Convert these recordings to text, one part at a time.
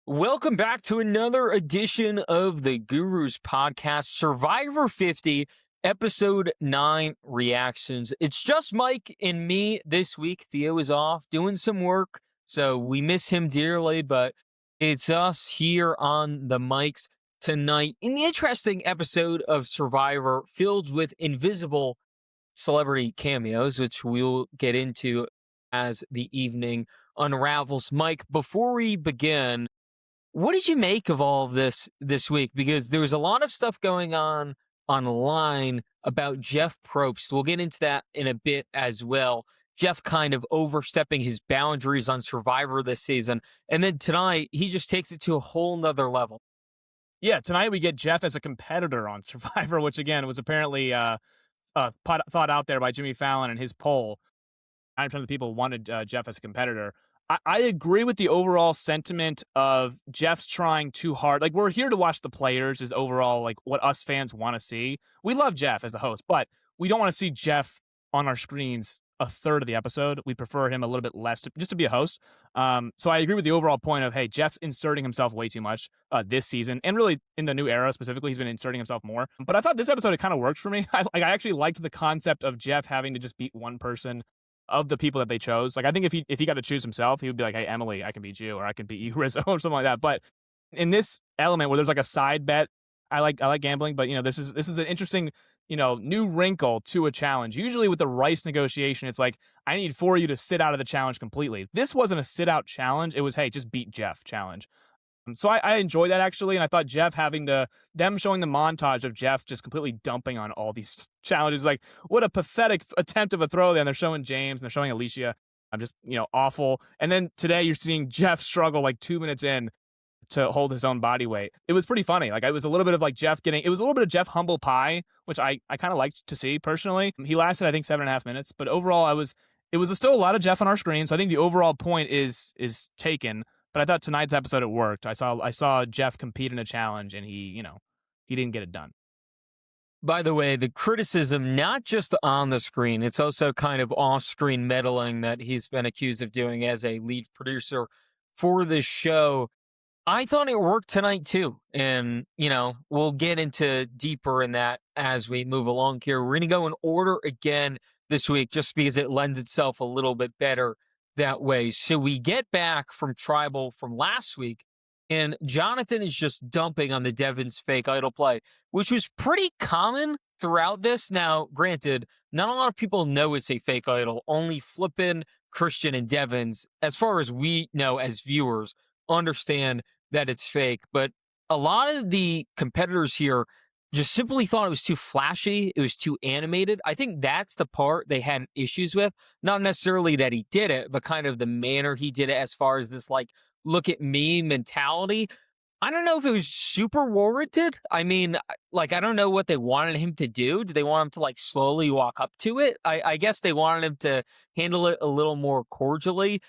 Welcome back to another edition of the Gurus Podcast, Survivor 50, Episode 9 Reactions. It's just Mike and me this week. Theo is off doing some work, so we miss him dearly, but it's us here on the mics tonight in the interesting episode of Survivor filled with invisible celebrity cameos, which we'll get into as the evening unravels. Mike, before we begin, what did you make of all of this week? Because there was a lot of stuff going on online about Jeff Probst. We'll get into that in a bit as well. Jeff kind of overstepping his boundaries on Survivor this season. And then tonight, he just takes it to a whole nother level. Yeah, tonight we get Jeff as a competitor on Survivor, which again was apparently thought out there by Jimmy Fallon and his poll. 9% of the people wanted Jeff as a competitor. I agree with the overall sentiment of Jeff's trying too hard. Like, we're here to watch the players is overall like what us fans want to see. We love Jeff as a host, but we don't want to see Jeff on our screens a third of the episode. We prefer him a little bit less just to be a host. So I agree with the overall point of, hey, Jeff's inserting himself way too much this season, and really in the new era specifically, he's been inserting himself more. But I thought this episode, it kind of worked for me. I actually liked the concept of Jeff having to just beat one person of the people that they chose. Like, I think if he got to choose himself, he would be like, hey, Emily, I can beat you, or I can beat you, Rizzo, or something like that. But in this element where there's like a side bet, I like gambling, but this is an interesting, new wrinkle to a challenge. Usually with the rice negotiation, it's like, I need for you to sit out of the challenge completely. This wasn't a sit out challenge. It was, hey, just beat Jeff challenge. So I enjoyed that, actually, and I thought Jeff them showing the montage of Jeff just completely dumping on all these challenges, like, what a pathetic attempt of a throwdown. They're showing James, and they're showing Alicia. I'm just, awful. And then today you're seeing Jeff struggle like 2 minutes in to hold his own body weight. It was pretty funny. Like, it was a little bit of like it was a little bit of Jeff humble pie, which I kind of liked to see personally. He lasted, I think, 7.5 minutes, but overall it was still a lot of Jeff on our screen. So I think the overall point is taken. But I thought tonight's episode, it worked. I saw Jeff compete in a challenge, and he didn't get it done. By the way, the criticism, not just on the screen, it's also kind of off-screen meddling that he's been accused of doing as a lead producer for this show. I thought it worked tonight too. And, we'll get into deeper in that as we move along here. We're going to go in order again this week just because it lends itself a little bit better that way. So we get back from Tribal from last week, and Jonathan is just dumping on the Devon's fake idol play, which was pretty common throughout this. Now, granted, not a lot of people know it's a fake idol. Only Flippin, Christian, and Devon's, as far as we know as viewers, understand that it's fake. But a lot of the competitors here just simply thought it was too flashy. It was too animated. I think that's the part they had issues with. Not necessarily that he did it, but kind of the manner he did it, as far as this, like, look at me mentality. I don't know if it was super warranted. I mean, like, I don't know what they wanted him to do. Did they want him to, like, slowly walk up to it? I guess they wanted him to handle it a little more cordially.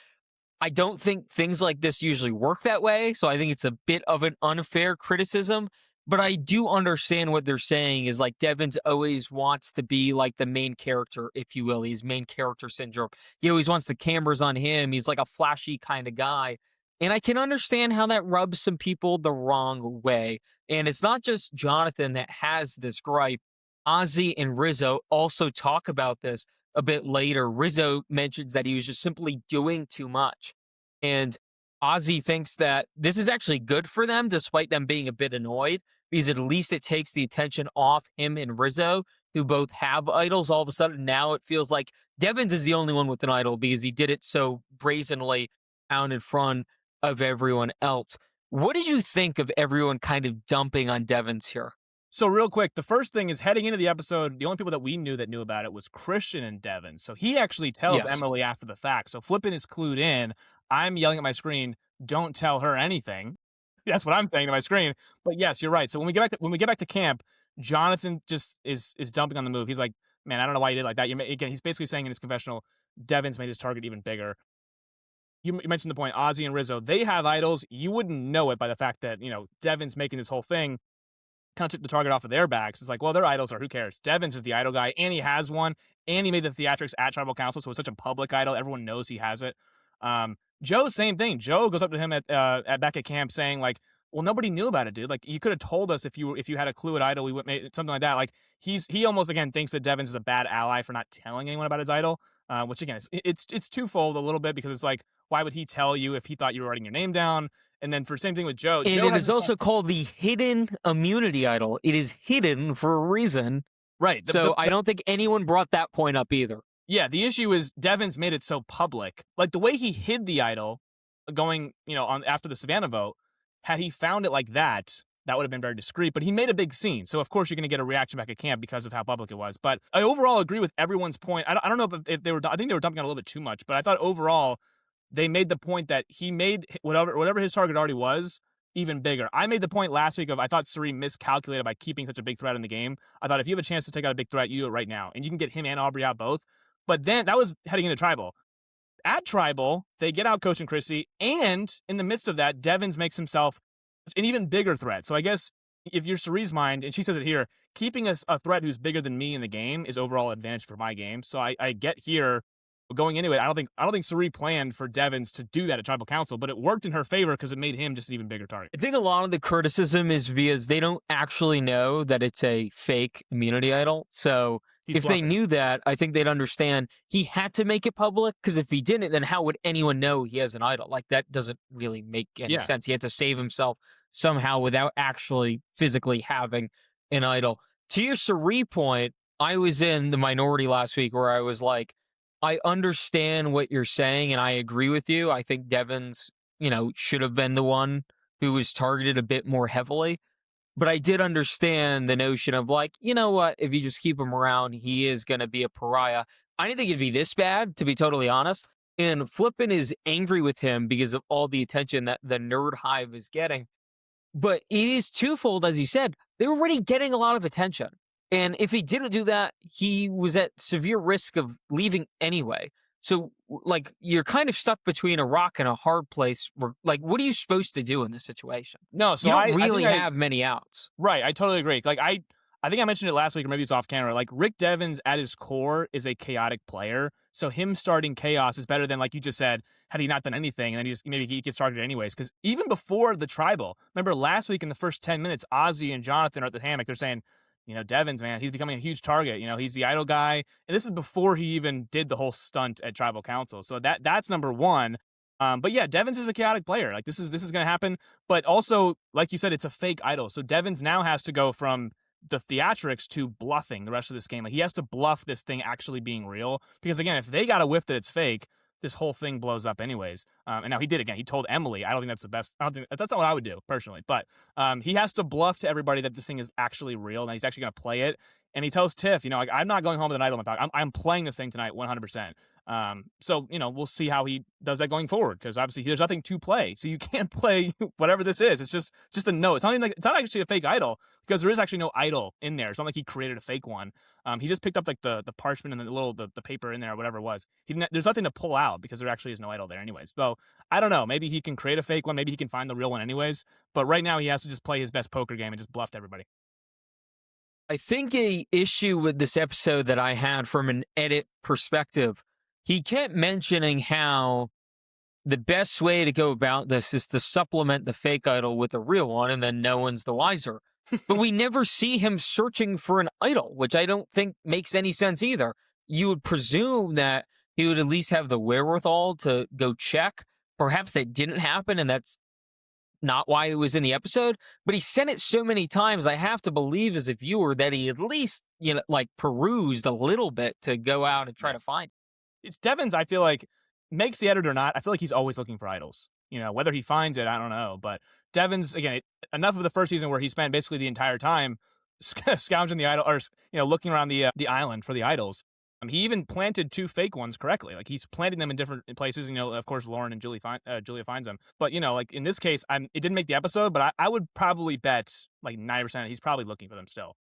I don't think things like this usually work that way, so I think it's a bit of an unfair criticism. But I do understand what they're saying is, like, Devon's always wants to be like the main character, if you will. He's main character syndrome. He always wants the cameras on him. He's like a flashy kind of guy. And I can understand how that rubs some people the wrong way. And it's not just Jonathan that has this gripe. Ozzy and Rizzo also talk about this a bit later. Rizzo mentions that he was just simply doing too much. And Ozzy thinks that this is actually good for them, despite them being a bit annoyed, because at least it takes the attention off him and Rizzo, who both have idols. All of a sudden, now it feels like Devon's is the only one with an idol because he did it so brazenly out in front of everyone else. What did you think of everyone kind of dumping on Devon's here? So real quick, the first thing is, heading into the episode, the only people that we knew that knew about it was Christian and Devon. So he actually tells Emily after the fact. So Flippin is clued in. I'm yelling at my screen, don't tell her anything. That's what I'm saying to my screen. But yes, you're right. So when we get back to camp, Jonathan just is dumping on the move. He's like, man, I don't know why you did it like that. Again, he's basically saying in his confessional, Devon's made his target even bigger. You mentioned the point, Ozzy and Rizzo, they have idols. You wouldn't know it by the fact that, Devon's making this whole thing. Kind of took the target off of their backs. It's like, well, their idols are, who cares? Devon's is the idol guy, and he has one, and he made the theatrics at Tribal Council, so it's such a public idol. Everyone knows he has it. Joe, same thing. Joe goes up to him at back at camp saying like, "Well, nobody knew about it, dude. Like, you could have told us if you had a clue at Idol, we would make something like that." Like, he almost again thinks that Devins is a bad ally for not telling anyone about his idol. Which again, it's twofold a little bit because it's like, why would he tell you if he thought you were writing your name down? And then for same thing with Joe. And Joe it has is this also called the hidden immunity idol. It is hidden for a reason. right. So I don't think anyone brought that point up either. Yeah, the issue is Devins made it so public. Like the way he hid the idol going, on after the Savannah vote, had he found it like that, that would have been very discreet, but he made a big scene. So of course you're going to get a reaction back at camp because of how public it was. But I overall agree with everyone's point. I don't know if they were I think they were dumping on a little bit too much, but I thought overall they made the point that he made whatever his target already was even bigger. I made the point last week of I thought Suri miscalculated by keeping such a big threat in the game. I thought if you have a chance to take out a big threat, you do it right now. And you can get him and Aubrey out both. But then that was heading into Tribal. At Tribal, they get out Coach and Chrissy, and in the midst of that, Devins makes himself an even bigger threat. So I guess if you're Cerie's mind, and she says it here, keeping a threat who's bigger than me in the game is overall advantage for my game. So I get here going into it. I don't think Cerie planned for Devins to do that at Tribal Council, but it worked in her favor because it made him just an even bigger target. I think a lot of the criticism is because they don't actually know that it's a fake immunity idol. So if they knew that, I think they'd understand he had to make it public, because if he didn't, then how would anyone know he has an idol? Like, that doesn't really make any sense. He had to save himself somehow without actually physically having an idol. To your Cerie point, I was in the minority last week where I was like, I understand what you're saying and I agree with you. I think Devins, should have been the one who was targeted a bit more heavily. But I did understand the notion of like, you know what, if you just keep him around, he is going to be a pariah. I didn't think it'd be this bad, to be totally honest. And Flippin is angry with him because of all the attention that the Nerd Hive is getting. But it is twofold, as you said. They're already getting a lot of attention. And if he didn't do that, he was at severe risk of leaving anyway. So, like, you're kind of stuck between a rock and a hard place. Like, what are you supposed to do in this situation? No, so you don't I really think have many outs. Right, I totally agree. Like I think I mentioned it last week, or maybe it's off camera. Like Rick Devins at his core is a chaotic player. So him starting chaos is better than, like you just said, had he not done anything, and then maybe he gets targeted anyways. Because even before the Tribal, remember last week in the first 10 minutes, Ozzy and Jonathan are at the hammock. They're saying, Devins, man, he's becoming a huge target. He's the idol guy. And this is before he even did the whole stunt at Tribal Council. So that's number one. But yeah, Devins is a chaotic player. Like this is going to happen. But also, like you said, it's a fake idol. So Devins now has to go from the theatrics to bluffing the rest of this game. Like he has to bluff this thing actually being real. Because again, if they got a whiff that it's fake, this whole thing blows up anyways. And now he did again. He told Emily, I don't think that's the best. I don't think that's not what I would do personally. But he has to bluff to everybody that this thing is actually real and he's actually going to play it. And he tells Tiff, like, I'm not going home with an idol in my pocket. I'm playing this thing tonight 100%. So, we'll see how he does that going forward, because obviously there's nothing to play. So you can't play whatever this is. It's just a no. It's not actually a fake idol, because there is actually no idol in there. It's not like he created a fake one. He just picked up like the parchment and the paper in there or whatever it was. There's nothing to pull out because there actually is no idol there anyways. So I don't know. Maybe he can create a fake one. Maybe he can find the real one anyways. But right now he has to just play his best poker game and just bluff everybody. I think a issue with this episode that I had from an edit perspective, he kept mentioning how the best way to go about this is to supplement the fake idol with a real one, and then no one's the wiser. But we never see him searching for an idol, which I don't think makes any sense either. You would presume that he would at least have the wherewithal to go check. Perhaps that didn't happen, and that's not why it was in the episode, but he sent it so many times, I have to believe as a viewer that he at least, perused a little bit to go out and try to find it. It's Devins, I feel like, makes the edit or not, I feel like he's always looking for idols. Whether he finds it, I don't know. But Devins, again, enough of the first season where he spent basically the entire time scounging the idol, or looking around the island for the idols. He even planted 2 fake ones correctly. Like he's planting them in different places. Of course, Lauren and Julia finds them. But like in this case, it didn't make the episode, but I would probably bet like 90% he's probably looking for them still.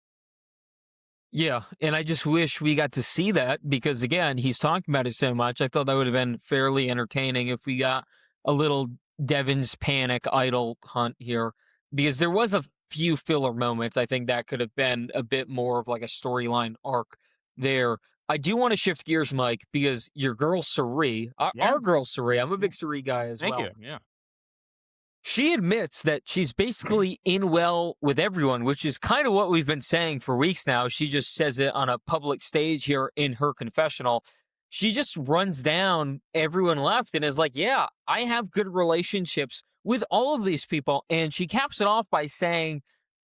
Yeah, and I just wish we got to see that, because again, he's talking about it so much. I thought that would have been fairly entertaining if we got a little Devin's panic idol hunt here, because there was a few filler moments. I think that could have been a bit more of like a storyline arc there. I do want to shift gears, Mike, because your girl Suri, Yeah, our girl Suri, I'm a yeah. big Suri guy as Thank well. you. Yeah. She admits that she's basically in well with everyone, which is kind of what we've been saying for weeks now. She just says it on a public stage here in her confessional. She just runs down everyone left and is like, yeah, I have good relationships with all of these people. And she caps it off by saying,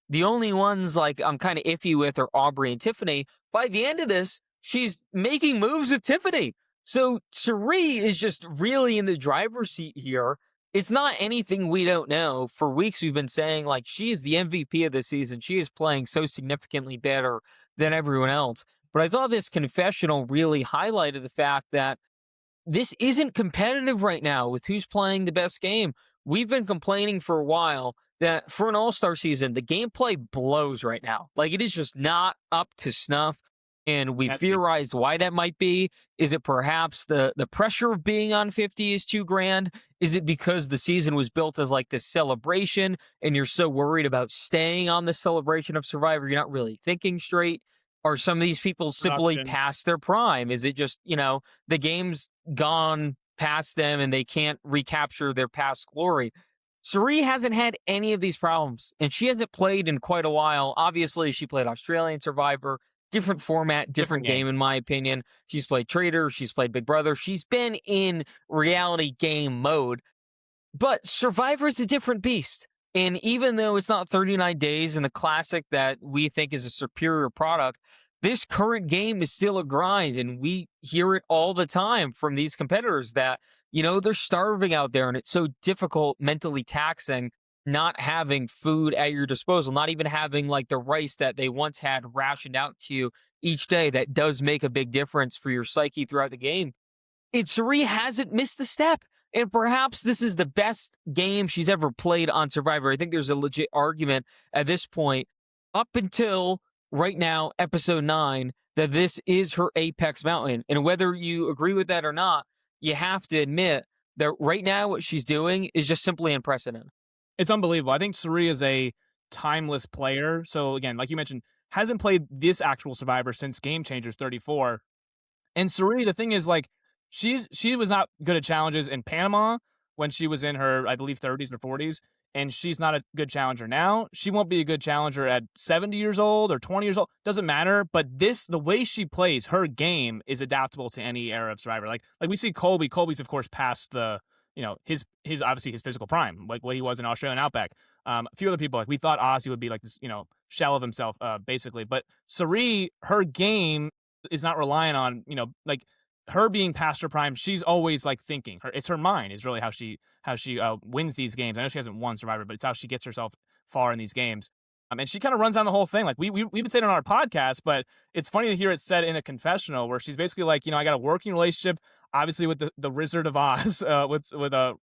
the only ones like I'm kind of iffy with are Aubrey and Tiffany. By the end of this, she's making moves with Tiffany. So Suri is just really in the driver's seat here. It's not anything we don't know. For weeks, we've been saying, like, she is the MVP of this season. She is playing so significantly better than everyone else. But I thought this confessional really highlighted the fact that this isn't competitive right now with who's playing the best game. We've been complaining for a while that for an all-star season, the gameplay blows right now. Like it is just not up to snuff. And we Can't speak. theorized why that might be. Is it perhaps the pressure of being on 50 is too grand? Is it because the season was built as like this celebration and you're so worried about staying on the celebration of Survivor, you're not really thinking straight? Are some of these people simply Production. past their prime? Is it just, the game's gone past them and they can't recapture their past glory? Suri hasn't had any of these problems, and she hasn't played in quite a while. Obviously, she played Australian Survivor, different format, Different different game. game, in my opinion. She's played Trader, she's played Big Brother, she's been in reality game mode. But Survivor is a different beast. And even though it's not 39 days and the classic that we think is a superior product, this current game is still a grind. And we hear it all the time from these competitors that, they're starving out there and it's so difficult, mentally taxing, not having food at your disposal, not even having like the rice that they once had rationed out to you each day. That does make a big difference for your psyche throughout the game. Suri hasn't missed a step. And perhaps this is the best game she's ever played on Survivor. I think there's a legit argument at this point, up until right now, episode 9, that this is her apex mountain. And whether you agree with that or not, you have to admit that right now, what she's doing is just simply unprecedented. It's unbelievable. I think Suri is a timeless player. So again, like you mentioned, hasn't played this actual Survivor since Game Changers 34. And Suri, the thing is, like, she was not good at challenges in Panama when she was in her, I believe, 30s or 40s, and she's not a good challenger now. She won't be a good challenger at 70 years old or 20 years old. Doesn't matter. But the way she plays, her game is adaptable to any era of Survivor. Like we see Colby. Colby's of course past the, his obviously his physical prime, like what he was in Australian Outback. A few other people, like we thought Ozzy would be like this, shell of himself, basically. But Suri, her game is not relying on, like her being past her prime. She's always like thinking. It's her mind is really how she wins these games. I know she hasn't won Survivor, but it's how she gets herself far in these games. And she kind of runs down the whole thing. Like we've been saying on our podcast, but it's funny to hear it said in a confessional where she's basically like, I got a working relationship, obviously with the Wizard of Oz, with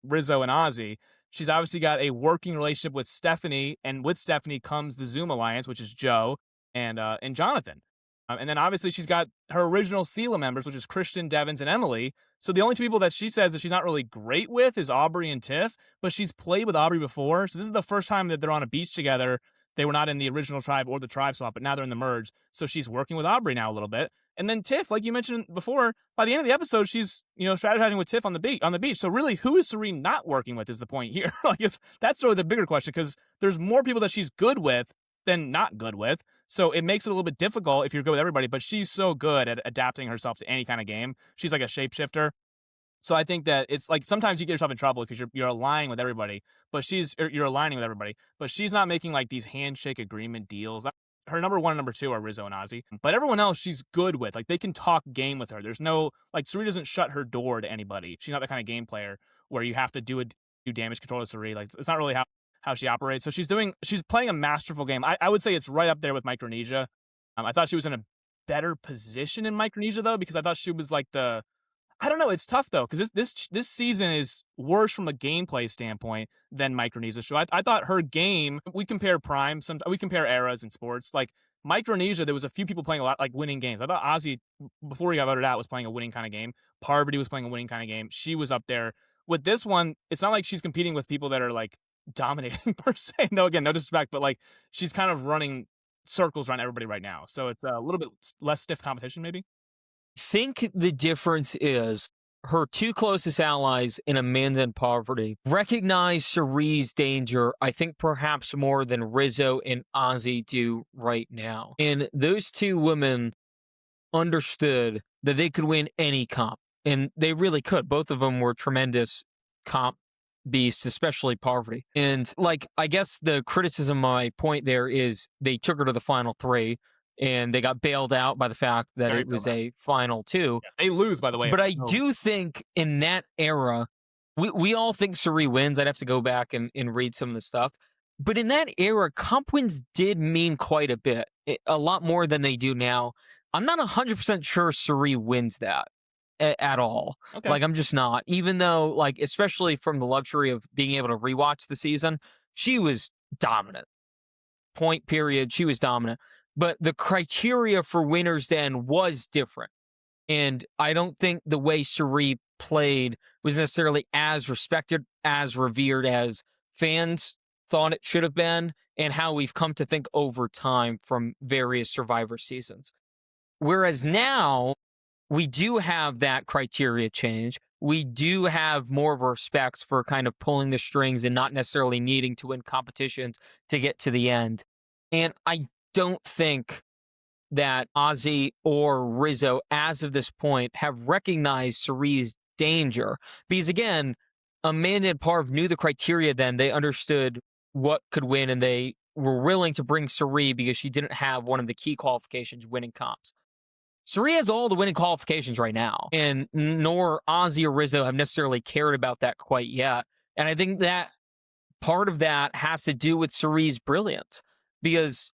Rizzo and Ozzy. She's obviously got a working relationship with Stephanie, and with Stephanie comes the Zoom Alliance, which is Joe and Jonathan. And then obviously she's got her original Sela members, which is Christian, Devins, and Emily. So the only two people that she says that she's not really great with is Aubrey and Tiff, but she's played with Aubrey before. So this is the first time that they're on a beach together. They were not in the original tribe or the tribe swap, but now they're in the merge. So she's working with Aubrey now a little bit. And then Tiff, like you mentioned before, by the end of the episode, she's strategizing with Tiff on the beach. So really, who is Serene not working with is the point here. That's sort of the bigger question, because there's more people that she's good with than not good with. So it makes it a little bit difficult if you're good with everybody, but she's so good at adapting herself to any kind of game. She's like a shapeshifter. So I think that it's like sometimes you get yourself in trouble because you're aligning with everybody, but you're aligning with everybody, but she's not making like these handshake agreement deals. Her number one and number two are Rizzo and Ozzy, but everyone else she's good with. Like they can talk game with her. There's no like Suri doesn't shut her door to anybody. She's not that kind of game player where you have to do damage control to Suri. Like it's not really how she operates. So she's playing a masterful game. I would say it's right up there with Micronesia. I thought she was in a better position in Micronesia though, because I thought she was like I don't know. It's tough though, because this season is worse from a gameplay standpoint than Micronesia. So I thought her game. We compare prime. We compare eras in sports. Like Micronesia, there was a few people playing a lot like winning games. I thought Ozzy, before he got voted out, was playing a winning kind of game. Parvati was playing a winning kind of game. She was up there. With this one, it's not like she's competing with people that are like dominating per se. No, again, no disrespect, but like she's kind of running circles around everybody right now. So it's a little bit less stiff competition, maybe. think the difference is her two closest allies in Amanda and Poverty recognize Cerie's danger, I think perhaps more than Rizzo and Ozzy do right now. And those two women understood that they could win any comp, and they really could. Both of them were tremendous comp beasts, especially Poverty. And like, I guess the criticism, my point there is they took her to the final three, and they got bailed out by the fact that Very it was bailed out. a final two. Yeah, they lose, by the way. But I No. do think in that era, we all think Cerie wins. I'd have to go back and read some of the stuff. But in that era, comp wins did mean quite a bit, a lot more than they do now. I'm not 100% sure Cerie wins that at all. Okay. Like, I'm just not. Even though, like, especially from the luxury of being able to rewatch the season, she was dominant. Point period, she was dominant. But the criteria for winners then was different. And I don't think the way Cerie played was necessarily as respected, as revered as fans thought it should have been, and how we've come to think over time from various Survivor seasons. Whereas now, we do have that criteria change. We do have more of a respect for kind of pulling the strings and not necessarily needing to win competitions to get to the end. And I don't think that Ozzy or Rizzo, as of this point, have recognized Cerie's danger. Because again, Amanda and Parv knew the criteria then. They understood what could win, and they were willing to bring Cerie because she didn't have one of the key qualifications, winning comps. Cerie has all the winning qualifications right now, and nor Ozzy or Rizzo have necessarily cared about that quite yet. And I think that part of that has to do with Cerie's brilliance, because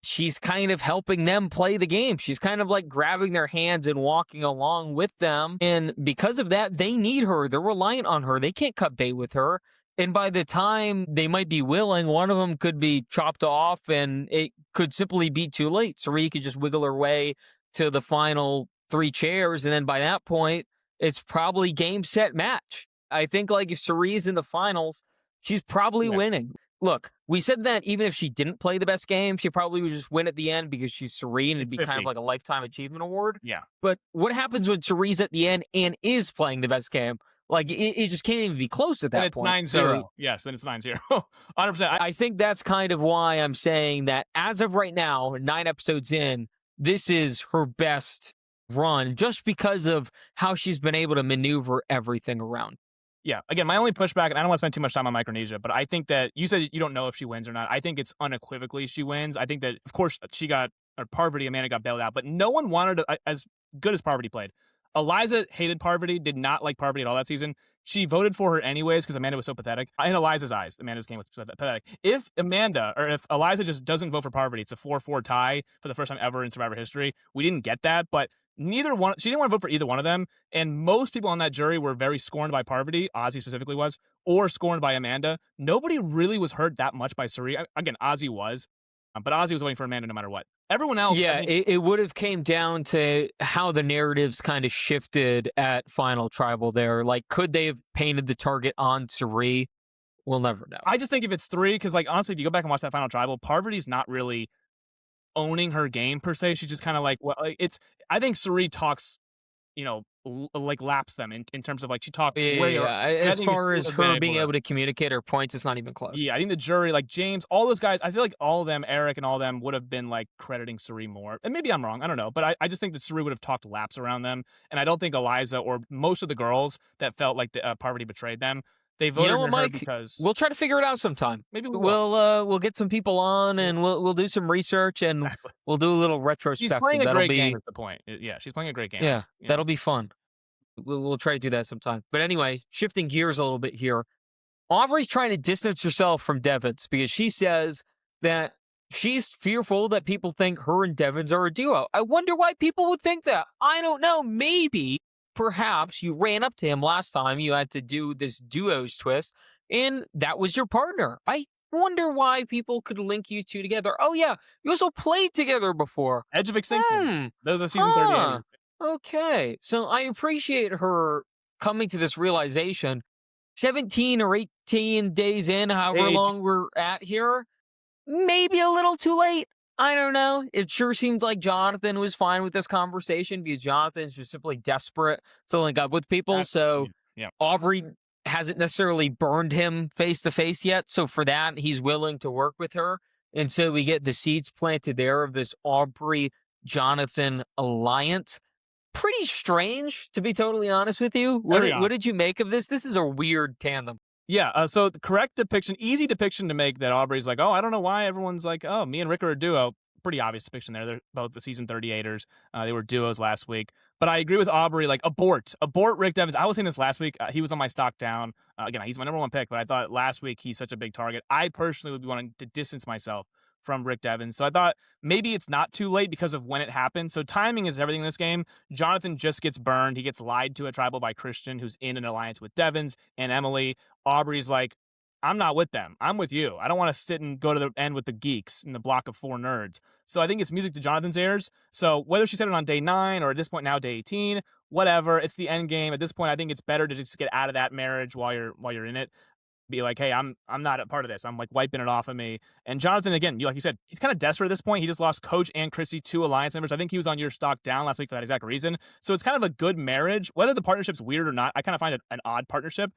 she's kind of helping them play the game. She's kind of like grabbing their hands and walking along with them. And because of that, they need her. They're reliant on her. They can't cut bait with her. And by the time they might be willing, one of them could be chopped off and it could simply be too late. Cerie could just wiggle her way to the final three chairs. And then by that point, it's probably game, set, match. I think like if Cerie's in the finals, she's probably Yeah. winning. Look, we said that even if she didn't play the best game, she probably would just win at the end because she's Cerie and it'd be kind 50. of like a lifetime achievement award. Yeah. But what happens when Cerie's at the end and is playing the best game? Like, it just can't even be close at And that it's point. 9-0. So Yes, then it's 9-0. 100%. I think that's kind of why I'm saying that as of right now, 9 episodes in, this is her best run just because of how she's been able to maneuver everything around. Yeah. Again, my only pushback, and I don't want to spend too much time on Micronesia, but I think that you said you don't know if she wins or not. I think it's unequivocally she wins. I think that, of course, Parvati, Amanda got bailed out, but no one wanted as good as Parvati played. Eliza hated Parvati, did not like Parvati at all that season. She voted for her anyways because Amanda was so pathetic. In Eliza's eyes, Amanda's game was pathetic. If Eliza just doesn't vote for Parvati, it's a 4-4 tie for the first time ever in Survivor history. We didn't get that, but she didn't want to vote for either one of them. And most people on that jury were very scorned by Parvati, Ozzy specifically was, or scorned by Amanda. Nobody really was hurt that much by Cerie. Again, Ozzy was, but Ozzy was voting for Amanda no matter what. Everyone else, yeah, it would have came down to how the narratives kind of shifted at Final Tribal there. Like, could they have painted the target on Cerie? We'll never know. I just think if it's 3, because like honestly, if you go back and watch that Final Tribal, Parvati's not really owning her game per se. She's just kind of like, well, I think Cerie talks, like laps them in terms of like she talks Yeah. As far as her being able to communicate her points, it's not even close. Yeah, I think the jury, like James, all those guys, I feel like all of them, Eric and all of them, would have been like crediting Cerie more. And maybe I'm wrong, I don't know, but I just think that Cerie would have talked laps around them, and I don't think Eliza or most of the girls that felt like the Parvati betrayed them, they voted for her Mike? because We'll try to figure it out sometime. maybe we will. We'll get some people on and we'll do some research and Exactly. we'll do a little retrospective. She's playing a That'll great be, game is the point. Yeah, she's playing a great game. Yeah, that'll be fun. We'll try to do that sometime. But anyway, shifting gears a little bit here. Aubrey's trying to distance herself from Devins because she says that she's fearful that people think her and Devins are a duo. I wonder why people would think that. I don't know. Maybe, perhaps, you ran up to him last time. You had to do this duos twist, and that was your partner. I wonder why people could link you two together. Oh, yeah. You also played together before. Edge of Extinction. Those are the season 38. Okay. So I appreciate her coming to this realization. 17 or 18 days in, however long we're at here, maybe a little too late. I don't know. It sure seemed like Jonathan was fine with this conversation because Jonathan's just simply desperate to link up with people. That's So yeah, yeah. Aubrey hasn't necessarily burned him face to face yet. So for that, he's willing to work with her. And so we get the seeds planted there of this Aubrey Jonathan alliance. Pretty strange, to be totally honest with you. Very What odd. did you make of this? This is a weird tandem. Yeah, so the correct depiction, easy depiction to make that Aubrey's like, oh, I don't know why everyone's like, oh, me and Rick are a duo. Pretty obvious depiction there. They're both the season 38ers. They were duos last week. But I agree with Aubrey, like, abort Rick Devens. I was saying this last week. He was on my stock down. Again, he's my number one pick, but I thought last week he's such a big target. I personally would be wanting to distance myself from Rick Devens. So I thought maybe it's not too late because of when it happened. So timing is everything in this game. Jonathan just gets burned. He gets lied to at Tribal by Christian, who's in an alliance with Devens and Emily. Aubrey's like, I'm not with them. I'm with you. I don't want to sit and go to the end with the geeks in the block of 4 nerds. So I think it's music to Jonathan's ears. So whether she said it on day 9 or at this point now day 18, whatever, it's the end game. At this point, I think it's better to just get out of that marriage while you're in it. Be like, hey, I'm not a part of this. I'm like wiping it off of me. And Jonathan, again, like you said, he's kind of desperate at this point. He just lost Coach and Chrissy, 2 alliance members. I think he was on your stock down last week for that exact reason. So it's kind of a good marriage. Whether the partnership's weird or not, I kind of find it an odd partnership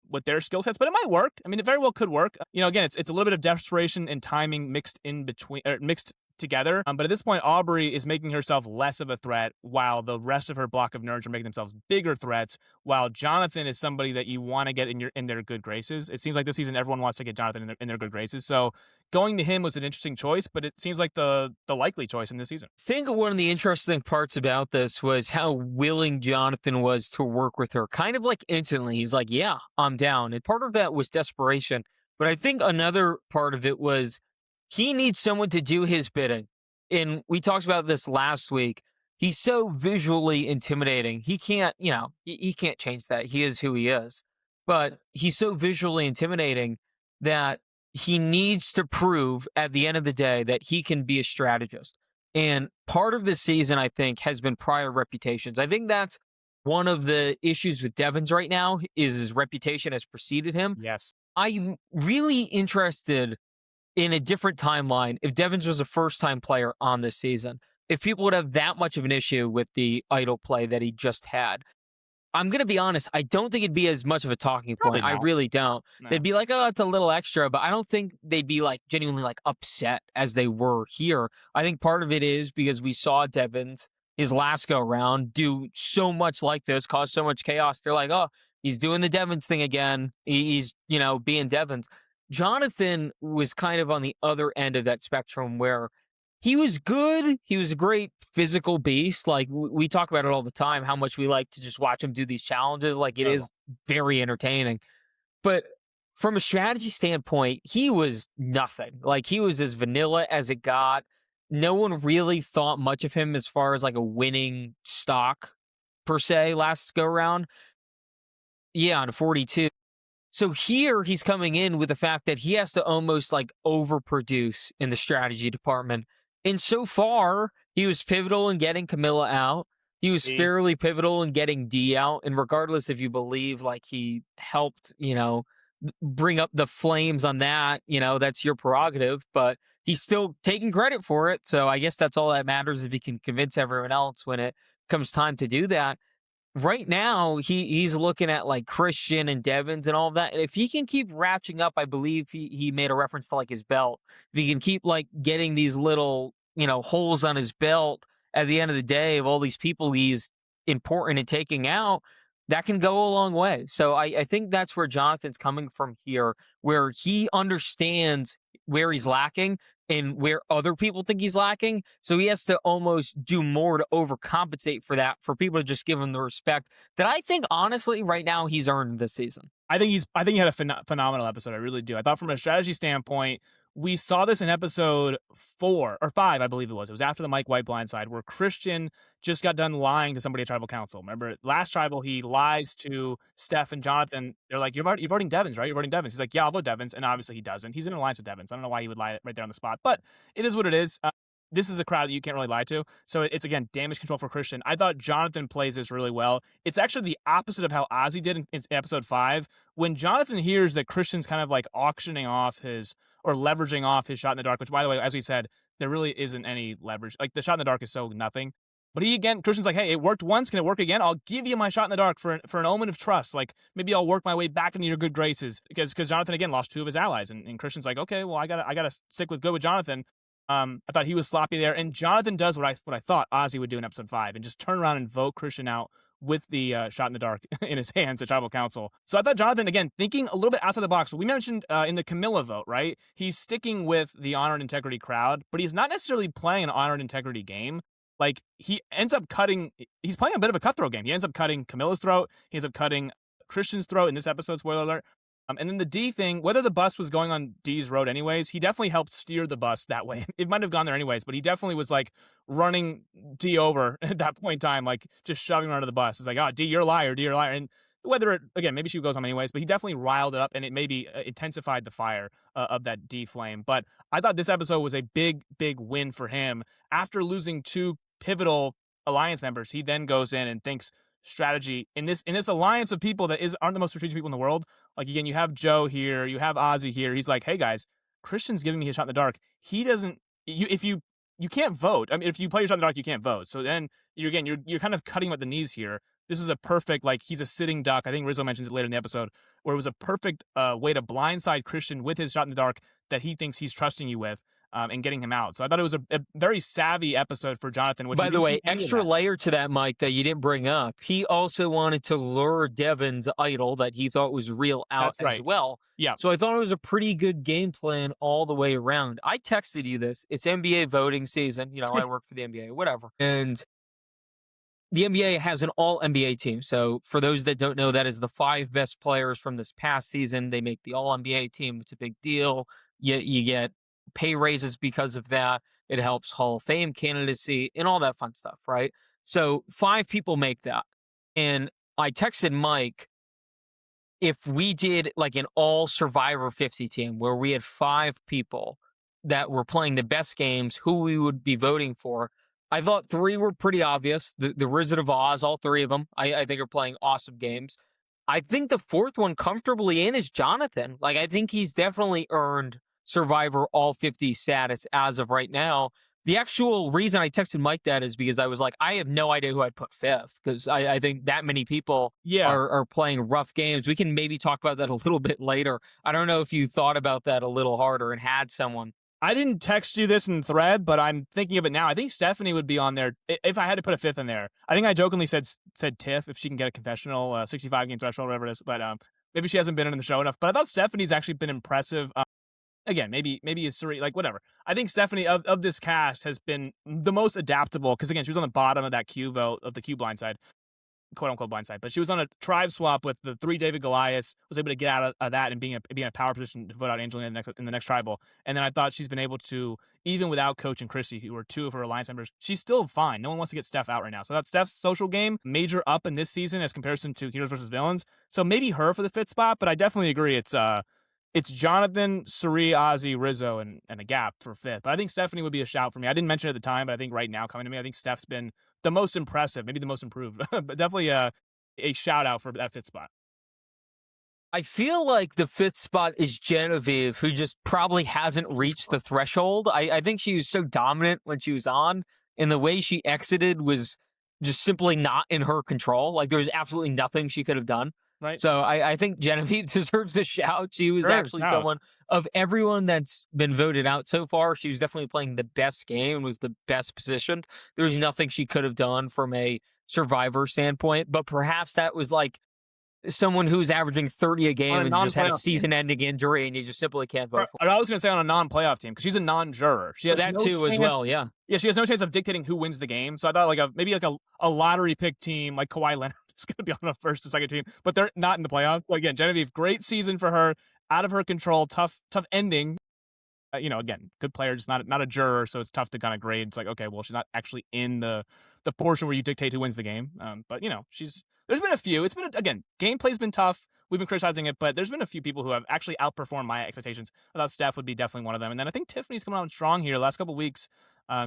with their skill sets, but it might work. I mean, it very well could work. Again, it's a little bit of desperation and timing mixed in between, or mixed together. But at this point, Aubrey is making herself less of a threat, while the rest of her block of nerds are making themselves bigger threats. While Jonathan is somebody that you want to get in their good graces. It seems like this season everyone wants to get Jonathan in their good graces. So going to him was an interesting choice, but it seems like the likely choice in this season. I think one of the interesting parts about this was how willing Jonathan was to work with her. Kind of like instantly, he's like, yeah, I'm down. And part of that was desperation. But I think another part of it was he needs someone to do his bidding. And we talked about this last week. He's so visually intimidating. He can't, he can't change that. He is who he is. But he's so visually intimidating that he needs to prove at the end of the day that he can be a strategist. And part of this season, I think, has been prior reputations. I think that's one of the issues with Devins right now is his reputation has preceded him. Yes. I'm really interested in a different timeline if Devins was a first-time player on this season. If people would have that much of an issue with the idle play that he just had. I'm gonna be honest, I don't think it'd be as much of a talking Probably point. I not. really don't. No. They'd be like, "Oh, it's a little extra," but I don't think they'd be like genuinely like upset as they were here. I think part of it is because we saw Devins his last go round do so much like this, cause so much chaos. They're like, "Oh, he's doing the Devins thing again. He's being Devins." Jonathan was kind of on the other end of that spectrum where he was good. He was a great physical beast. Like we talk about it all the time, how much we like to just watch him do these challenges. Like it Incredible. is very entertaining. But from a strategy standpoint, he was nothing. Like he was as vanilla as it got. No one really thought much of him as far as like a winning stock per se last go round. Yeah, on 42. So here he's coming in with the fact that he has to almost like overproduce in the strategy department. And so far, he was pivotal in getting Camilla out. He was See? fairly pivotal in getting D out. And regardless if you believe like he helped, bring up the flames on that, that's your prerogative, but he's still taking credit for it. So I guess that's all that matters if he can convince everyone else when it comes time to do that. Right now, he's looking at like Christian and Devins and all of that. And if he can keep ratcheting up, I believe he made a reference to like his belt. If he can keep like getting these little, holes on his belt at the end of the day of all these people he's important in taking out, that can go a long way. So I think that's where Jonathan's coming from here, where he understands where he's lacking and where other people think he's lacking. So he has to almost do more to overcompensate for that, for people to just give him the respect that I think, honestly, right now he's earned this season. I think he had a phenomenal episode. I really do. I thought from a strategy standpoint, we saw this in episode 4 or 5, I believe it was. It was after the Mike White blindside, where Christian just got done lying to somebody at tribal council. Remember, last tribal, he lies to Steph and Jonathan. They're like, you're voting Devins, right? You're voting Devins. He's like, yeah, I'll vote Devins. And obviously he doesn't. He's in an alliance with Devins. I don't know why he would lie right there on the spot, but it is what it is. This is a crowd that you can't really lie to. So it's, again, damage control for Christian. I thought Jonathan plays this really well. It's actually the opposite of how Ozzy did in episode 5. When Jonathan hears that Christian's kind of like auctioning off his, or leveraging off his shot in the dark, which, by the way, as we said, There really isn't any leverage. Like, the shot in the dark is so nothing. But again, Christian's like, hey, it worked once. Can it work again? I'll give you my shot in the dark for an omen of trust. Like, maybe I'll work my way back into your good graces because Jonathan again lost two of his allies, and Christian's like, okay, well, I gotta stick with good with Jonathan. I thought he was sloppy there, and Jonathan does what I thought Ozzy would do in episode 5, and just turn around and vote Christian out with the shot in the dark in his hands at tribal council. So I thought Jonathan, again, thinking a little bit outside the box. We mentioned in the Camilla vote, right? He's sticking with the honor and integrity crowd, but he's not necessarily playing an honor and integrity game. Like, he ends up cutting, he's playing a bit of a cutthroat game. He ends up cutting Camilla's throat. He ends up cutting Christian's throat in this episode, spoiler alert. And then the D thing, whether the bus was going on D's road anyways, he definitely helped steer the bus that way. It might have gone there anyways, but he definitely was like running D over at that point in time, like just shoving her under the bus. It's like, oh, D, you're a liar, D, you're a liar. And whether it, again, maybe she goes on anyways, but he definitely riled it up and it maybe intensified the fire of that D flame. But I thought this episode was a big, big win for him. After losing two pivotal alliance members, he then goes in and thinks strategy in this alliance of people that aren't the most strategic people in the world. Like, again, you have Joe here, you have Ozzy here. He's like, hey guys, Christian's giving me a shot in the dark. He doesn't. You can't vote. I mean, if you play your shot in the dark, you can't vote. So then you're kind of cutting him at the knees here. This is a perfect, like, he's a sitting duck. I think Rizzo mentions it later in the episode, where it was a perfect way to blindside Christian with his shot in the dark that he thinks he's trusting you with. And getting him out. So I thought it was a very savvy episode for Jonathan. Which, by the way, extra layer to that, Mike, that you didn't bring up. He also wanted to lure Devin's idol that he thought was real out as well. Yeah. So I thought it was a pretty good game plan all the way around. I texted you this. It's NBA voting season. You know, I work for the NBA, whatever. And the NBA has an all NBA team. So for those that don't know, that is the 5 best players from this past season. They make the all NBA team. It's a big deal. You get pay raises because of that. It helps Hall of Fame candidacy and all that fun stuff, right? So 5 people make that. And I texted Mike, if we did like an all Survivor 50 team where we had 5 people that were playing the best games, who we would be voting for. I thought 3 were pretty obvious. The Wizard of Oz, all 3 of them, I think are playing awesome games. I think the 4th one comfortably in is Jonathan. Like, I think he's definitely earned Survivor All 50 status as of right now. The actual reason I texted Mike that is because I was like, I have no idea who I'd put 5th because I think that many people are playing rough games. We can maybe talk about that a little bit later. I don't know if you thought about that a little harder and had someone. I didn't text you this in thread, but I'm thinking of it now. I think Stephanie would be on there if I had to put a 5th in there. I think I jokingly said Tiff if she can get a confessional 65 game threshold, whatever it is. But maybe she hasn't been in the show enough. But I thought Stephanie's actually been impressive. Again, maybe it's Suri, like whatever. I think Stephanie of this cast has been the most adaptable because again, she was on the bottom of that Q vote of the Q blindside, quote unquote blindside. But she was on a tribe swap with the 3 David Goliaths, was able to get out of that and being in a power position to vote out Angelina in the next tribal. And then I thought she's been able to, even without Coach and Chrissy, who are 2 of her alliance members, she's still fine. No one wants to get Steph out right now. So that Steph's social game major up in this season as comparison to Heroes versus Villains. So maybe her for the 5th spot, but I definitely agree it's Jonathan, Suri, Ozzy, Rizzo, and a gap for 5th. But I think Stephanie would be a shout for me. I didn't mention it at the time, but I think right now coming to me, I think Steph's been the most impressive, maybe the most improved, but definitely a shout out for that 5th spot. I feel like the 5th spot is Genevieve, who just probably hasn't reached the threshold. I think she was so dominant when she was on, and the way she exited was just simply not in her control. Like, there was absolutely nothing she could have done. Right. So I think Genevieve deserves a shout. She was actually someone of everyone that's been voted out so far. She was definitely playing the best game and was the best positioned. There was nothing she could have done from a Survivor standpoint, but perhaps that was like someone who's averaging 30 a game and just had a season-ending injury, and you just simply can't vote for. I was going to say on a non-playoff team because she's a non-juror. She has that no too chance, as well. Yeah, she has no chance of dictating who wins the game. So I thought maybe a lottery pick team like Kawhi Leonard is going to be on a first and second team, but they're not in the playoffs. So again, Genevieve, great season for her, out of her control, tough ending. Again, good player, just not a juror, so it's tough to kind of grade. It's like, okay, well, she's not actually in the portion where you dictate who wins the game. But there's been a few. It's been again, gameplay's been tough. We've been criticizing it, but there's been a few people who have actually outperformed my expectations. I thought Steph would be definitely one of them, and then I think Tiffany's coming on strong here. The last couple of weeks,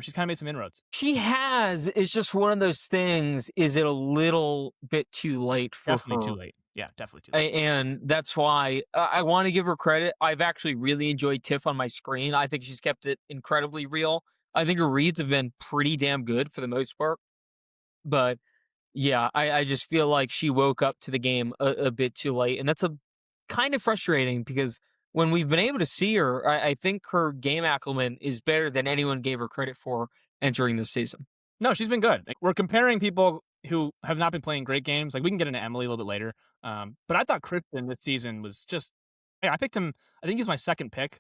she's kind of made some inroads. She has. It's just one of those things. Is it a little bit too late for definitely her? Too late. Yeah, definitely too late. And that's why I want to give her credit. I've actually really enjoyed Tiff on my screen. I think she's kept it incredibly real. I think her reads have been pretty damn good for the most part. But yeah, I just feel like she woke up to the game a bit too late. And that's a kind of frustrating because when we've been able to see her, I think her game acumen is better than anyone gave her credit for entering this season. No, she's been good. Like, we're comparing people who have not been playing great games. Like we can get into Emily a little bit later. But I thought Christian this season was just. Yeah, I picked him. I think he's my second pick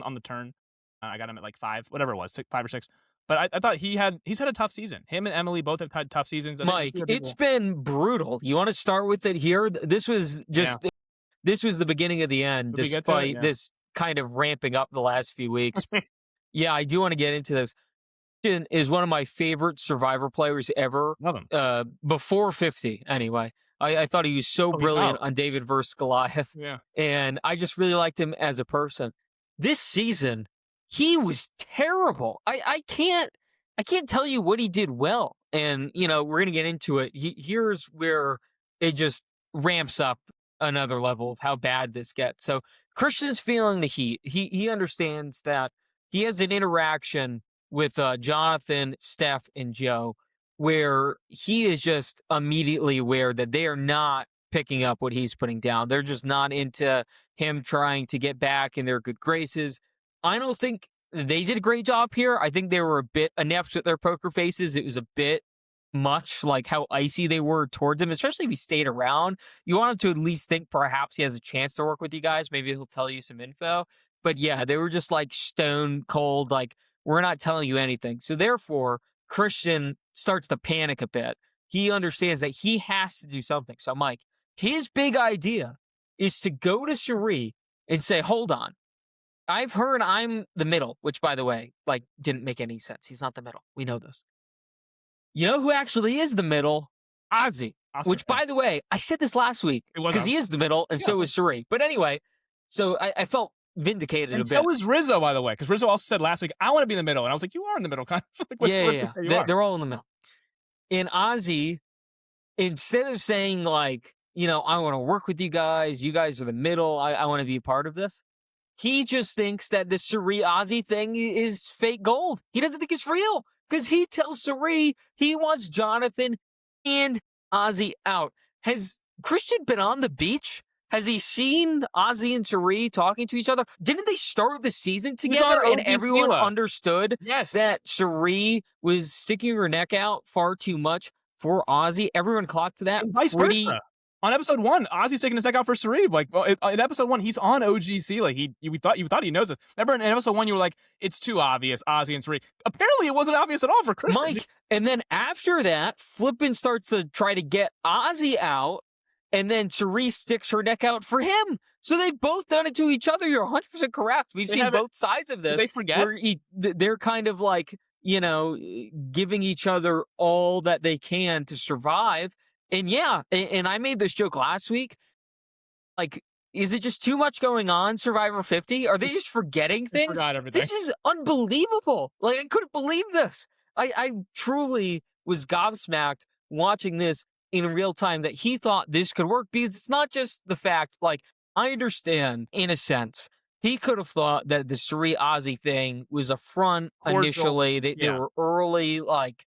on the turn. I got him at like 5, whatever it was, 5 or 6. But I thought he's had a tough season. Him and Emily both have had tough seasons. I think Mike, fewer it's people. been brutal. You want to start with it here? This was Yeah, just this was the beginning of the end, should we get to it? despite Yeah, this kind of ramping up the last few weeks. Yeah, I do want to get into this. Christian is one of my favorite Survivor players ever. love him. Before 50, anyway. I thought he was so Oh, he's brilliant out. on David versus Goliath, Yeah, and I just really liked him as a person. This season, he was terrible. I can't tell you what he did well, and we're gonna get into it. Here's where it just ramps up another level of how bad this gets. So Christian's feeling the heat. He understands that he has an interaction with Jonathan, Steph, and Joe, where he is just immediately aware that they are not picking up what he's putting down. They're just not into him trying to get back in their good graces. I don't think they did a great job here. I think they were a bit inept with their poker faces. It was a bit much like how icy they were towards him, especially if he stayed around. You want him to at least think perhaps he has a chance to work with you guys. Maybe he'll tell you some info. But yeah, they were just like stone cold, like, we're not telling you anything. So therefore, Christian starts to panic a bit. He understands that he has to do something. So, Mike, his big idea is to go to Cherie and say, hold on. I've heard I'm the middle, which, by the way, like, didn't make any sense. He's not the middle. We know this. You know who actually is the middle? Ozzy. Oscar. Which, by the way, I said this last week It was because he is the middle, and Yeah, so is Cherie. But anyway, so I felt vindicated a and bit. so is Rizzo, by the way, because Rizzo also said last week, "I want to be in the middle," and I was like, "You are in the middle, kind of." Like, Yeah. you are. They're all in the middle. And Ozzy, instead of saying, like, I want to work with you guys are the middle, I want to be a part of this, he just thinks that the Suri Ozzy thing is fake gold. He doesn't think it's real because he tells Suri he wants Jonathan and Ozzy out. Has Christian been on the beach? Has he seen Ozzy and Suri talking to each other? Didn't they start the season He was on together and OG everyone Fila. understood Yes. that Suri was sticking her neck out far too much for Ozzy? Everyone clocked to that And vice pretty. versa. On episode 1, Ozzy's taking his neck out for Sarib. Like, well, in episode 1, he's on OGC. Like, you thought he knows it. Remember in episode 1, you were like, it's too obvious, Ozzy and Sarib. Apparently, it wasn't obvious at all for Kristen. Mike, and then after that, Flippin starts to try to get Ozzy out, and then Therese sticks her neck out for him. So they've both done it to each other. You're 100% correct. We've seen both sides of this. Did they forget? Where they're kind of like, giving each other all that they can to survive. And yeah, and I made this joke last week. Like, is it just too much going on, Survivor 50? Are they just forgetting They things? forgot everything. This is unbelievable. Like, I couldn't believe this. I truly was gobsmacked watching this in real time that he thought this could work because it's not just the fact, like, I understand in a sense. He could have thought that the Suri Ozzy thing was a front Cordial. initially. They Yeah. were early, like,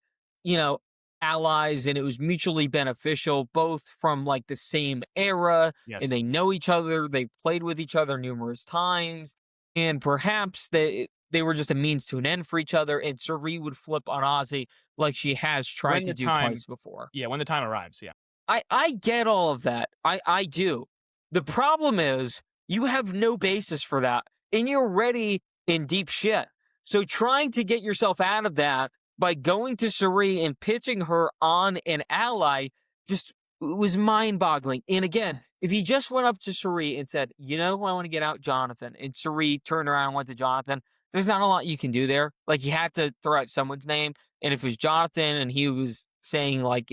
allies, and it was mutually beneficial, both from like the same era, Yes. and they know each other. They played with each other numerous times, and perhaps they were just a means to an end for each other. And Suri would flip on Ozzy like she has tried When to the do time- twice before. Yeah, when the time arrives, yeah. I get all of that. I do. The problem is you have no basis for that, and you're already in deep shit. So trying to get yourself out of that by going to Suri and pitching her on an ally just was mind-boggling. And again, if he just went up to Suri and said, I want to get out Jonathan, and Suri turned around and went to Jonathan, there's not a lot you can do there. Like, you had to throw out someone's name, and if it was Jonathan and he was saying, like,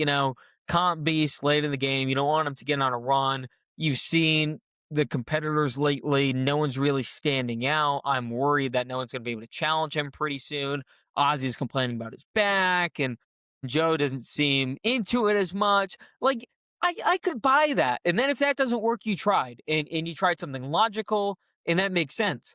comp beast late in the game, you don't want him to get on a run. You've seen the competitors lately. No one's really standing out. I'm worried that no one's going to be able to challenge him pretty soon. Ozzy's complaining about his back, and Joe doesn't seem into it as much. Like, I could buy that. And then if that doesn't work, you tried. And you tried something logical, and that makes sense.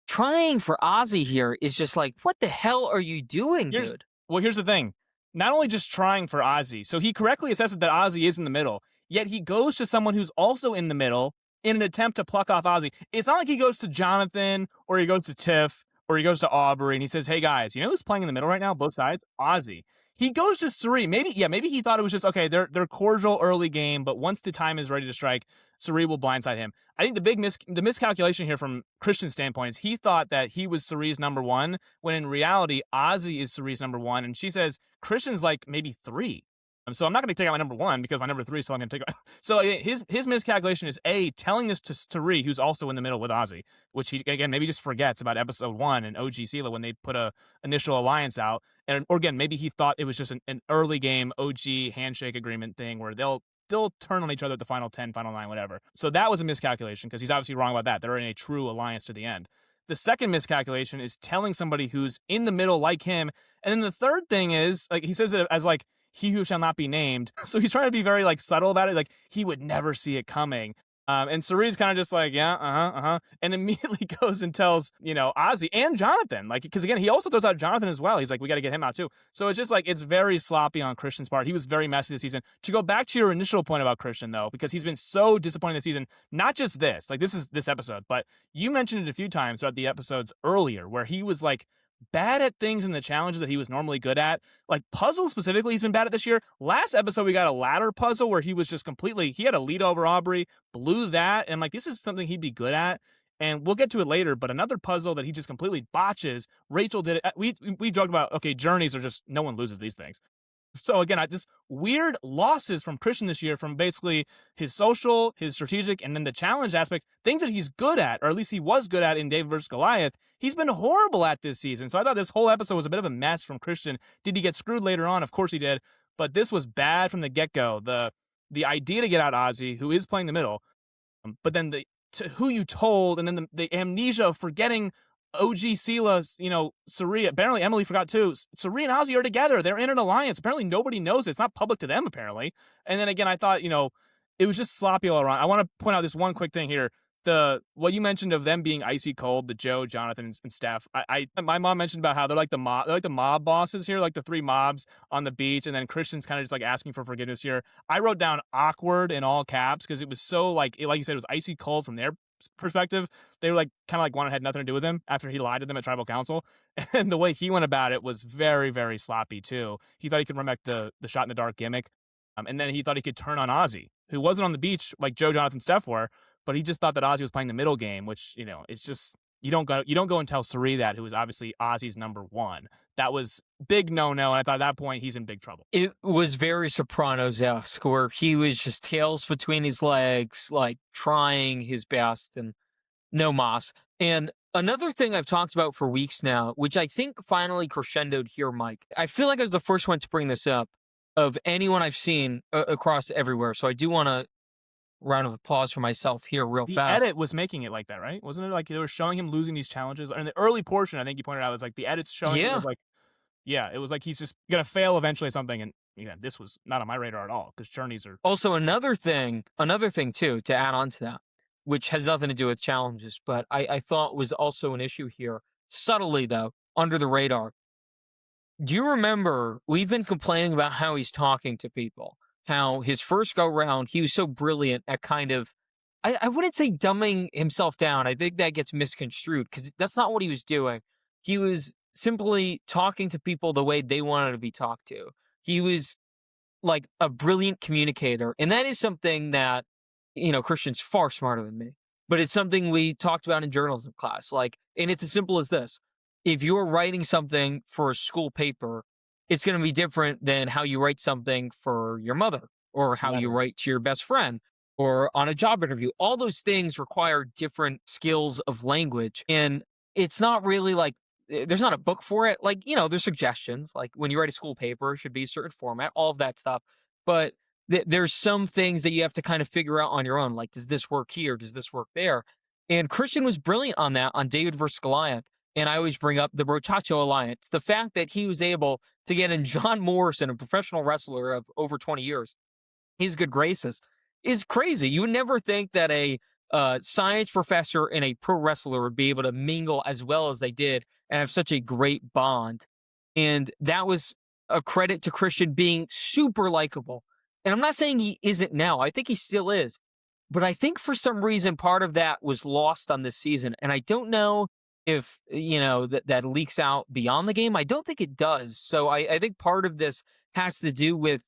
trying for Ozzy here is just like, what the hell are you doing, Here's dude? here's the thing. Not only just trying for Ozzy, so he correctly assesses that Ozzy is in the middle, yet he goes to someone who's also in the middle in an attempt to pluck off Ozzy. It's not like he goes to Jonathan or he goes to Tiff or he goes to Aubrey and he says, "Hey guys, you know who's playing in the middle right now? Both sides, Ozzy." He goes to Suri. Maybe he thought it was just okay. They're cordial early game, but once the time is ready to strike, Suri will blindside him. I think the miscalculation here from Christian's standpoint is he thought that he was Suri's number one, when in reality Ozzy is Suri's number one, and she says Christian's like maybe three. So I'm not going to take out my number one because my number three is still going to take out. So his miscalculation is telling this to Suri, who's also in the middle with Ozzy, which he again maybe just forgets about episode one and OG Sela when they put a initial alliance out, or again maybe he thought it was just an early game OG handshake agreement thing where they'll turn on each other at the final 10, final 9, whatever. So that was a miscalculation because he's obviously wrong about that. They're in a true alliance to the end. The second miscalculation is telling somebody who's in the middle like him. And then the third thing is, like, he says it as like, he who shall not be named. So he's trying to be very like subtle about it. Like he would never see it coming. And Cerie's kind of just like, yeah, and immediately goes and tells, Ozzy and Jonathan, like, because again, he also throws out Jonathan as well. He's like, we got to get him out too. So it's just like, it's very sloppy on Christian's part. He was very messy this season. To go back to your initial point about Christian, though, because he's been so disappointing this season, not just this, like, this is this episode, but you mentioned it a few times throughout the episodes earlier where he was like, bad at things in the challenges that he was normally good at. Like puzzles specifically, he's been bad at this year. Last episode, we got a ladder puzzle where he was just he had a lead over Aubrey, blew that, and like this is something he'd be good at. And we'll get to it later, but another puzzle that he just completely botches. Rachel did it. We joked about, okay, journeys are just, no one loses these things. So again, I just weird losses from Christian this year from basically his social, his strategic, and then the challenge aspect, things that he's good at, or at least he was good at in David versus Goliath. He's been horrible at this season. So I thought this whole episode was a bit of a mess from Christian. Did he get screwed later on? Of course he did. But this was bad from the get-go. The idea to get out Ozzy, who is playing the middle, but then to who you told, and then the amnesia of forgetting OG Sela, Suri. Apparently Emily forgot too. Suri and Ozzy are together. They're in an alliance. Apparently nobody knows it. It's not public to them, apparently. And then again, I thought, it was just sloppy all around. I want to point out this one quick thing here. What you mentioned of them being icy cold, the Joe, Jonathan, and Steph. My mom mentioned about how they're like the mob bosses here, like the three mobs on the beach, and then Christian's kind of just like asking for forgiveness here. I wrote down awkward in all caps because it was so like you said, it was icy cold from their perspective. They were like kind of like had nothing to do with him after he lied to them at tribal council, and the way he went about it was very, very sloppy too. He thought he could run back the shot in the dark gimmick, and then he thought he could turn on Ozzy, who wasn't on the beach like Joe, Jonathan, Steph were, but he just thought that Ozzy was playing the middle game, which it's just you don't go and tell Suri that, who was obviously Ozzy's number one. That was big no, and I thought at that point he's in big trouble. It was very Sopranos-esque, where he was just tails between his legs, like trying his best, and no mas. And another thing I've talked about for weeks now, which I think finally crescendoed here, Mike. I feel like I was the first one to bring this up of anyone I've seen across everywhere. So I do want to round of applause for myself here real The fast. edit was making it like that, right? Wasn't it like they were showing him losing these challenges? In the early portion, I think you pointed out, it was like the edits showing it Yeah. was like, yeah, it was like he's just gonna fail eventually at something, and this was not on my radar at all because journeys are. Also, another thing too, to add on to that, which has nothing to do with challenges, but I thought was also an issue here, subtly though, under the radar. Do you remember we've been complaining about how he's talking to people? How his first go round, he was so brilliant at kind of, I wouldn't say dumbing himself down. I think that gets misconstrued because that's not what he was doing. He was simply talking to people the way they wanted to be talked to. He was like a brilliant communicator. And that is something that, Christian's far smarter than me, but it's something we talked about in journalism class. Like, and it's as simple as this. If you're writing something for a school paper, it's going to be different than how you write something for your mother or how you write to your best friend or on a job interview. All those things require different skills of language. And it's not really like, there's not a book for it. Like, there's suggestions. Like when you write a school paper, it should be a certain format, all of that stuff. But there's some things that you have to kind of figure out on your own. Like, does this work here? Does this work there? And Christian was brilliant on that on David versus Goliath. And I always bring up the Rotacho Alliance. The fact that he was able to get in John Morrison, a professional wrestler of over 20 years, his good graces, is crazy. You would never think that a science professor and a pro wrestler would be able to mingle as well as they did and have such a great bond. And that was a credit to Christian being super likable. And I'm not saying he isn't now, I think he still is. But I think for some reason, part of that was lost on this season. And I don't know if, that leaks out beyond the game. I don't think it does. So I think part of this has to do with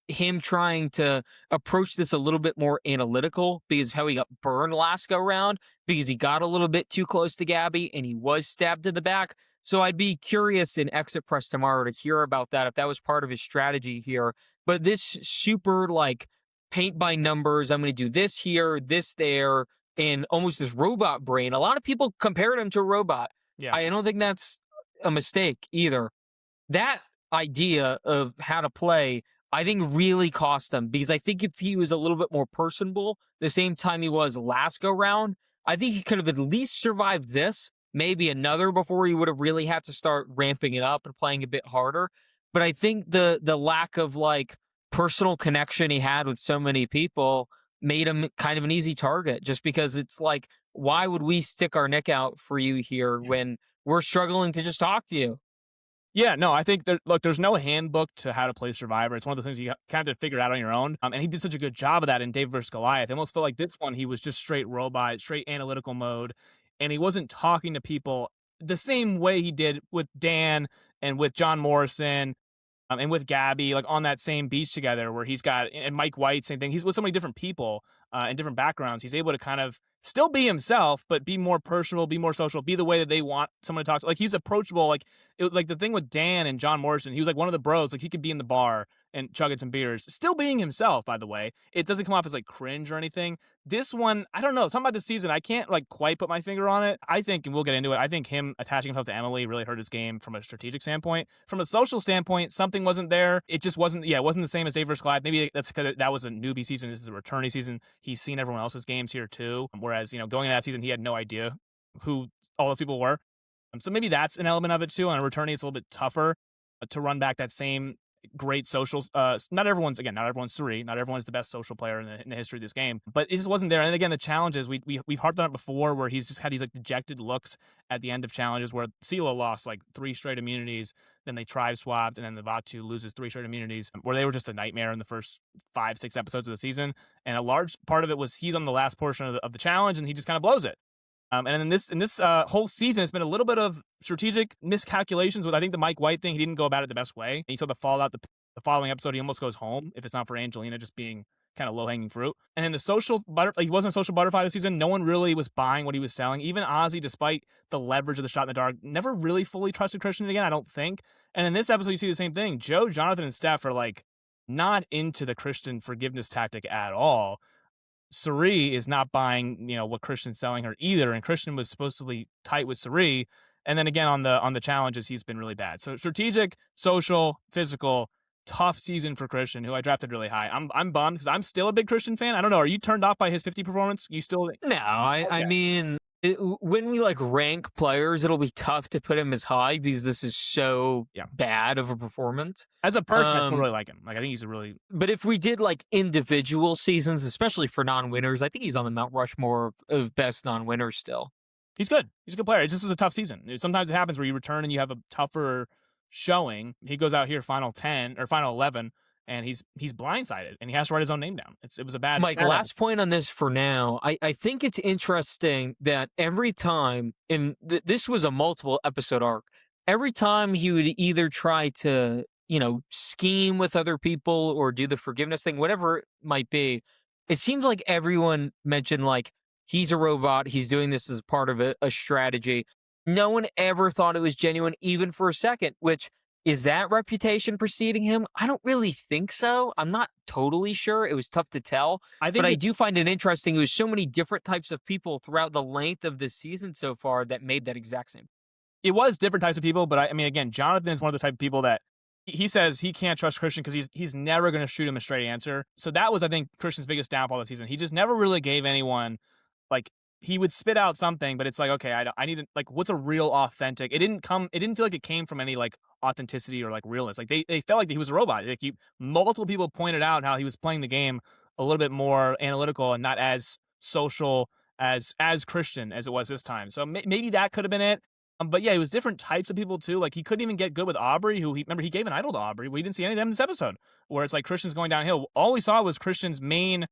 him trying to approach this a little bit more analytical because how he got burned last go round because he got a little bit too close to Gabby and he was stabbed in the back. So I'd be curious in Exit Press tomorrow to hear about that if that was part of his strategy here. But this super like paint by numbers, I'm going to do this here, this there, and almost this robot brain. A lot of people compared him to a robot. Yeah. I don't think that's a mistake either. That idea of how to play, I think really cost him because I think if he was a little bit more personable the same time he was last go round, I think he could have at least survived this, maybe another before he would have really had to start ramping it up and playing a bit harder. But I think the lack of like personal connection he had with so many people made him kind of an easy target just because it's like, why would we stick our neck out for you here when we're struggling to just talk to you? Yeah, no, I think there's no handbook to how to play Survivor. It's one of the things you kind of have to figure out on your own. And he did such a good job of that in Dave vs. Goliath. I almost felt like this one, he was just straight robot, straight analytical mode, and he wasn't talking to people the same way he did with Dan and with John Morrison and with Gabby, like on that same beach together, where he's got and Mike White, same thing. He's with so many different people and different backgrounds. He's able to kind of still be himself, but be more personal, be more social, be the way that they want someone to talk to. Like he's approachable. Like the thing with Dan and John Morrison, he was like one of the bros. Like he could be in the bar and chugging some beers, still being himself. By the way, it doesn't come off as like cringe or anything. This one, I don't know. Something about this season, I can't like quite put my finger on it. I think, and we'll get into it. I think him attaching himself to Emily really hurt his game from a strategic standpoint. From a social standpoint, something wasn't there. It just wasn't. Yeah, it wasn't the same as Dave vs. Goliath. Maybe that's because that was a newbie season. This is a returning season. He's seen everyone else's games here too. Whereas going into that season, he had no idea who all those people were. So maybe that's an element of it too. On a returning, it's a little bit tougher to run back that same great social. Not everyone's Suri. Not everyone's the best social player in the history of this game, but it just wasn't there. And again, the challenges we've harped on it before, where he's just had these like dejected looks at the end of challenges, where CeeLo lost like 3 straight immunities, then they tribe swapped, and then the Vatu loses 3 straight immunities, where they were just a nightmare in the first 5-6 episodes of the season. And a large part of it was he's on the last portion of the challenge, and he just kind of blows it. And in this whole season, it's been a little bit of strategic miscalculations with, I think, the Mike White thing. He didn't go about it the best way. And you saw the fallout. The following episode, he almost goes home if it's not for Angelina just being kind of low hanging fruit. And then the social butterfly, he wasn't a social butterfly this season. No one really was buying what he was selling. Even Ozzy, despite the leverage of the shot in the dark, never really fully trusted Christian again, I don't think. And in this episode, you see the same thing. Joe, Jonathan, and Steph are like not into the Christian forgiveness tactic at all. Suri is not buying, what Christian's selling her either, and Christian was supposedly tight with Suri. And then again on the challenges, he's been really bad. So strategic, social, physical, tough season for Christian, who I drafted really high. I'm bummed because I'm still a big Christian fan. I don't know. Are you turned off by his 50 performance? You still? No, I mean, when we like rank players, it'll be tough to put him as high because this is so bad of a performance. As a person, I really like him. Like I think he's a really. But if we did like individual seasons, especially for non-winners, I think he's on the Mount Rushmore of best non-winners still. He's good. He's a good player. It just was a tough season. Sometimes it happens where you return and you have a tougher showing. He goes out here final 10 or final 11, and he's blindsided, and he has to write his own name down. It was a bad. Mike, last point on this for now. I think it's interesting that every time, this was a multiple episode arc, every time he would either try to, scheme with other people or do the forgiveness thing, whatever it might be, it seems like everyone mentioned like, he's a robot, he's doing this as part of a strategy. No one ever thought it was genuine, even for a second, which is that reputation preceding him? I don't really think so. I'm not totally sure. It was tough to tell. I do find it interesting. It was so many different types of people throughout the length of this season so far that made that exact same. It was different types of people, but I mean, again, Jonathan is one of the type of people that he says he can't trust Christian because he's never going to shoot him a straight answer. So that was, I think, Christian's biggest downfall this season. He just never really gave anyone, like, he would spit out something, but it's like, okay, I need to, like, what's a real authentic? It didn't feel like it came from any, like, authenticity or, like, realness. Like, they felt like he was a robot. Like, multiple people pointed out how he was playing the game a little bit more analytical and not as social as Christian as it was this time. So maybe that could have been it. But yeah, it was different types of people too. Like he couldn't even get good with Aubrey, who he remember he gave an idol to Aubrey. We didn't see any of them in this episode. Where it's like Christian's going downhill. All we saw was Christian's main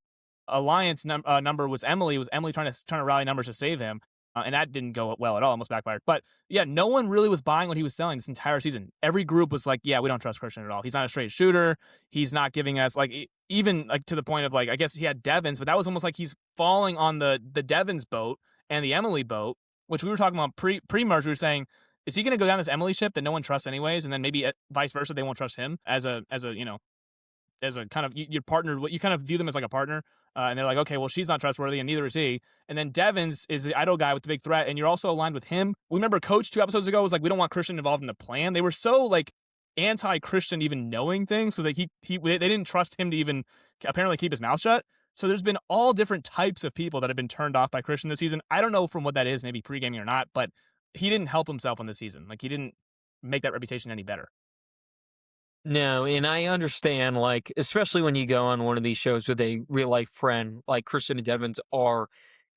alliance number was Emily. It was Emily trying to rally numbers to save him, and that didn't go well at all. Almost backfired. But yeah, no one really was buying what he was selling this entire season. Every group was like, "Yeah, we don't trust Christian at all. He's not a straight shooter. He's not giving us like even like to the point of like I guess he had Devins, but that was almost like he's falling on the Devins boat and the Emily boat, which we were talking about pre-merge. We were saying, is he going to go down this Emily ship that no one trusts anyways, and then maybe vice versa, they won't trust him as a as a kind of your partner, what you kind of view them as like a partner, and they're like, okay, well, she's not trustworthy, and neither is he. And then Devins is the idol guy with the big threat, and you're also aligned with him. We remember Coach 2 episodes ago was like, we don't want Christian involved in the plan. They were so like anti-Christian even knowing things because like they didn't trust him to even apparently keep his mouth shut. So there's been all different types of people that have been turned off by Christian this season. I don't know from what that is, maybe pre-gaming or not, but he didn't help himself on this season. Like he didn't make that reputation any better. No, and I understand, like, especially when you go on one of these shows with a real life friend like Kristen and Devins are,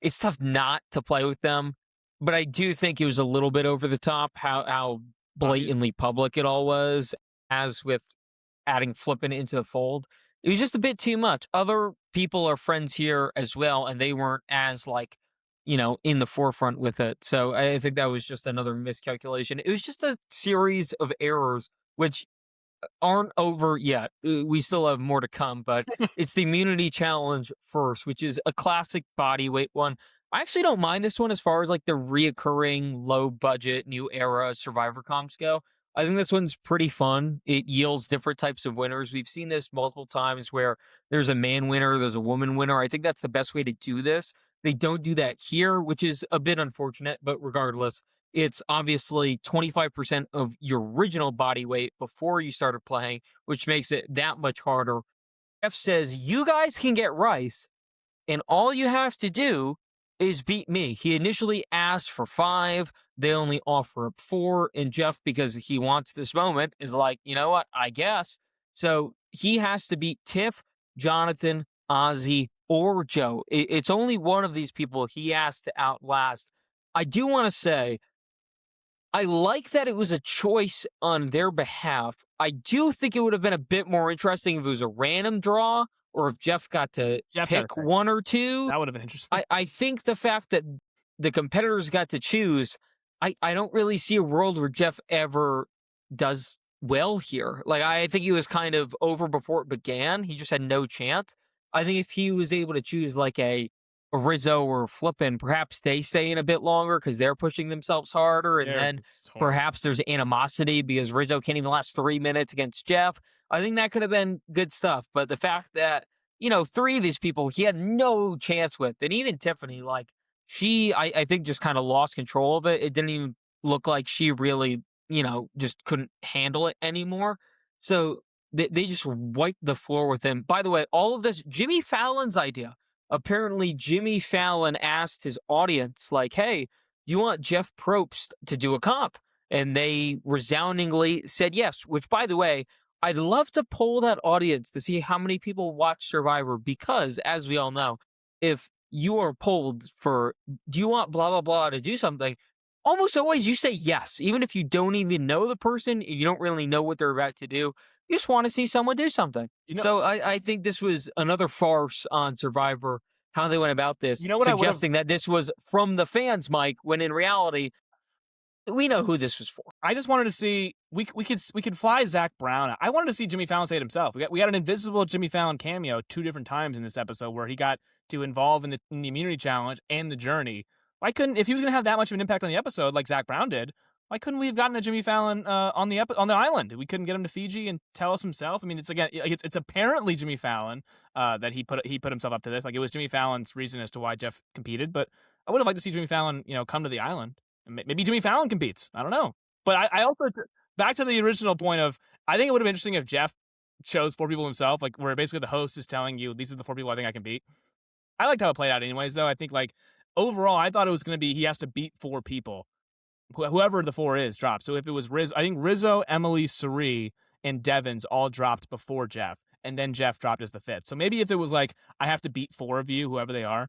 it's tough not to play with them. But I do think it was a little bit over the top how Obvious. blatantly public it all was, as with adding Flippin into the fold. It was just a bit too much. Other people are friends here as well, and they weren't as like, in the forefront with it. So I think that was just another miscalculation. It was just a series of errors, which aren't over yet. We still have more to come, but it's the immunity challenge first, which is a classic body weight one. I actually don't mind this one as far as like the reoccurring low budget new era survivor comps go. I think this one's pretty fun. It yields different types of winners. We've seen this multiple times where there's a man winner, there's a woman winner. I think that's the best way to do this. They don't do that here, which is a bit unfortunate, but regardless, it's obviously 25% of your original body weight before you started playing, which makes it that much harder. Jeff says, you guys can get rice, and all you have to do is beat me. He initially asked for 5. They only offer up 4. And Jeff, because he wants this moment, is like, you know what? I guess. So he has to beat Tiff, Jonathan, Ozzy, or Joe. It's only one of these people he has to outlast. I do want to say, I like that it was a choice on their behalf. I do think it would have been a bit more interesting if it was a random draw or if Jeff got to Jeff got to pick pick. one or two. That would have been interesting. I think the fact that the competitors got to choose, I don't really see a world where Jeff ever does well here. Like, I think he was kind of over before it began. He just had no chance. I think if he was able to choose like a Rizzo or Flippin, perhaps they stay in a bit longer because they're pushing themselves harder. And then perhaps there's animosity because Rizzo can't even last 3 minutes against Jeff. I think that could have been good stuff. But the fact that, 3 of these people he had no chance with, and even Tiffany, like, she, I think, just kind of lost control of it. It didn't even look like she really, just couldn't handle it anymore. So they just wiped the floor with him. By the way, all of this, Jimmy Fallon's idea. Apparently, Jimmy Fallon asked his audience, like, hey, do you want Jeff Probst to do a comp? And they resoundingly said yes, which, by the way, I'd love to poll that audience to see how many people watch Survivor because, as we all know, if you are polled for, do you want blah, blah, blah to do something? Almost always you say yes, even if you don't even know the person, you don't really know what they're about to do. You just want to see someone do something. So I think this was another farce on Survivor, how they went about this, You know what I would've suggesting that this was from the fans, Mike, when in reality, we know who this was for. I just wanted to see we could fly Zach Brown. I wanted to see Jimmy Fallon say it himself. We got an invisible Jimmy Fallon cameo 2 different times in this episode where he got to involve in the immunity challenge and the journey. Why couldn't, if he was going to have that much of an impact on the episode like Zach Brown did? Why couldn't we have gotten a Jimmy Fallon on the island? We couldn't get him to Fiji and tell us himself. I mean, it's apparently Jimmy Fallon that he put himself up to this. Like, it was Jimmy Fallon's reason as to why Jeff competed. But I would have liked to see Jimmy Fallon, come to the island. Maybe Jimmy Fallon competes. I don't know. But I also, back to the original point of, I think it would have been interesting if Jeff chose 4 people himself, like where basically the host is telling you, these are the 4 people I think I can beat. I liked how it played out anyways, though. I think, like, overall, I thought it was going to be he has to beat 4 people. Whoever the 4 is dropped. So if it was I think Rizzo, Emily, Suri, and Devins all dropped before Jeff, and then Jeff dropped as the 5th. So maybe if it was like, I have to beat 4 of you, whoever they are,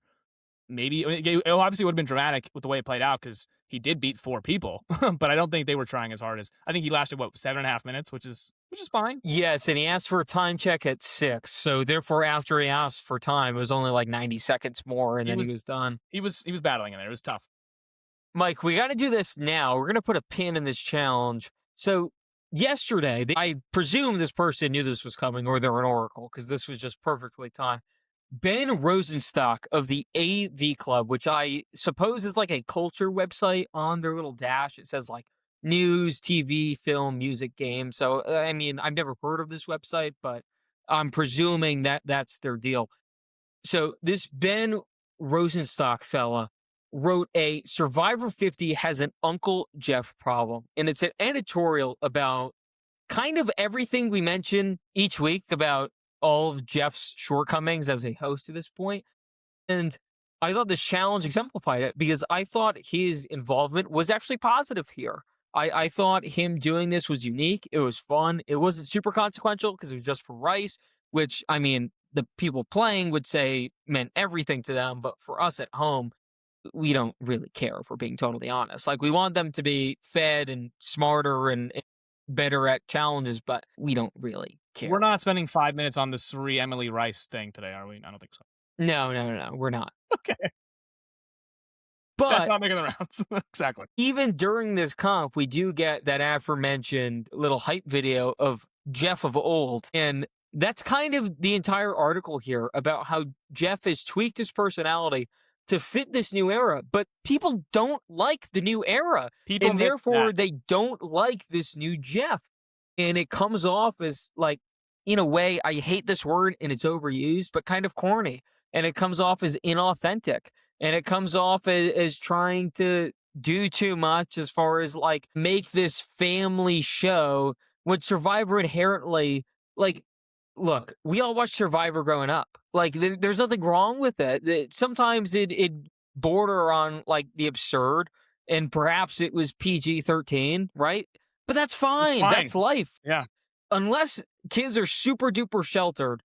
maybe it obviously would have been dramatic with the way it played out because he did beat 4 people, but I don't think they were trying as hard as I think he lasted, what, 7.5 minutes, which is fine. Yes, and he asked for a time check at 6, so therefore, after he asked for time, it was only like 90 seconds more, and He then was he was done. he was battling in there. It was tough. Mike, we got to do this now. We're going to put a pin in this challenge. So, yesterday, I presume this person knew this was coming or they're an oracle because this was just perfectly timed. Ben Rosenstock of the AV Club, which I suppose is like a culture website on their little dash. It says like news, TV, film, music, game. So, I mean, I've never heard of this website, but I'm presuming that that's their deal. So this Ben Rosenstock fella wrote a Survivor 50 has an Uncle Jeff problem. And it's an editorial about kind of everything we mention each week about all of Jeff's shortcomings as a host to this point. And I thought this challenge exemplified it because I thought his involvement was actually positive here. I thought him doing this was unique. It was fun. It wasn't super consequential because it was just for Rice, which, I mean, the people playing would say meant everything to them. But for us at home, we don't really care if we're being totally honest. Like, we want them to be fed and smarter and better at challenges, but we don't really We're care. not spending 5 minutes on the Sri Emily Rice thing today, are we? I don't think so. No, no, no, no, we're not. Okay. That's But not making the rounds. Exactly. even during this comp, we do get that aforementioned little hype video of Jeff of old. And that's kind of the entire article here about how Jeff has tweaked his personality to fit this new era. But people don't like the new era. People And miss therefore, that. they don't like this new Jeff. And it comes off as like, in a way, I hate this word and it's overused, but kind of corny. And it comes off as inauthentic and it comes off as trying to do too much as far as like make this family show when Survivor inherently like look, we all watched Survivor growing up. Like there's nothing wrong with it. Sometimes it border on like the absurd and perhaps it was PG-13, right? But that's It's fine. fine. That's life. Yeah. Unless kids are super duper sheltered,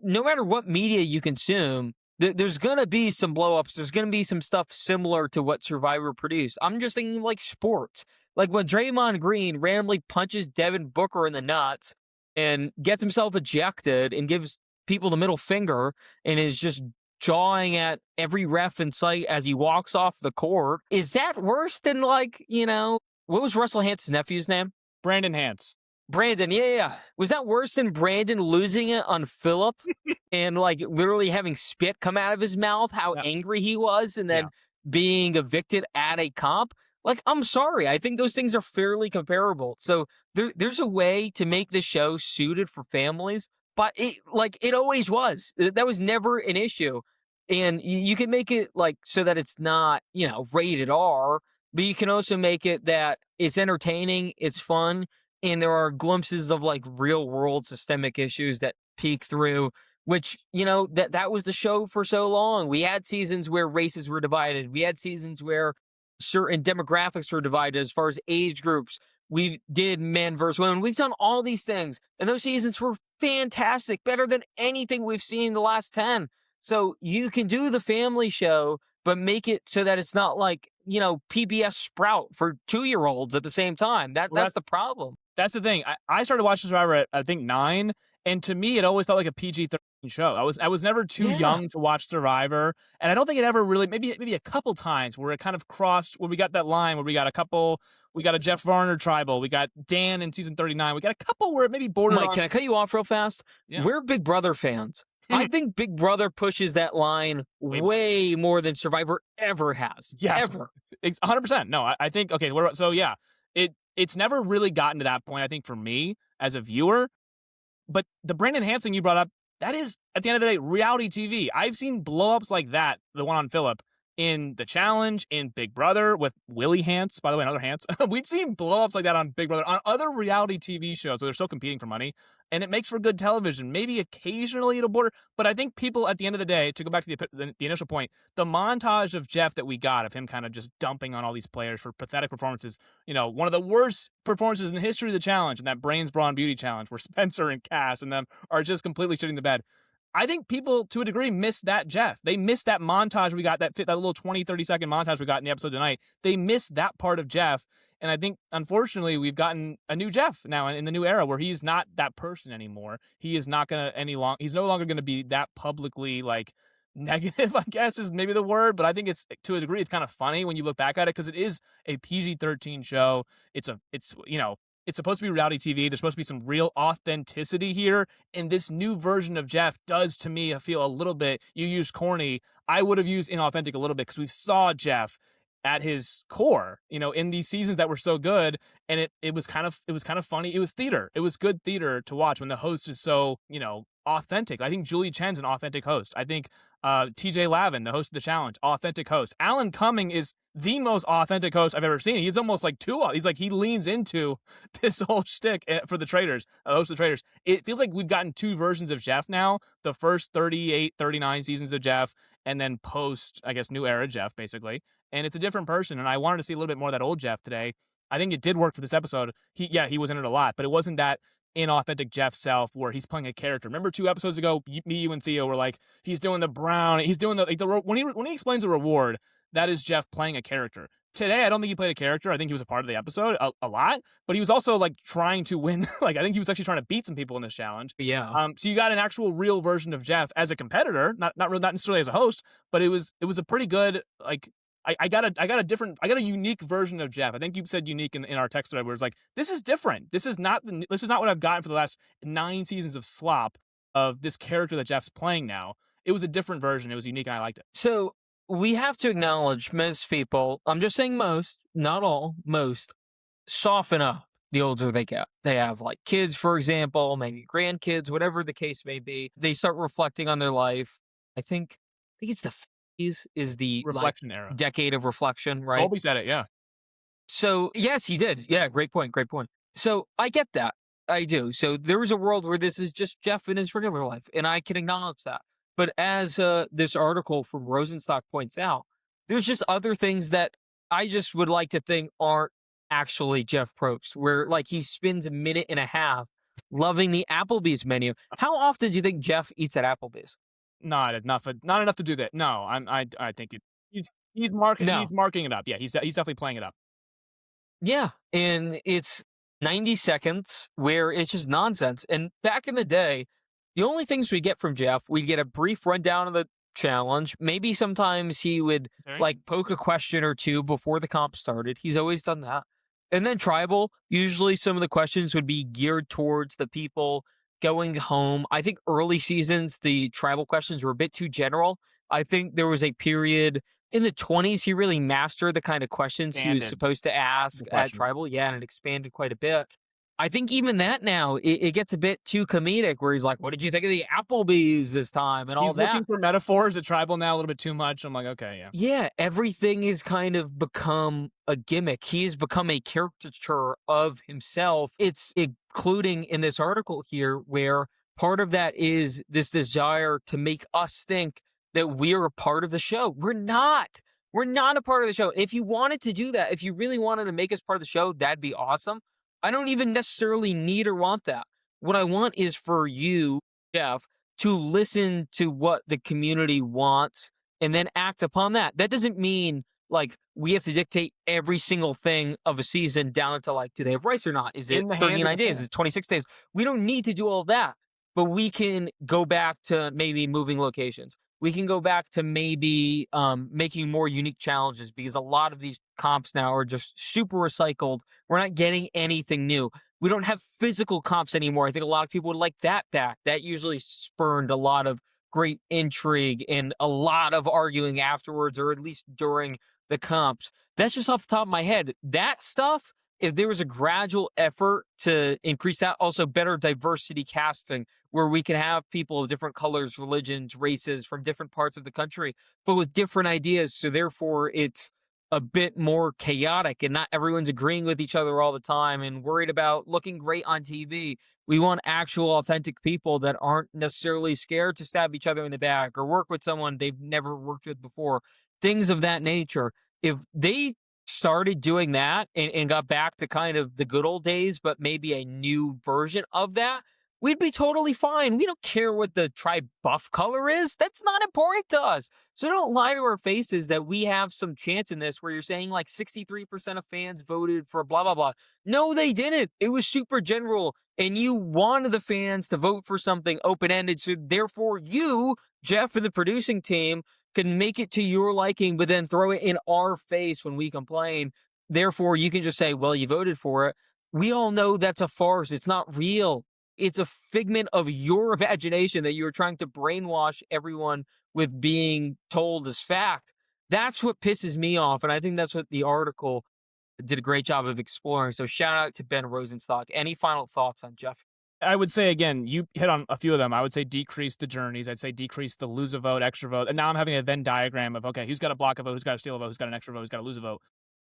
no matter what media you consume, there's gonna be some blowups. There's gonna be some stuff similar to what Survivor produced. I'm just thinking like sports, like when Draymond Green randomly punches Devin Booker in the nuts and gets himself ejected and gives people the middle finger and is just jawing at every ref in sight as he walks off the court. Is that worse than like what was Russell Hanson's nephew's name? Brandon Hance. Brandon, yeah, yeah, yeah. Was that worse than Brandon losing it on Philip and like literally having spit come out of his mouth, how Yeah. angry he was, and Yeah. then being evicted at a comp? Like, I'm sorry. I think those things are fairly comparable. So there's a way to make the show suited for families, but it always was. That was never an issue. And you can make it like so that it's not, rated R, but you can also make it that it's entertaining, it's fun, and there are glimpses of like real world systemic issues that peek through which that was the show for so long. We had seasons where races were divided, we had seasons where certain demographics were divided as far as age groups. We did men versus women, we've done all these things, and those seasons were fantastic, better than anything we've seen in the last 10. So you can do the family show but make it so that it's not like PBS Sprout for 2-year-olds at the same time. Well, That's the problem. that's the thing. I started watching Survivor at I think 9, and to me, it always felt like a PG-13 show. I was never too Yeah. young to watch Survivor, and I don't think it ever really maybe a couple times where it kind of crossed where we got that line where we got a Jeff Varner tribal, we got Dan in season 39, we got a couple where it maybe bordered Mike, on. can I cut you off real fast? Yeah. We're Big Brother fans. I think Big Brother pushes that line way more than Survivor ever has. Yes. Ever. It's 100%. No, I think okay. So yeah, it's never really gotten to that point. I think for me as a viewer, but the Brandon Hance thing you brought up, that is at the end of the day reality TV. I've seen blowups like that, the one on Philip in The Challenge, in Big Brother with Willie Hance. By the way, another Hance. We've seen blowups like that on Big Brother on other reality TV shows where they're still competing for money, and it makes for good television. Maybe occasionally it'll border, but I think people at the end of the day, to go back to the initial point, the montage of Jeff that we got of him kind of just dumping on all these players for pathetic performances. One of the worst performances in the history of the challenge, and that Brains Brawn Beauty challenge, where Spencer and Cass and them are just completely shitting the bed. I think people, to a degree, miss that Jeff. They miss that montage we got, that little 20, 30-second montage we got in the episode tonight. They miss that part of Jeff. And I think, unfortunately, we've gotten a new Jeff now in the new era where he's not that person anymore. He is not going to he's no longer going to be that publicly, like, negative, I guess is maybe the word. But I think it's, to a degree, it's kind of funny when you look back at it because it is a PG-13 show. It's supposed to be reality TV. There's supposed to be some real authenticity here. And this new version of Jeff does, to me, I feel a little bit, you used corny. I would have used inauthentic a little bit because we saw Jeff at his core, in these seasons that were so good. And it was kind of funny. It was theater. It was good theater to watch when the host is so, authentic. I think Julie Chen's an authentic host. I think TJ Lavin, the host of the challenge, authentic host. Alan Cumming is the most authentic host I've ever seen. He's almost like he's like, he leans into this whole shtick for the traders, host of the traders. It feels like we've gotten two versions of Jeff now, the first 38, 39 seasons of Jeff, and then post, I guess, new era Jeff, basically. And it's a different person. And I wanted to see a little bit more of that old Jeff today. I think it did work for this episode. He was in it a lot, but it wasn't that inauthentic Jeff self where he's playing a character. Remember 2 episodes ago, me, you, and Theo were like, he's doing the brown, he's doing when he explains a reward, that is Jeff playing a character. Today, I don't think he played a character. I think he was a part of the episode a lot, but he was also like trying to win. Like, I think he was actually trying to beat some people in this challenge. Yeah. So you got an actual real version of Jeff as a competitor, not necessarily as a host, but it was a pretty good, like, I got a unique version of Jeff. I think you said unique in our text thread where it's like, this is different. This is not what I've gotten for the last 9 seasons of slop of this character that Jeff's playing now. It was a different version. It was unique and I liked it. So we have to acknowledge most people, I'm just saying most, not all, most, soften up the older they get. They have like kids, for example, maybe grandkids, whatever the case may be. They start reflecting on their life. I think it's the 50s is the Reflection era. decade of reflection, right? Colby said it, yeah. So yes, he did. Yeah, great point. Great point. So I get that. I do. So there is a world where this is just Jeff in his regular life, and I can acknowledge that. But as this article from Rosenstock points out, there's just other things that I just would like to think aren't actually Jeff Probst, where like he spends a minute and a half loving the Applebee's menu. How often do you think Jeff eats at Applebee's? Not enough to do that. No, I think he's marking it up. Yeah, he's definitely playing it up. Yeah, and it's 90 seconds where it's just nonsense. And back in the day, the only things we get from Jeff, we'd get a brief rundown of the challenge. Maybe sometimes he would like poke a question or two before the comp started. He's always done that. And then tribal, usually some of the questions would be geared towards the people going home. I think early seasons, the tribal questions were a bit too general. I think there was a period in the 20s, he really mastered the kind of questions he was supposed to ask at tribal. Yeah, and it expanded quite a bit. I think even that now, it gets a bit too comedic where he's like, what did you think of the Applebee's this time and all that? He's looking for metaphors at tribal now a little bit too much. I'm like, okay, yeah. Yeah, everything has kind of become a gimmick. He has become a caricature of himself. It's including in this article here where part of that is this desire to make us think that we're a part of the show. We're not. We're not a part of the show. If you wanted to do that, if you really wanted to make us part of the show, that'd be awesome. I don't even necessarily need or want that. What I want is for you, Jeff, to listen to what the community wants and then act upon that. That doesn't mean like we have to dictate every single thing of a season down to like, do they have rice or not? Is it 39 days? Is it 26 days? We don't need to do all of that, but we can go back to maybe moving locations. We can go back to maybe making more unique challenges because a lot of these comps now are just super recycled. We're not getting anything new. We don't have physical comps anymore. I think a lot of people would like that back. That usually spurned a lot of great intrigue and a lot of arguing afterwards, or at least during the comps. That's just off the top of my head. That stuff, if there was a gradual effort to increase that, also better diversity casting, where we can have people of different colors, religions, races from different parts of the country, but with different ideas. So therefore, it's a bit more chaotic and not everyone's agreeing with each other all the time and worried about looking great on TV. We want actual authentic people that aren't necessarily scared to stab each other in the back or work with someone they've never worked with before. Things of that nature. If they started doing that and got back to kind of the good old days, but maybe a new version of that, we'd be totally fine. We don't care what the tribe buff color is. That's not important to us. So don't lie to our faces that we have some chance in this where you're saying like 63% of fans voted for blah, blah, blah. No, they didn't. It was super general. And you wanted the fans to vote for something open ended. So therefore, you, Jeff, and the producing team can make it to your liking, but then throw it in our face when we complain. Therefore, you can just say, well, you voted for it. We all know that's a farce. It's not real. It's a figment of your imagination that you were trying to brainwash everyone with being told as fact. That's what pisses me off. And I think that's what the article did a great job of exploring. So shout out to Ben Rosenstock. Any final thoughts on Jeff? I would say, again, you hit on a few of them. I would say decrease the journeys. I'd say decrease the lose a vote, extra vote. And now I'm having a Venn diagram of, okay, who's got to block a vote, who's got to steal a vote, who's got an extra vote, who's got to lose a vote.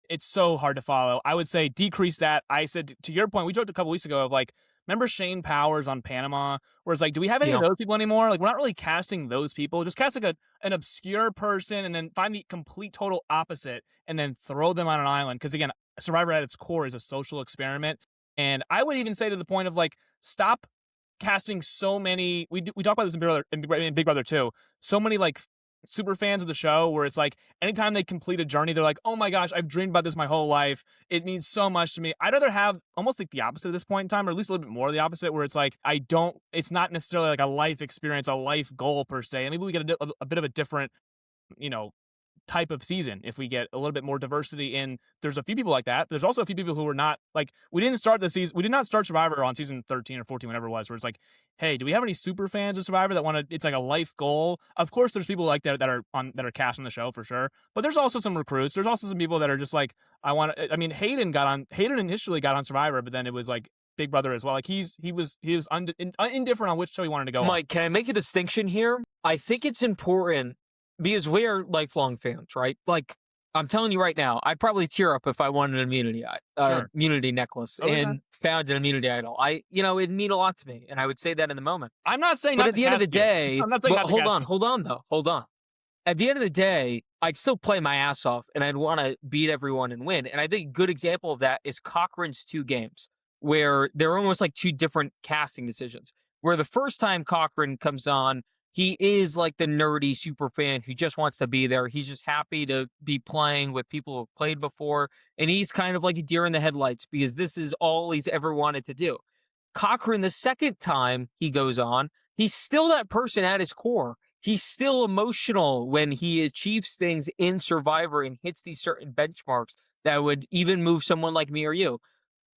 It's so hard to follow. I would say decrease that. I said, to your point, we joked a couple weeks ago of like, remember Shane Powers on Panama, where it's like, do we have any of Yeah. those people anymore? Like, we're not really casting those people. Just cast like an obscure person and then find the complete total opposite and then throw them on an island. Because again, Survivor at its core is a social experiment. And I would even say to the point of like, stop casting so many. We talk about this in Big Brother too. So many like super fans of the show where it's like anytime they complete a journey, they're like, oh my gosh, I've dreamed about this my whole life. It means so much to me. I'd rather have almost like the opposite at this point in time, or at least a little bit more of the opposite, where it's like it's not necessarily like a life experience, a life goal per se. And maybe we get a bit of a different, you know, type of season if we get a little bit more diversity in. There's a few people like that. There's also a few people who are not like, we did not start Survivor on season 13 or 14, whatever it was, where it's like, hey, do we have any super fans of Survivor that want to, it's like a life goal? Of course there's people like that are cast on the show for sure, but there's also some recruits. There's also some people that are just like, Hayden initially got on Survivor, but then it was like Big Brother as well. Like he was indifferent on which show he wanted to go on. Mike, can I make a distinction here? I think it's important because we are lifelong fans, right? Like, I'm telling you right now, I'd probably tear up if I won an immunity necklace and found an immunity idol. It'd mean a lot to me, and I would say that in the moment. I'm not saying But not at to the end of the cast you. day, I'm not saying not to hold cast on, you. hold on. At the end of the day, I'd still play my ass off, and I'd want to beat everyone and win. And I think a good example of that is Cochran's 2 games, where they're almost like 2 different casting decisions. Where the first time Cochran comes on, he is like the nerdy super fan who just wants to be there. He's just happy to be playing with people who've played before. And he's kind of like a deer in the headlights because this is all he's ever wanted to do. Cochran, the second time he goes on, he's still that person at his core. He's still emotional when he achieves things in Survivor and hits these certain benchmarks that would even move someone like me or you.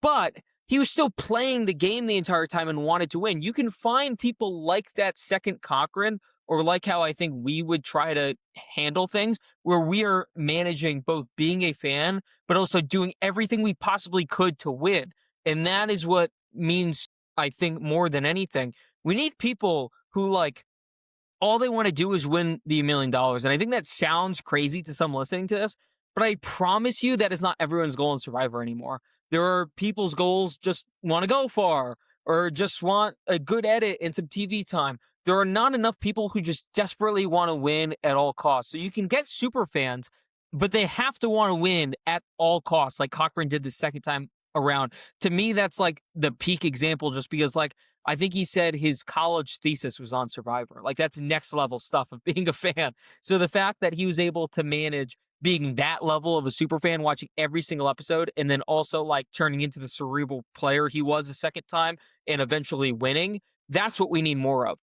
But he was still playing the game the entire time and wanted to win. You can find people like that second Cochran, or like how I think we would try to handle things, where we are managing both being a fan, but also doing everything we possibly could to win. And that is what means, I think, more than anything. We need people who, like, all they want to do is win the $1 million. And I think that sounds crazy to some listening to this, but I promise you that is not everyone's goal in Survivor anymore. There are people's goals just want to go far or just want a good edit and some TV time. There are not enough people who just desperately want to win at all costs. So you can get super fans, but they have to want to win at all costs, like Cochran did the second time around. To me, that's like the peak example, just because, like, I think he said his college thesis was on Survivor. Like, that's next level stuff of being a fan. So the fact that he was able to manage being that level of a super fan, watching every single episode, and then also like turning into the cerebral player he was the second time and eventually winning, that's what we need more of.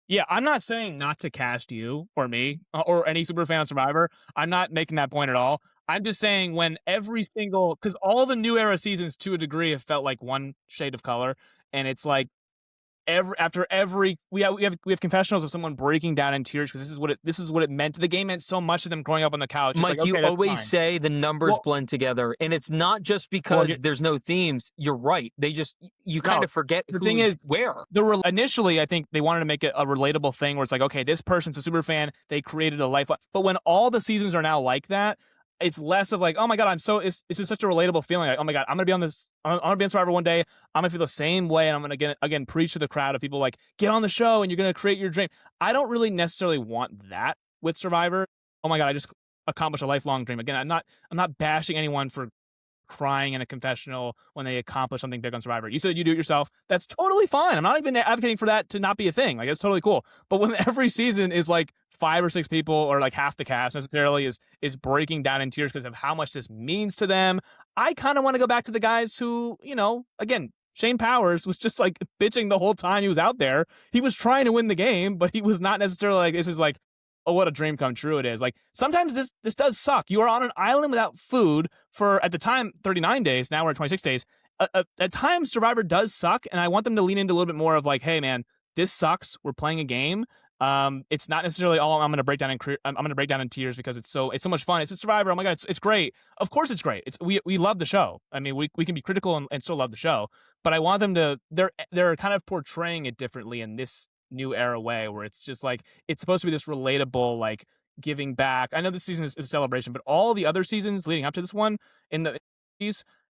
Yeah, I'm not saying not to cast you or me or any super fan of Survivor. I'm not making that point at all. I'm just saying when because all the new era seasons to a degree have felt like one shade of color, and it's like we have confessionals of someone breaking down in tears because this is what it meant. The game meant so much to them growing up on the couch. It's Mike, like, okay, you that's always fine. say the numbers blend together, and it's not just because there's no themes. You're right. You kind of forget the thing is where. Initially, I think they wanted to make it a relatable thing where it's like, okay, this person's a super fan. They created a life. But when all the seasons are now like that, it's less of like, oh my God, it's just such a relatable feeling. Like, oh my God, I'm going to be on Survivor one day. I'm going to feel the same way. And I'm going to again preach to the crowd of people like, get on the show and you're going to create your dream. I don't really necessarily want that with Survivor. Oh my God, I just accomplished a lifelong dream. Again, I'm not bashing anyone for crying in a confessional when they accomplish something big on Survivor. You said you do it yourself. That's totally fine. I'm not even advocating for that to not be a thing. Like, it's totally cool. But when every season is like 5 or 6 people or like half the cast necessarily is breaking down in tears because of how much this means to them, I kind of want to go back to the guys who, again, Shane Powers was just like bitching the whole time he was out there. He was trying to win the game, but he was not necessarily like, this is like, oh, what a dream come true it is. Like, sometimes this does suck. You are on an island without food for, at the time, 39 days. Now we're at 26 days. At times, Survivor does suck, and I want them to lean into a little bit more of like, hey, man, this sucks. We're playing a game. It's not necessarily all I'm going to break down I'm going to break down in tears because it's so much fun. It's a Survivor. Oh my god, it's great. Of course, it's great. We love the show. I mean, we can be critical and still love the show, but I want them to. They're kind of portraying it differently in this new era way where it's just like it's supposed to be this relatable like giving back. I know this season is a celebration, but all the other seasons leading up to this one in the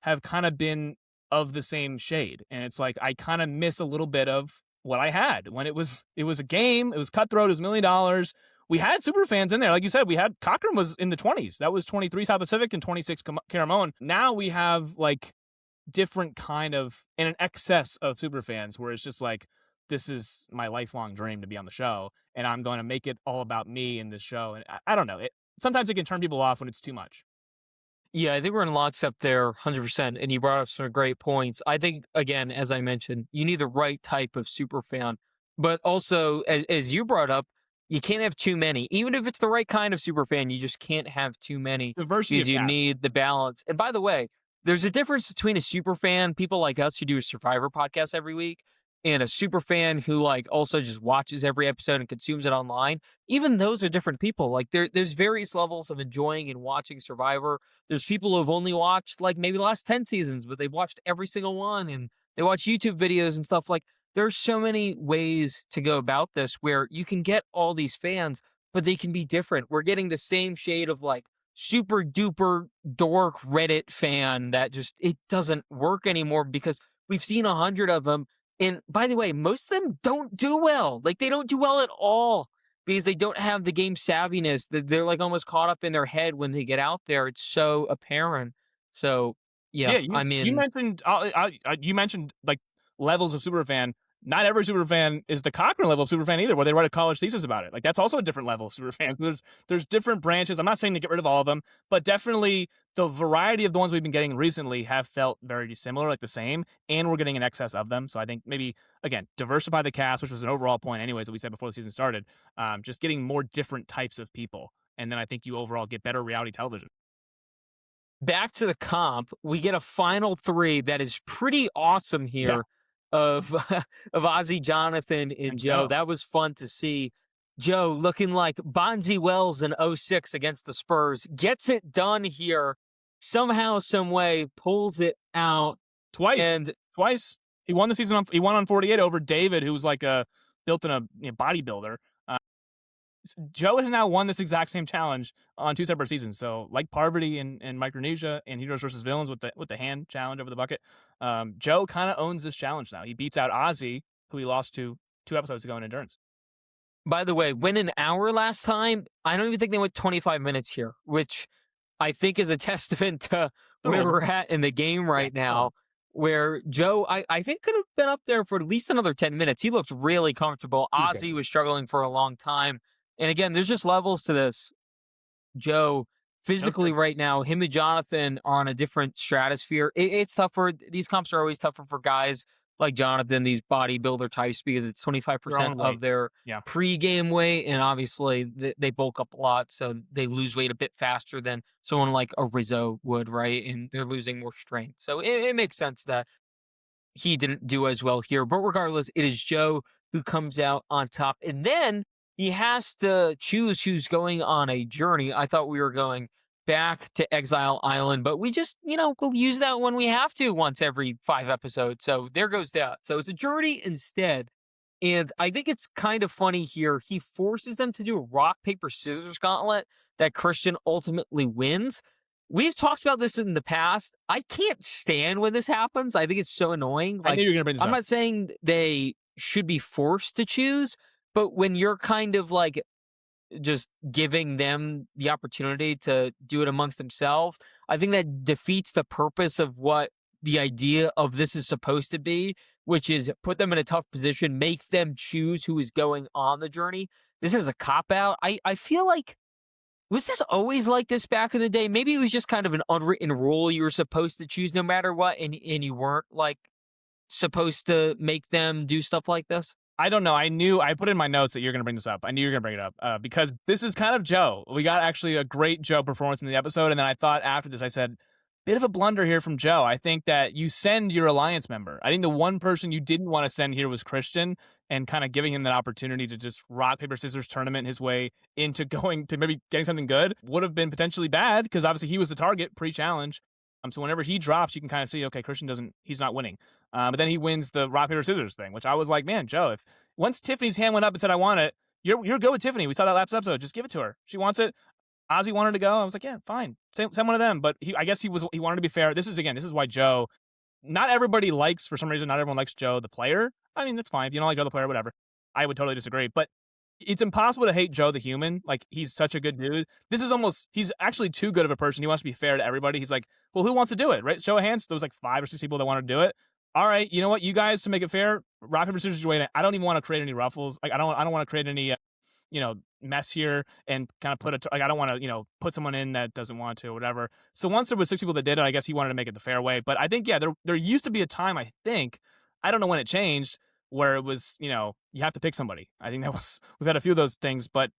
have kind of been of the same shade, and it's like I kind of miss a little bit of what I had when it was a game. It was cutthroat. It was $1 million. We had super fans in there, like you said. We had Cochran was in the 20s. That was 23 South Pacific and 26 Caramon. Now we have like different kind of and an excess of super fans where it's just like this is my lifelong dream to be on the show, and I'm going to make it all about me in this show. And I don't know. Sometimes it can turn people off when it's too much. Yeah, I think we're in lockstep there 100%. And you brought up some great points. I think, again, as I mentioned, you need the right type of super fan. But also, as you brought up, you can't have too many. Even if it's the right kind of super fan, you just can't have too many Diversity because of you cast. need the balance. And by the way, there's a difference between a super fan, people like us who do a Survivor podcast every week, and a super fan who like also just watches every episode and consumes it online. Even those are different people. Like there's various levels of enjoying and watching Survivor. There's people who have only watched like maybe the last 10 seasons, but they've watched every single one and they watch YouTube videos and stuff. Like there's so many ways to go about this where you can get all these fans, but they can be different. We're getting the same shade of like super duper dork Reddit fan that just it doesn't work anymore because we've seen 100 of them. And by the way, most of them don't do well. Like they don't do well at all because they don't have the game savviness. They're like almost caught up in their head when they get out there. It's so apparent. So yeah, Yeah, I you mean, mentioned you mentioned like levels of superfan. Not every superfan is the Cochrane level of superfan either, where they write a college thesis about it. Like that's also a different level of superfan. There's different branches. I'm not saying to get rid of all of them, but definitely the variety of the ones we've been getting recently have felt very similar, like the same, and we're getting an excess of them. So I think maybe again diversify the cast, which was an overall point, anyways, that we said before the season started. Just getting more different types of people, and then I think you overall get better reality television. back to the comp, we get a final three that is pretty awesome Yeah, here of of Ozzy, Jonathan, and and Joe. Joe. That was fun to see. Joe looking like Bonzi Wells in '06 against the Spurs. Gets it done here. Somehow, some way, pulls it out. Twice. And Twice. He won the season. He won on 48 over David, who was like a built in a bodybuilder. Joe has now won this exact same challenge on 2 separate seasons. So, like Parvati and Micronesia and Heroes versus Villains with the hand challenge over the bucket, Joe kind of owns this challenge now. He beats out Ozzy, who he lost to 2 episodes ago in Endurance. by the way, went an hour last time. I don't even think they went 25 minutes here, which I think is a testament to where we're at in the game right now. Where Joe, I think could have been up there for at least another 10 minutes. He looked really comfortable. He was good. Ozzy was struggling for a long time. And again, there's just levels to this. Joe, physically Okay. right now, him and Jonathan are on a different stratosphere. It's tougher. These comps are always tougher for guys like Jonathan, these bodybuilder types, because it's Their 25% own of weight. their Yeah. pre-game weight. And obviously they bulk up a lot. So they lose weight a bit faster than someone like a Rizzo would, right? And they're losing more strength. So it makes sense that he didn't do as well here. But regardless, it is Joe who comes out on top. And then he has to choose who's going on a journey. I thought we were going back to Exile Island, but we just, we'll use that when we have to once every 5 episodes. So there goes that. So it's a journey instead. And I think it's kind of funny here. He forces them to do a rock, paper, scissors gauntlet that Christian ultimately wins. We've talked about this in the past. I can't stand when this happens. I think it's so annoying. I knew Like, you were going to bring this I'm up. not saying they should be forced to choose, but when you're kind of like just giving them the opportunity to do it amongst themselves, I think that defeats the purpose of what the idea of this is supposed to be, which is put them in a tough position, make them choose who is going on the journey. This is a cop out. I feel like, was this always like this back in the day? Maybe it was just kind of an unwritten rule you were supposed to choose no matter what, and you weren't like supposed to make them do stuff like this? I don't know. I put in my notes that you're going to bring this up. I knew you were going to bring it up because this is kind of Joe. We got actually a great Joe performance in the episode. And then I thought after this, I said, bit of a blunder here from Joe. I think that you send your alliance member. I think the one person you didn't want to send here was Christian, and kind of giving him that opportunity to just rock, paper, scissors tournament his way into going to maybe getting something good would have been potentially bad because obviously he was the target pre-challenge. So whenever he drops, you can kind of see, okay, he's not winning. But then he wins the rock, paper, scissors thing, which I was like, man, Joe, if once Tiffany's hand went up and said, I want it, you're good with Tiffany. We saw that last episode. Just give it to her. She wants it. Ozzy wanted to go. I was like, yeah, fine. Send one of them. But I guess he wanted to be fair. This is why Joe, not everybody likes, for some reason, not everyone likes Joe, the player. I mean, that's fine. If you don't like Joe, the player, whatever. I would totally disagree. But it's impossible to hate Joe, the human. Like, he's such a good dude. He's actually too good of a person. He wants to be fair to everybody. He's like, well, who wants to do it, right? Show of hands. There was like 5 or 6 people that wanted to do it. All right, you know what? You guys, to make it fair, rock, paper, scissors, your way in. I don't even want to create any ruffles. Like, I don't want to create any, mess here and kind of I don't want to, put someone in that doesn't want to or whatever. So once there was 6 people that did it, I guess he wanted to make it the fair way. But I think, yeah, there used to be a time, I think, I don't know when it changed, where it was, you have to pick somebody. I think we've had a few of those things, but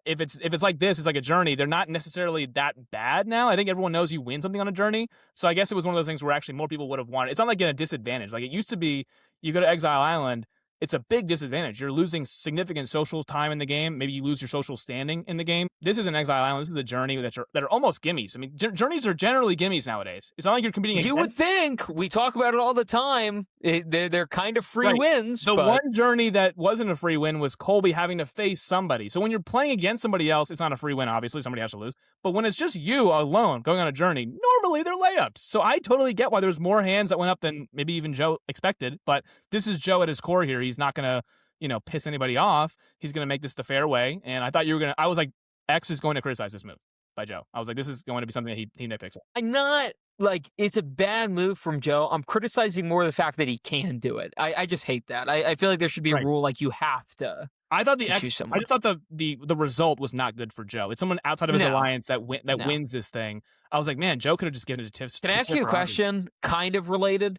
if it's like this, it's like a journey. They're not necessarily that bad now. I think everyone knows you win something on a journey. So I guess it was one of those things where actually more people would have wanted. It's not like at a disadvantage. Like it used to be, you go to Exile Island, it's a big disadvantage. You're losing significant social time in the game. Maybe you lose your social standing in the game. This is an Exile Island. This is the journey that are almost gimmies. I mean, journeys are generally gimmies nowadays. It's not like you're competing. You would think. We talk about it all the time. They're kind of free wins. The one journey that wasn't a free win was Colby having to face somebody. So when you're playing against somebody else, it's not a free win, obviously. Somebody has to lose. But when it's just you alone going on a journey, normally they're layups. So I totally get why there's more hands that went up than maybe even Joe expected. But this is Joe at his core here. He's not going to, piss anybody off. He's going to make this the fair way. And I thought I was like, X is going to criticize this move by Joe. I was like, this is going to be something that he nitpicks. I'm not like, it's a bad move from Joe. I'm criticizing more the fact that he can do it. I just hate that. I feel like there should be a rule like you have to. I thought I just thought the result was not good for Joe. It's someone outside of his alliance that wins this thing. I was like, man, Joe could have just given it to Tiff. Can I ask you a question, kind of related?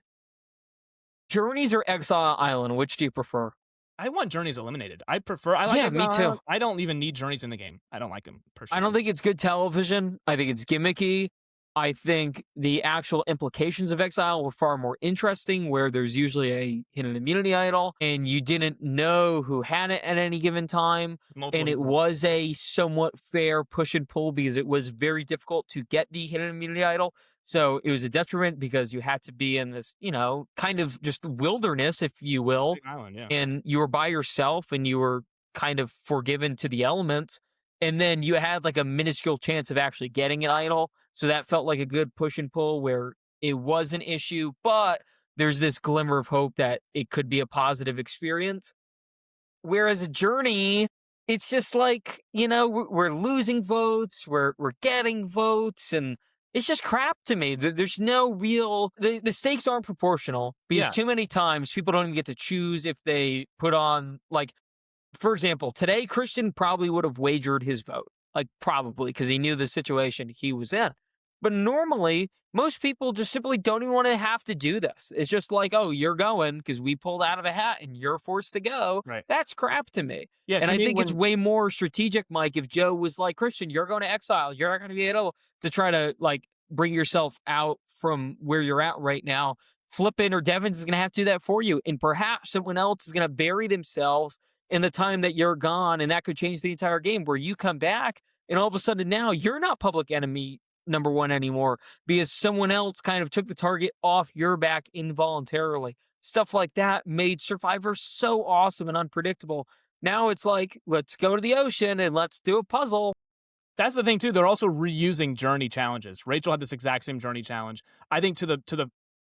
Journeys or Exile Island, which do you prefer? I want Journeys eliminated. I like me too. I don't even need Journeys in the game. I don't like them personally. I don't think it's good television. I think it's gimmicky. I think the actual implications of Exile were far more interesting, where there's usually a hidden immunity idol, and you didn't know who had it at any given time. And it was a somewhat fair push and pull because it was very difficult to get the hidden immunity idol. So it was a detriment because you had to be in this, kind of just wilderness, if you will. Island, yeah. And you were by yourself and you were kind of forgiven to the elements. And then you had like a minuscule chance of actually getting an idol. So that felt like a good push and pull where it was an issue, but there's this glimmer of hope that it could be a positive experience. Whereas a journey, it's just like, we're losing votes, we're getting votes, and it's just crap to me. There's no real, the stakes aren't proportional because too many times people don't even get to choose if they put on, like, for example, today Christian probably would have wagered his vote, like probably because he knew the situation he was in. But normally, most people just simply don't even want to have to do this. It's just like, oh, you're going because we pulled out of a hat and you're forced to go. Right. That's crap to me. Yeah, and I think it's way more strategic, Mike, if Joe was like, Christian, you're going to exile. You're not going to be able to try to like bring yourself out from where you're at right now. Flippin or Devins is going to have to do that for you. And perhaps someone else is going to bury themselves in the time that you're gone. And that could change the entire game where you come back and all of a sudden now you're not public enemy number one anymore because someone else kind of took the target off your back involuntarily. Stuff like that made Survivor so awesome and unpredictable. Now it's like, let's go to the ocean and let's do a puzzle. That's the thing too. They're also reusing journey challenges. Rachel had this exact same journey challenge. I think to the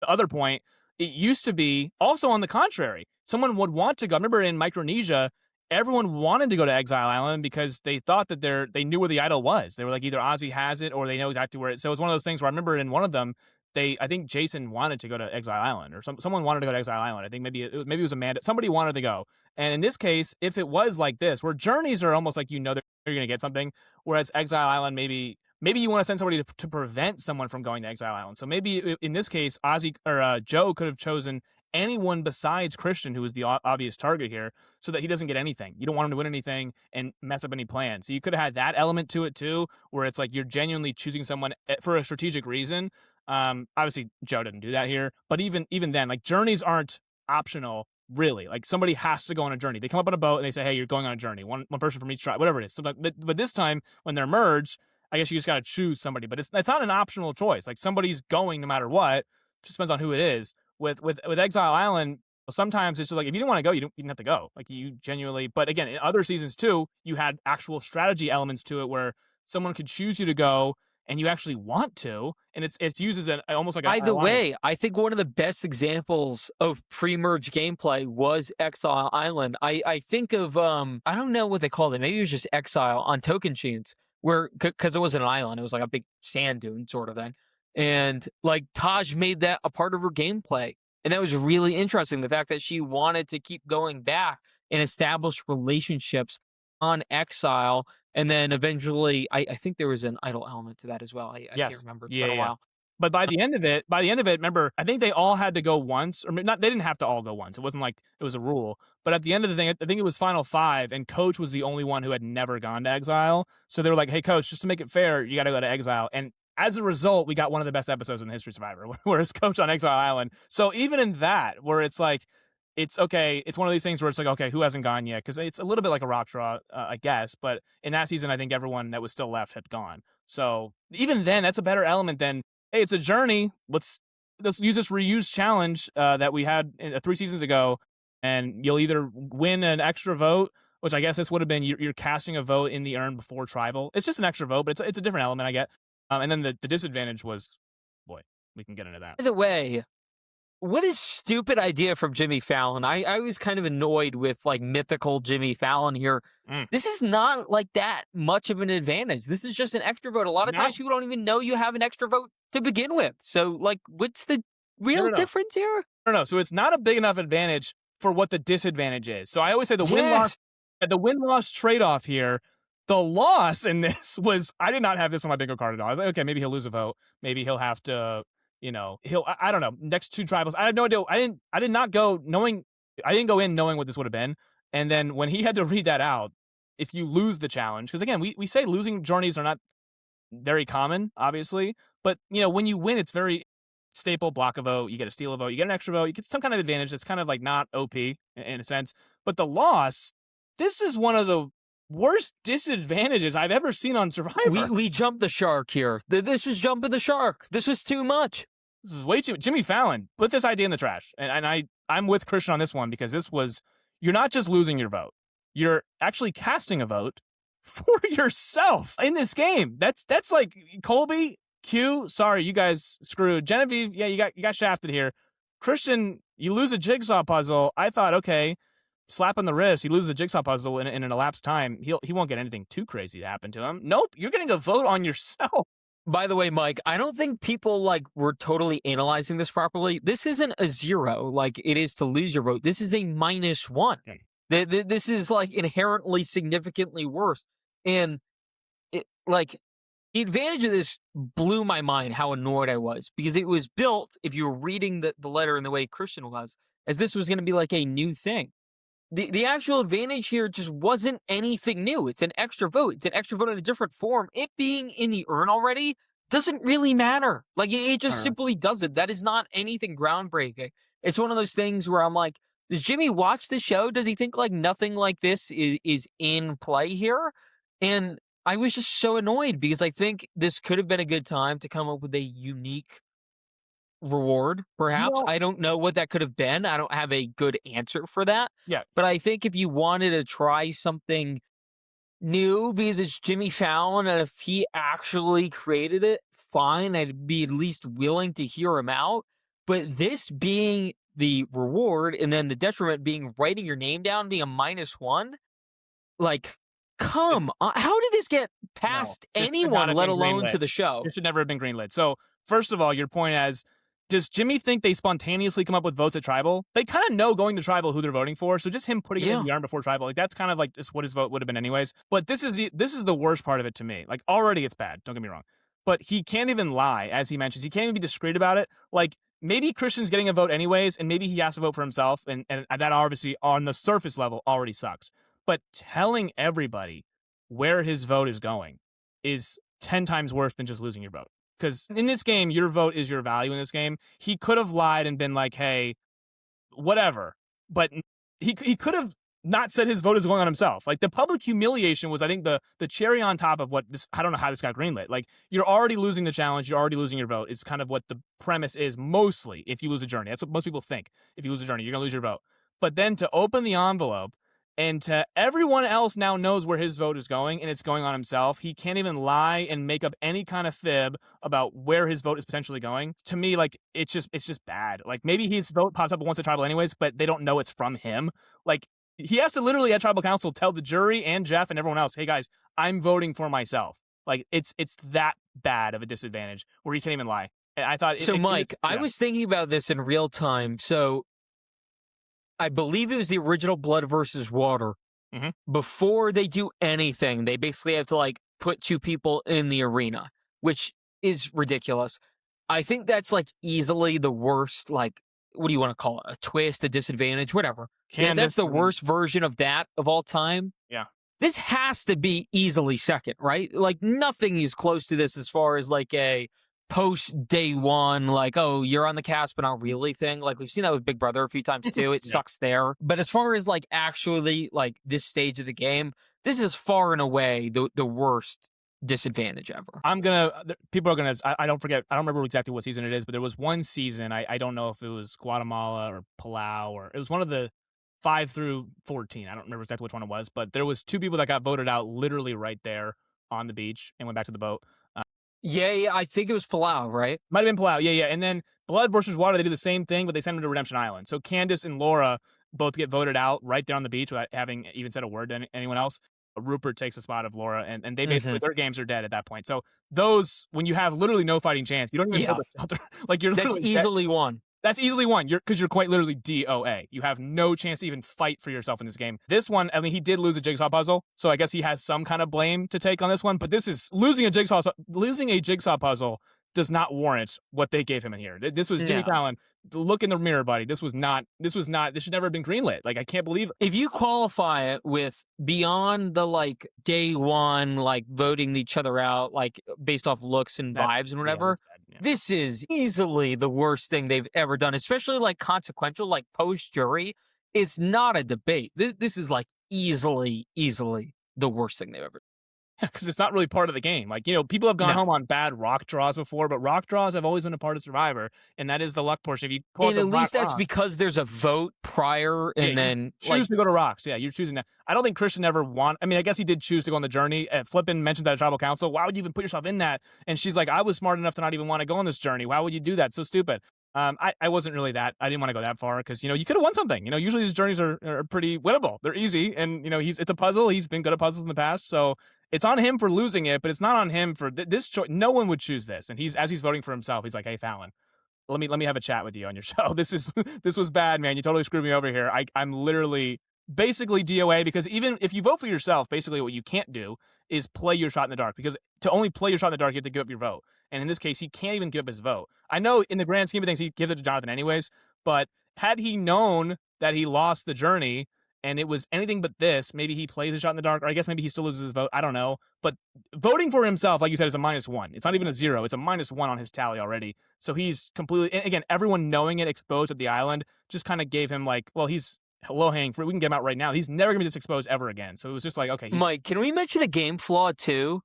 other point, it used to be also on the contrary. Someone would want to go. I remember in Micronesia, everyone wanted to go to Exile Island because they thought that they knew where the idol was. They were like, either Ozzy has it or they know exactly where it. So it was one of those things where I remember in one of them, I think Jason wanted to go to Exile Island, or someone wanted to go to Exile Island. I think maybe it was Amanda. Somebody wanted to go. And in this case, if it was like this, where journeys are almost like they're going to get something, whereas Exile Island maybe you want to send somebody to prevent someone from going to Exile Island. So maybe in this case, Ozzy or Joe could have chosen anyone besides Christian, who was the obvious target here, so that he doesn't get anything. You don't want him to win anything and mess up any plans. So you could have had that element to it too, where it's like you're genuinely choosing someone for a strategic reason. Obviously Joe didn't do that here, but even then, like, journeys aren't optional. Really, like, somebody has to go on a journey. They come up on a boat and they say, "Hey, you're going on a journey. One person from each tribe, whatever it is." So, but this time when they're merged, I guess you just got to choose somebody. But it's not an optional choice. Like, somebody's going no matter what. Just depends on who it is. With Exile Island, sometimes it's just like, if you didn't want to go, you didn't have to go. Like, you genuinely. But again, in other seasons too, you had actual strategy elements to it where someone could choose you to go and you actually want to, and it's used as almost like a. By the way, I think one of the best examples of pre-merge gameplay was Exile Island. I think of I don't know what they called it. Maybe it was just Exile on Token Chains, where because it wasn't an island, it was like a big sand dune sort of thing, and like Taj made that a part of her gameplay, and that was really interesting. The fact that she wanted to keep going back and establish relationships on Exile. And then eventually, I think there was an idle element to that as well. I Yes. can't remember. It's been a while. But by the end of it, remember, I think they all had to go once, or not. They didn't have to all go once. It wasn't like it was a rule. But at the end of the thing, I think it was Final Five, and Coach was the only one who had never gone to Exile. So they were like, "Hey, Coach, just to make it fair, you got to go to Exile." And as a result, we got one of the best episodes in the history of Survivor, whereas Coach on Exile Island. So even in that, where it's like, it's okay. It's one of these things where it's like, okay, who hasn't gone yet? Because it's a little bit like a rock draw, I guess. But in that season, I think everyone that was still left had gone. So even then, that's a better element than, hey, it's a journey. Let's use this reuse challenge that we had 3 seasons ago, and you'll either win an extra vote, which I guess this would have been you're casting a vote in the urn before tribal. It's just an extra vote, but it's a different element, I get. And then the disadvantage was, boy, we can get into that. By the way, what a stupid idea from Jimmy Fallon. I was kind of annoyed with like mythical Jimmy Fallon here. This is not like that much of an advantage. This is just an extra vote. A lot of times people don't even know you have an extra vote to begin with. So like, what's the real difference here? No. So it's not a big enough advantage for what the disadvantage is. So I always say the win-loss trade-off here. The loss in this was, I did not have this on my bingo card at all. I was like, okay, maybe he'll lose a vote. Maybe he'll have to, I don't know. Next 2 tribals, I had no idea. I didn't go in knowing what this would have been. And then when he had to read that out, if you lose the challenge, because again, we say losing journeys are not very common, obviously, but when you win, it's very staple. Block a vote, you get a steal a vote, you get an extra vote, you get some kind of advantage that's kind of like not OP in a sense. But the loss, this is one of the worst disadvantages I've ever seen on Survivor. We jumped the shark here. This was jumping the shark. This was too much. This is way too. Jimmy Fallon put this idea in the trash, and I'm with Christian on this one, because this was, you're not just losing your vote, you're actually casting a vote for yourself in this game. That's like Colby, Q. Sorry, you guys screwed. Genevieve, yeah, you got shafted here. Christian, you lose a jigsaw puzzle. I thought, okay, slap on the wrist. He loses a jigsaw puzzle in an elapsed time. He won't get anything too crazy to happen to him. Nope, you're getting a vote on yourself. By the way, Mike, I don't think people were totally analyzing this properly. This isn't a 0 like it is to lose your vote. This is a -1. This is like inherently significantly worse. And the advantage of this blew my mind how annoyed I was, because it was built, if you were reading the letter in the way Christian was, as this was going to be like a new thing. The actual advantage here just wasn't anything new. It's an extra vote. It's an extra vote in a different form. It being in the urn already doesn't really matter. Like, it just simply doesn't. That is not anything groundbreaking. It's one of those things where I'm like, does Jimmy watch the show? Does he think like nothing like this is in play here? And I was just so annoyed, because I think this could have been a good time to come up with a unique reward, perhaps. I don't know what that could have been. I don't have a good answer for that. Yeah. But I think if you wanted to try something new, because it's Jimmy Fallon, and if he actually created it, fine, I'd be at least willing to hear him out. But this being the reward, and then the detriment being writing your name down, being a -1, Like, It's come on. How did this get no, past this should not anyone, have let been alone greenlit. to the show? This should never have been greenlit. So, first of all, your point as does Jimmy think they spontaneously come up with votes at tribal? They kind of know going to tribal who they're voting for, so just him putting it in Yeah. the yarn before tribal, like that's kind of like just what his vote would have been anyways. But this is the worst part of it to me. Like already it's bad. Don't get me wrong, but he can't even lie, as he mentions. He can't even be discreet about it. Like maybe Christian's getting a vote anyways, and maybe he has to vote for himself, and that obviously on the surface level already sucks. But telling everybody where his vote is going is 10 times worse than just losing your vote. Because in this game, your vote is your value in this game. He could have lied and been like, hey, whatever. But he could have not said his vote is going on himself. Like the public humiliation was, I think, the cherry on top of what this. I don't know how this got greenlit. Like you're already losing the challenge. You're already losing your vote. It's kind of what the premise is mostly. If you lose a journey, that's what most people think. If you lose a journey, you're gonna lose your vote. But then to open the envelope and to everyone else now knows where his vote is going and it's going on himself. He can't even lie and make up any kind of fib about where his vote is potentially going. To me, like it's just bad. Like maybe his vote pops up once at tribal anyways, but they don't know it's from him. Like he has to literally at tribal council tell the jury and Jeff and everyone else, hey guys, I'm voting for myself. Like it's that bad of a disadvantage where he can't even lie. And I thought So, Mike, I was thinking about this in real time. So, I believe it was the original Blood versus Water. Mhm. Before they do anything, they basically have to like put two people in the arena, which is ridiculous. I think that's like easily the worst, like, what do you want to call it? A twist, a disadvantage, whatever. That's Candace the and worst version of that of all time. yeah. This has to be easily second, right? Like nothing is close to this as far as like a post day one, like, oh, you're on the cast, but not really thing. Like we've seen that with Big Brother a few times too. It Yeah. sucks there. But as far as like actually like this stage of the game, this is far and away the worst disadvantage ever. People are gonna, I don't forget, I don't remember exactly what season it is, but there was one season, I don't know if it was Guatemala or Palau, or it was one of the 5 through 14. I don't remember exactly which one it was, but there was two people that got voted out literally right there on the beach and went back to the boat. Yeah, I think it was Palau, right? Might have been Palau, yeah. And then Blood versus Water, they do the same thing, but they send them to Redemption Island. So Candace and Laura both get voted out right there on the beach without having even said a word to anyone else. Rupert takes the spot of Laura, and they basically, Hmm. their games are dead at that point. So those, when you have literally no fighting chance, you don't even build Yeah, a shelter. Like you're that's literally dead. easily one. That's easily one. Because you're quite literally DOA. You have no chance to even fight for yourself in this game. This one, I mean, he did lose a jigsaw puzzle, so I guess he has some kind of blame to take on this one. But this is losing a jigsaw puzzle does not warrant what they gave him in here. This was Jimmy No. Fallon. Look in the mirror, buddy. This should never have been greenlit. Like I can't believe it. If you qualify it with beyond the like day one, like voting each other out, like based off looks and vibes and whatever, That's bad. Yeah. this is easily the worst thing they've ever done, especially like consequential, like post jury. It's not a debate. This is like easily the worst thing they've ever Because it's not really part of the game. Like, people have gone done. home on bad rock draws before, but rock draws have always been a part of Survivor, and that is the luck portion. If you pull And up at the least rock that's because there's a vote prior, yeah, and you then choose like to go to rocks. Yeah, you're choosing that. I don't think Christian ever I mean, I guess he did choose to go on the journey. Flippin mentioned that at tribal council. Why would you even put yourself in that? And she's like, I was smart enough to not even want to go on this journey. Why would you do that? So stupid. I wasn't really that. I didn't want to go that far because you could have won something. Usually these journeys are pretty winnable. They're easy, and it's a puzzle. He's been good at puzzles in the past, so it's on him for losing it, but it's not on him for this choice. No one would choose this, and as he's voting for himself, he's like, "Hey, Fallon, let me have a chat with you on your show. This was bad, man. You totally screwed me over here. I'm literally basically DOA because even if you vote for yourself, basically what you can't do is play your shot in the dark because to only play your shot in the dark, you have to give up your vote. And in this case, he can't even give up his vote. I know in the grand scheme of things, he gives it to Jonathan anyways, but had he known that he lost the journey and it was anything but this, maybe he plays a shot in the dark, or I guess maybe he still loses his vote. I don't know. But voting for himself, like you said, is a -1. It's not even a 0. It's a -1 on his tally already. So he's completely, and again, everyone knowing it exposed at the island just kind of gave him like, well, he's low hanging fruit. We can get him out right now. He's never going to be this exposed ever again. So it was just like, okay. Mike, can we mention a game flaw too?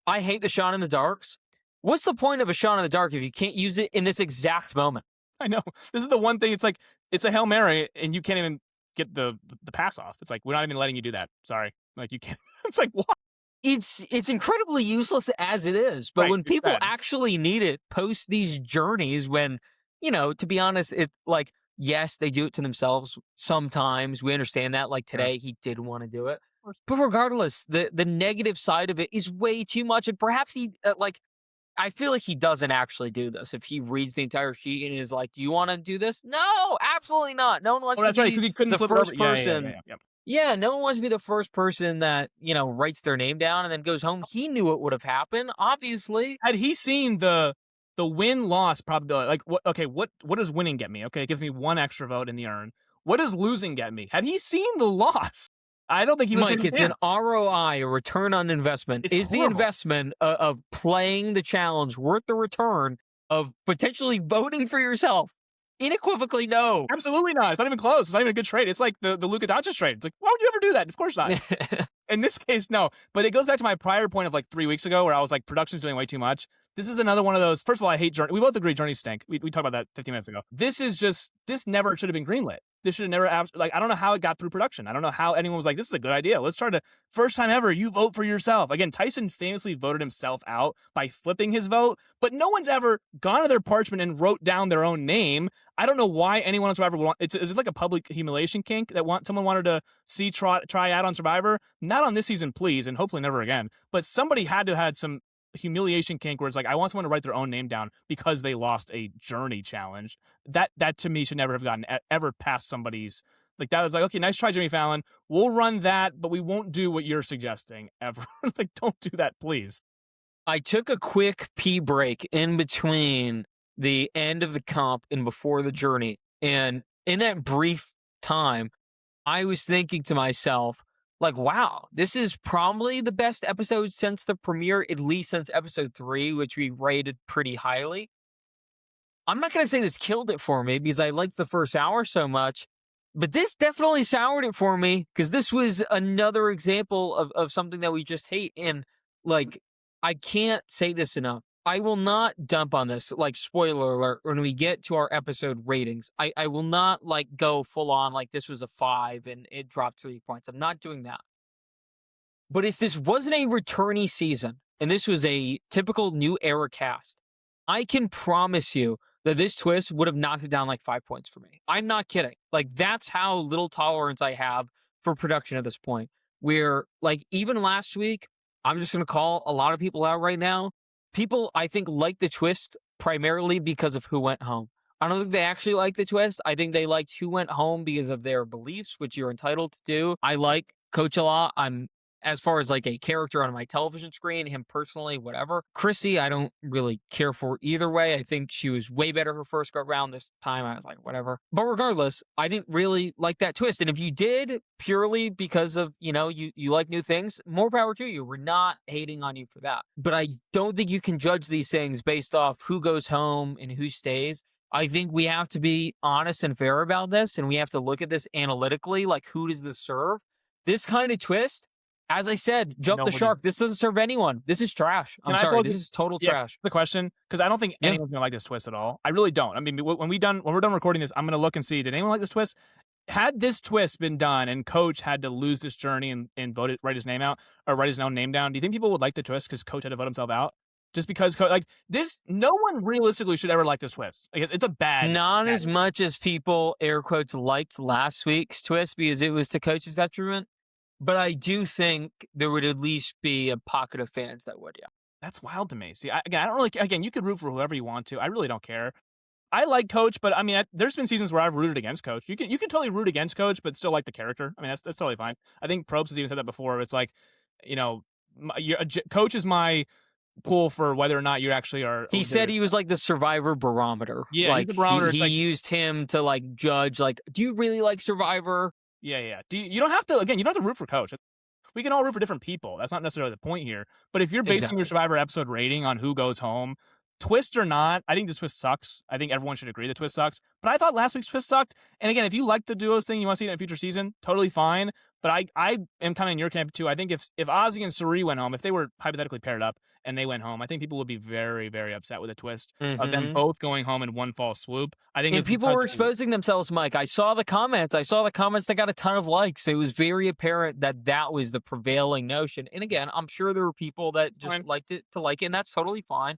I hate the shot in the darks. What's the point of a shot in the dark if you can't use it in this exact moment? I know. This is the one thing. It's like, it's a Hail Mary and you can't even get the pass off. It's like, we're not even letting you do that. Sorry. Like you can't. It's like, what? It's incredibly useless as it is, but Right, when it's people bad. actually need it post these journeys, when to be honest, it like yes, they do it to themselves sometimes. We understand that. Like Yeah. today, he did want to do it, But regardless, the negative side of it is way too much, and perhaps he I feel like he doesn't actually do this. If he reads the entire sheet and is like, "Do you want to do this?" No, absolutely not. No one wants Oh, to that's right, because be he couldn't the flip it over. first Yeah, yeah, yeah, yeah, person. yeah. Yeah, no one wants to be the first person that writes their name down and then goes home. He knew what would have happened. Obviously, Had he seen the win-loss probability, like, what does winning get me? Okay, it gives me 1 extra vote in the urn. What does losing get me? Had he seen the loss, I don't think he would have Mike, turned it's it an down. ROI, a return on investment. It's Is the horrible. investment of playing the challenge worth the return of potentially voting for yourself? Unequivocally, no. Absolutely not. It's not even close. It's not even a good trade. It's like the Luka Doncic trade. It's like, why would you ever do that? Of course not. In this case, no. But it goes back to my prior point of like 3 weeks ago where I was like, production's doing way too much. This is another one of those. First of all, I hate Journey. We both agree Journey stink. We talked about that 15 minutes ago. This never should have been greenlit. This should have never, I don't know how it got through production. I don't know how anyone was like, this is a good idea. Let's try to, first time ever, you vote for yourself. Again, Tyson famously voted himself out by flipping his vote, but no one's ever gone to their parchment and wrote down their own name. I don't know why anyone on Survivor would want, is it like a public humiliation kink that someone wanted to see try out on Survivor? Not on this season, please, and hopefully never again. But somebody had to have had some humiliation kink where it's like, I want someone to write their own name down because they lost a Journey challenge. That to me should never have gotten ever past somebody's, like, that was like, okay, nice try, Jimmy Fallon. We'll run that, but we won't do what you're suggesting ever. Like, don't do that, please. I took a quick pee break in between the end of the comp and before the journey. And in that brief time, I was thinking to myself, like, wow, this is probably the best episode since the premiere, at least since episode 3, which we rated pretty highly. I'm not going to say this killed it for me because I liked the first hour so much, but this definitely soured it for me because this was another example of something that we just hate. And like, I can't say this enough. I will not dump on this. Like, spoiler alert, when we get to our episode ratings, I will not like go full on like this was a 5 and it dropped 3 points. I'm not doing that. But if this wasn't a returnee season and this was a typical new era cast, I can promise you that this twist would have knocked it down like 5 points for me. I'm not kidding. Like, that's how little tolerance I have for production at this point. Where, like, even last week, I'm just going to call a lot of people out right now. People, I think, like the twist primarily because of who went home. I don't think they actually like the twist. I think they liked who went home because of their beliefs, which you're entitled to do. I like Coach a lot. I'm as far as like a character on my television screen, him personally, whatever. Chrissy, I don't really care for either way. I think she was way better her first go round. This time I was like, whatever. But regardless, I didn't really like that twist. And if you did purely because of, you like new things, more power to you. We're not hating on you for that. But I don't think you can judge these things based off who goes home and who stays. I think we have to be honest and fair about this, and we have to look at this analytically, like, who does this serve? This kind of twist, as I said, jump the Nobody. shark. This doesn't serve anyone. This is trash. Can I'm I sorry. pose This is total Yeah, trash. the question, because I don't think Yeah. anyone's gonna like this twist at all. I really don't. I mean, when we're done recording this, I'm gonna look and see, did anyone like this twist? Had this twist been done and Coach had to lose this journey and write his name out or write his own name down, do you think people would like the twist because Coach had to vote himself out? Just because, like, this, no one realistically should ever like this twist. Like, it's a bad. Not bad as much as people, air quotes, liked last week's twist because it was to Coach's detriment. But I do think there would at least be a pocket of fans that would, yeah. That's wild to me. See, I don't really. Again, you could root for whoever you want to. I really don't care. I like Coach, but I mean, there's been seasons where I've rooted against Coach. You can totally root against Coach, but still like the character. I mean, that's totally fine. I think Probst has even said that before. It's like, Coach is my pool for whether or not you actually are. He said he was like the Survivor barometer. Yeah, like he's the barometer. he used him to like judge. Like, do you really like Survivor? Yeah. You don't have to. Again, you don't have to root for Coach. We can all root for different people. That's not necessarily the point here. But if you're basing your Survivor episode rating on who goes home, twist or not, I think this twist sucks. I think everyone should agree the twist sucks. But I thought last week's twist sucked. And again, if you like the duos thing, you want to see it in a future season, totally fine. But I am kind of in your camp too. I think if Ozzy and Suri went home, if they were hypothetically paired up and they went home, I think people would be very, very upset with a twist of them both going home in one fall swoop. I think and people were exposing themselves, Mike. I saw the comments. That got a ton of likes. It was very apparent that was the prevailing notion. And again, I'm sure there were people that just liked it to like it, and that's totally fine.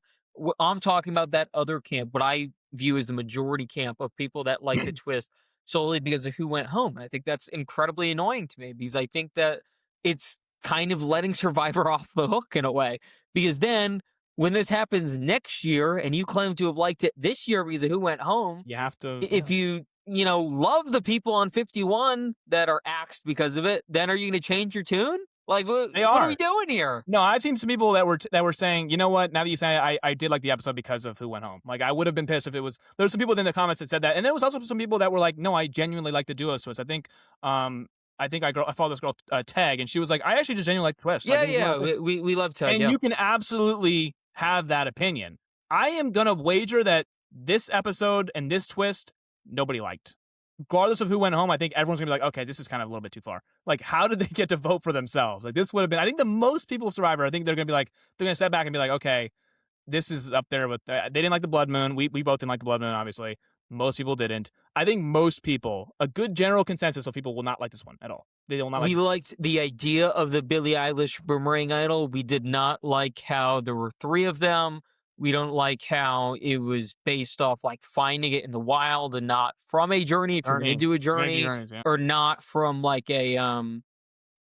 I'm talking about that other camp, what I view as the majority camp of people that like the twist solely because of who went home. And I think that's incredibly annoying to me because I think that it's kind of letting Survivor off the hook in a way. Because then when this happens next year and you claim to have liked it this year because of who went home, You have to, if you know, love the people on 51 that are axed because of it, then are you going to change your tune? Like, they what are we are. doing here? No, I've seen some people that were saying, you know what? Now that you say it, I did like the episode because of who went home. Like, I would have been pissed if it was. There's some people in the comments that said that, and there was also some people that were like, no, I genuinely like the duos twist. I think I follow this girl Tag, and she was like, I actually just genuinely like the twist. Like, Yeah, it was one yeah, of the- we love Ted. and Yeah, you can absolutely have that opinion. I am gonna wager that this episode and this twist nobody liked. Regardless of who went home, I think everyone's gonna be like, okay, this is kind of a little bit too far. Like, how did they get to vote for themselves? Like, this would have been. I think the most people of Survivor. I think they're gonna be like, they're gonna step back and be like, okay, this is up there with. They didn't like the Blood Moon. We both didn't like the Blood Moon, obviously. Most people didn't. I think most people, a good general consensus of people, will not like this one at all. They will not like. we liked the idea of the Billie Eilish boomerang idol. We did not like how there were 3 of them. We don't like how it was based off like finding it in the wild and not from a journey. If you're going to do a journey, Yeah. or not from like a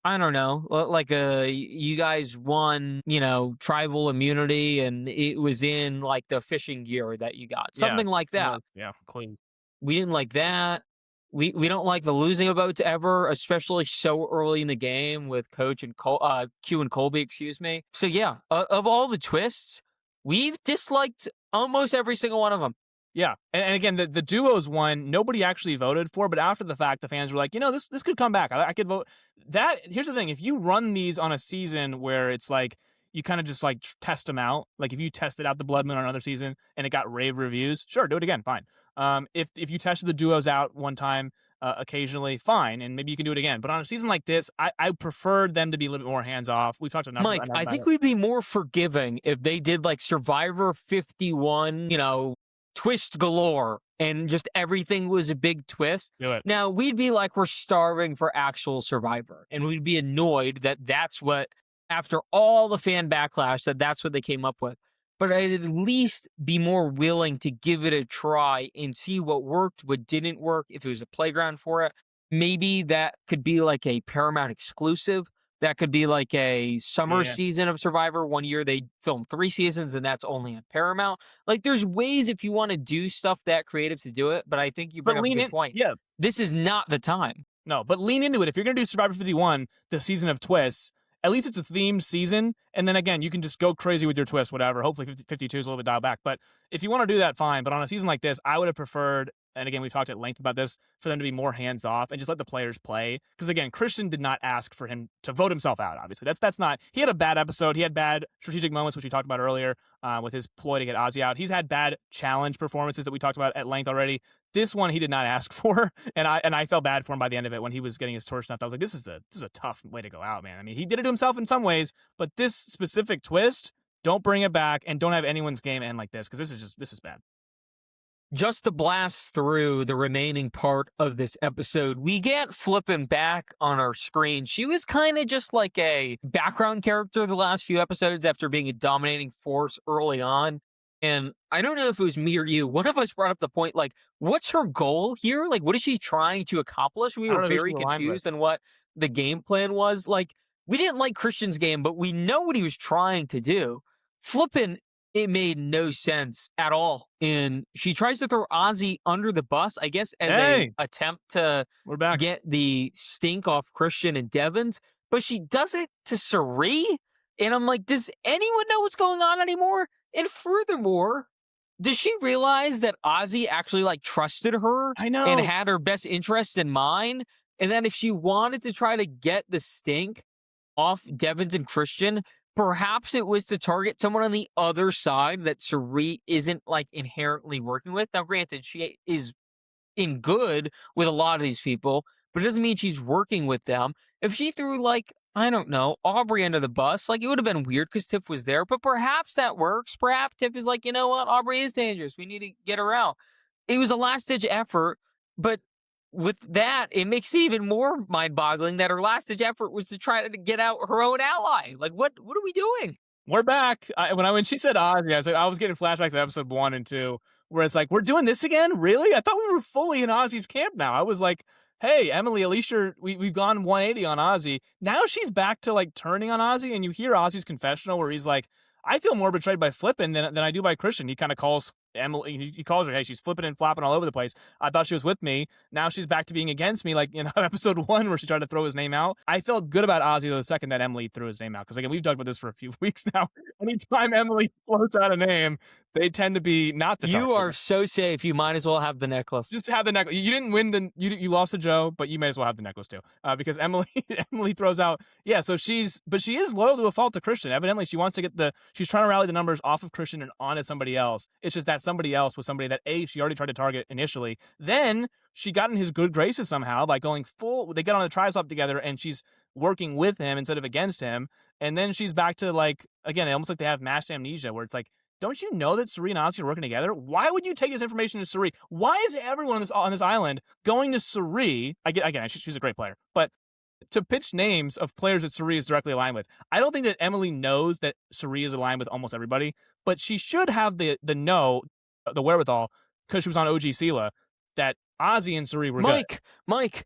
I don't know, like you guys won, you know, tribal immunity, and it was in like the fishing gear that you got, something like that. Yeah, clean. We didn't like that. We don't like the losing of votes ever, especially so early in the game with Coach and Q and Colby, excuse me. So yeah, of all the twists, we've disliked almost every single one of them. Yeah, and again, the duos one nobody actually voted for, but after the fact, the fans were like, you know, this could come back. I could vote. That here's the thing: if you run these on a season where it's like you kind of just like test them out, like if you tested out the Blood Moon on another season and it got rave reviews, sure, do it again, fine. If you tested the duos out one time, occasionally, fine, and maybe you can do it again. But on a season like this, I preferred them to be a little bit more hands off. We've talked enough. Mike, I think we'd be more forgiving if they did like Survivor 51, you know, twist galore, and just everything was a big twist. Do it. Now, we'd be like, we're starving for actual Survivor, and we'd be annoyed that that's what, after all the fan backlash, that that's what they came up with. But I'd at least be more willing to give it a try and see what worked, what didn't work, if it was a playground for it. Maybe that could be like a Paramount exclusive. That could be like a summer season of Survivor. One year they filmed 3 seasons, and that's only on Paramount. Like, there's ways if you want to do stuff that creative to do it, but I think you bring up a good point. Yeah. This is not the time. No, but lean into it. If you're going to do Survivor 51, the season of twists, at least it's a themed season. And then again, you can just go crazy with your twist, whatever. Hopefully 52 is a little bit dialed back. But if you want to do that, fine. But on a season like this, I would have preferred, and again, we've talked at length about this, for them to be more hands off and just let the players play. Because again, Christian did not ask for him to vote himself out, obviously. That's not, he had a bad episode. He had bad strategic moments, which we talked about earlier with his ploy to get Ozzy out. He's had bad challenge performances that we talked about at length already. This one he did not ask for, and I felt bad for him by the end of it when he was getting his torch snuffed. I was like, this is a tough way to go out, man. I mean, he did it to himself in some ways, but this specific twist, don't bring it back and don't have anyone's game end like this, because this is bad. Just to blast through the remaining part of this episode, we get Flippin' back on our screen. She was kind of just like a background character the last few episodes after being a dominating force early on. And I don't know if it was me or you. One of us brought up the point, like, what's her goal here? Like, what is she trying to accomplish? We were very confused on what the game plan was. Like, we didn't like Christian's game, but we know what he was trying to do. Flippin', it made no sense at all. And she tries to throw Ozzy under the bus, I guess, as a attempt to get the stink off Christian and Devon's. But she does it to Cirie. And I'm like, does anyone know what's going on anymore? And furthermore, does she realize that Ozzy actually like trusted her and had her best interests in mind? And that if she wanted to try to get the stink off Devon's and Christian, perhaps it was to target someone on the other side that Cirie isn't like inherently working with. Now, granted, she is in good with a lot of these people, but it doesn't mean she's working with them. If she threw like, I don't know, Aubrey under the bus, like, it would have been weird because Tiff was there, but perhaps that works. Perhaps Tiff is like, you know what, Aubrey is dangerous. We need to get her out. It was a last-ditch effort, but with that, it makes it even more mind-boggling that her last-ditch effort was to try to get out her own ally. Like, what are we doing? We're back. When she said Ozzy, I was getting flashbacks to episode 1 and 2, where it's like, we're doing this again? Really? I thought we were fully in Ozzy's camp now. I was like, hey, Emily, at least we've gone 180 on Ozzy. Now she's back to like turning on Ozzy, and you hear Ozzy's confessional where he's like, I feel more betrayed by Flippin than I do by Christian. He kind of calls Emily, he calls her, hey, she's flipping and flopping all over the place. I thought she was with me. Now she's back to being against me, like, episode 1 where she tried to throw his name out. I felt good about Ozzy the second that Emily threw his name out. Because, again, we've talked about this for a few weeks now. Anytime Emily floats out a name, they tend to be not the You target. are so safe. You might as well have the necklace. Just have the necklace. You didn't win you lost to Joe, but you may as well have the necklace too. Because Emily Emily throws out, yeah. So she is loyal to a fault to Christian. Evidently, she wants to she's trying to rally the numbers off of Christian and onto somebody else. It's just that somebody else was somebody that she already tried to target initially. Then she got in his good graces somehow by going full. They get on the tri-swap together, and she's working with him instead of against him. And then she's back to, like, again, almost like they have mass amnesia, where it's like, don't you know that Suri and Ozzy are working together? Why would you take this information to Suri? Why is everyone on this island going to Suri? Again, she's a great player, but to pitch names of players that Suri is directly aligned with. I don't think that Emily knows that Suri is aligned with almost everybody, but she should have the wherewithal, because she was on OG Sela, that Ozzy and Suri were good. Mike,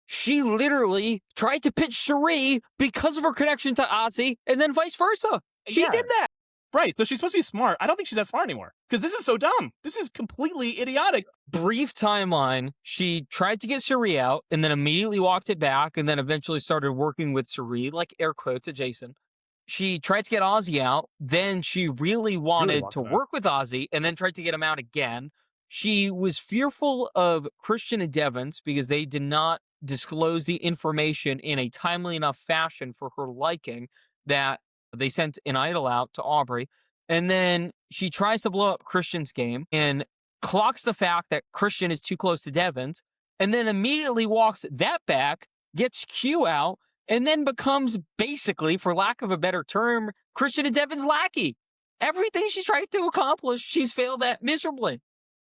she literally tried to pitch Suri because of her connection to Ozzy, and then vice versa. She did that. Right, so she's supposed to be smart. I don't think she's that smart anymore, because this is so dumb. This is completely idiotic. Brief timeline, she tried to get Suri out, and then immediately walked it back, and then eventually started working with Suri, like air quotes adjacent. She tried to get Ozzy out, then she really wanted to work with Ozzy, and then tried to get him out again. She was fearful of Christian and Devons because they did not disclose the information in a timely enough fashion for her liking, that they sent an idol out to Aubrey. And then she tries to blow up Christian's game and clocks the fact that Christian is too close to Devons, and then immediately walks that back, gets Q out, and then becomes basically, for lack of a better term, Christian and Devon's lackey. Everything she's tried to accomplish, she's failed at miserably.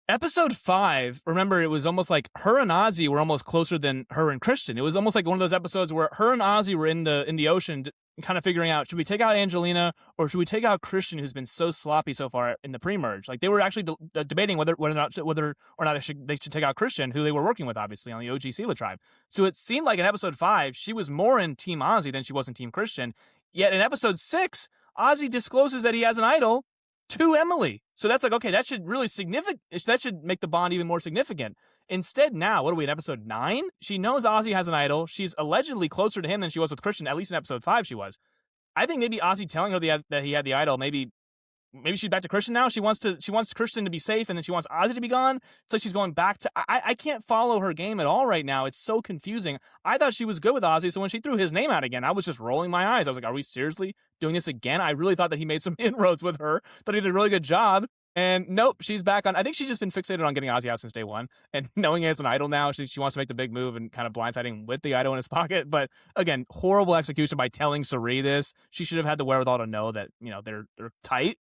Episode 5, remember, it was almost like her and Ozzy were almost closer than her and Christian. It was almost like one of those episodes where her and Ozzy were in the ocean, kind of figuring out, should we take out Angelina or should we take out Christian, who's been so sloppy so far in the pre-merge? Like, they were actually debating whether or not they should take out Christian, who they were working with, obviously, on the OG Sela tribe. So it seemed like in episode 5, she was more in Team Ozzy than she was in Team Christian. Yet in episode 6, Ozzy discloses that he has an idol to Emily. So that's like, okay, that should make the bond even more significant. Instead, now, what are we in episode 9? She knows Ozzy has an idol. She's allegedly closer to him than she was with Christian. At least in episode 5, she was. I think maybe Ozzy telling her that he had the idol, maybe she's back to Christian now. She wants Christian to be safe, and then she wants Ozzy to be gone. It's like she's going back to. I can't follow her game at all right now. It's so confusing. I thought she was good with Ozzy, so when she threw his name out again, I was just rolling my eyes. I was like, are we seriously doing this again? I really thought that he made some inroads with her. Thought he did a really good job. And nope, she's back on. I think she's just been fixated on getting Ozzy out since day one, and knowing he has an idol now, she wants to make the big move and kind of blindsiding him with the idol in his pocket. But again, horrible execution by telling Suri this. She should have had the wherewithal to know that they're tight.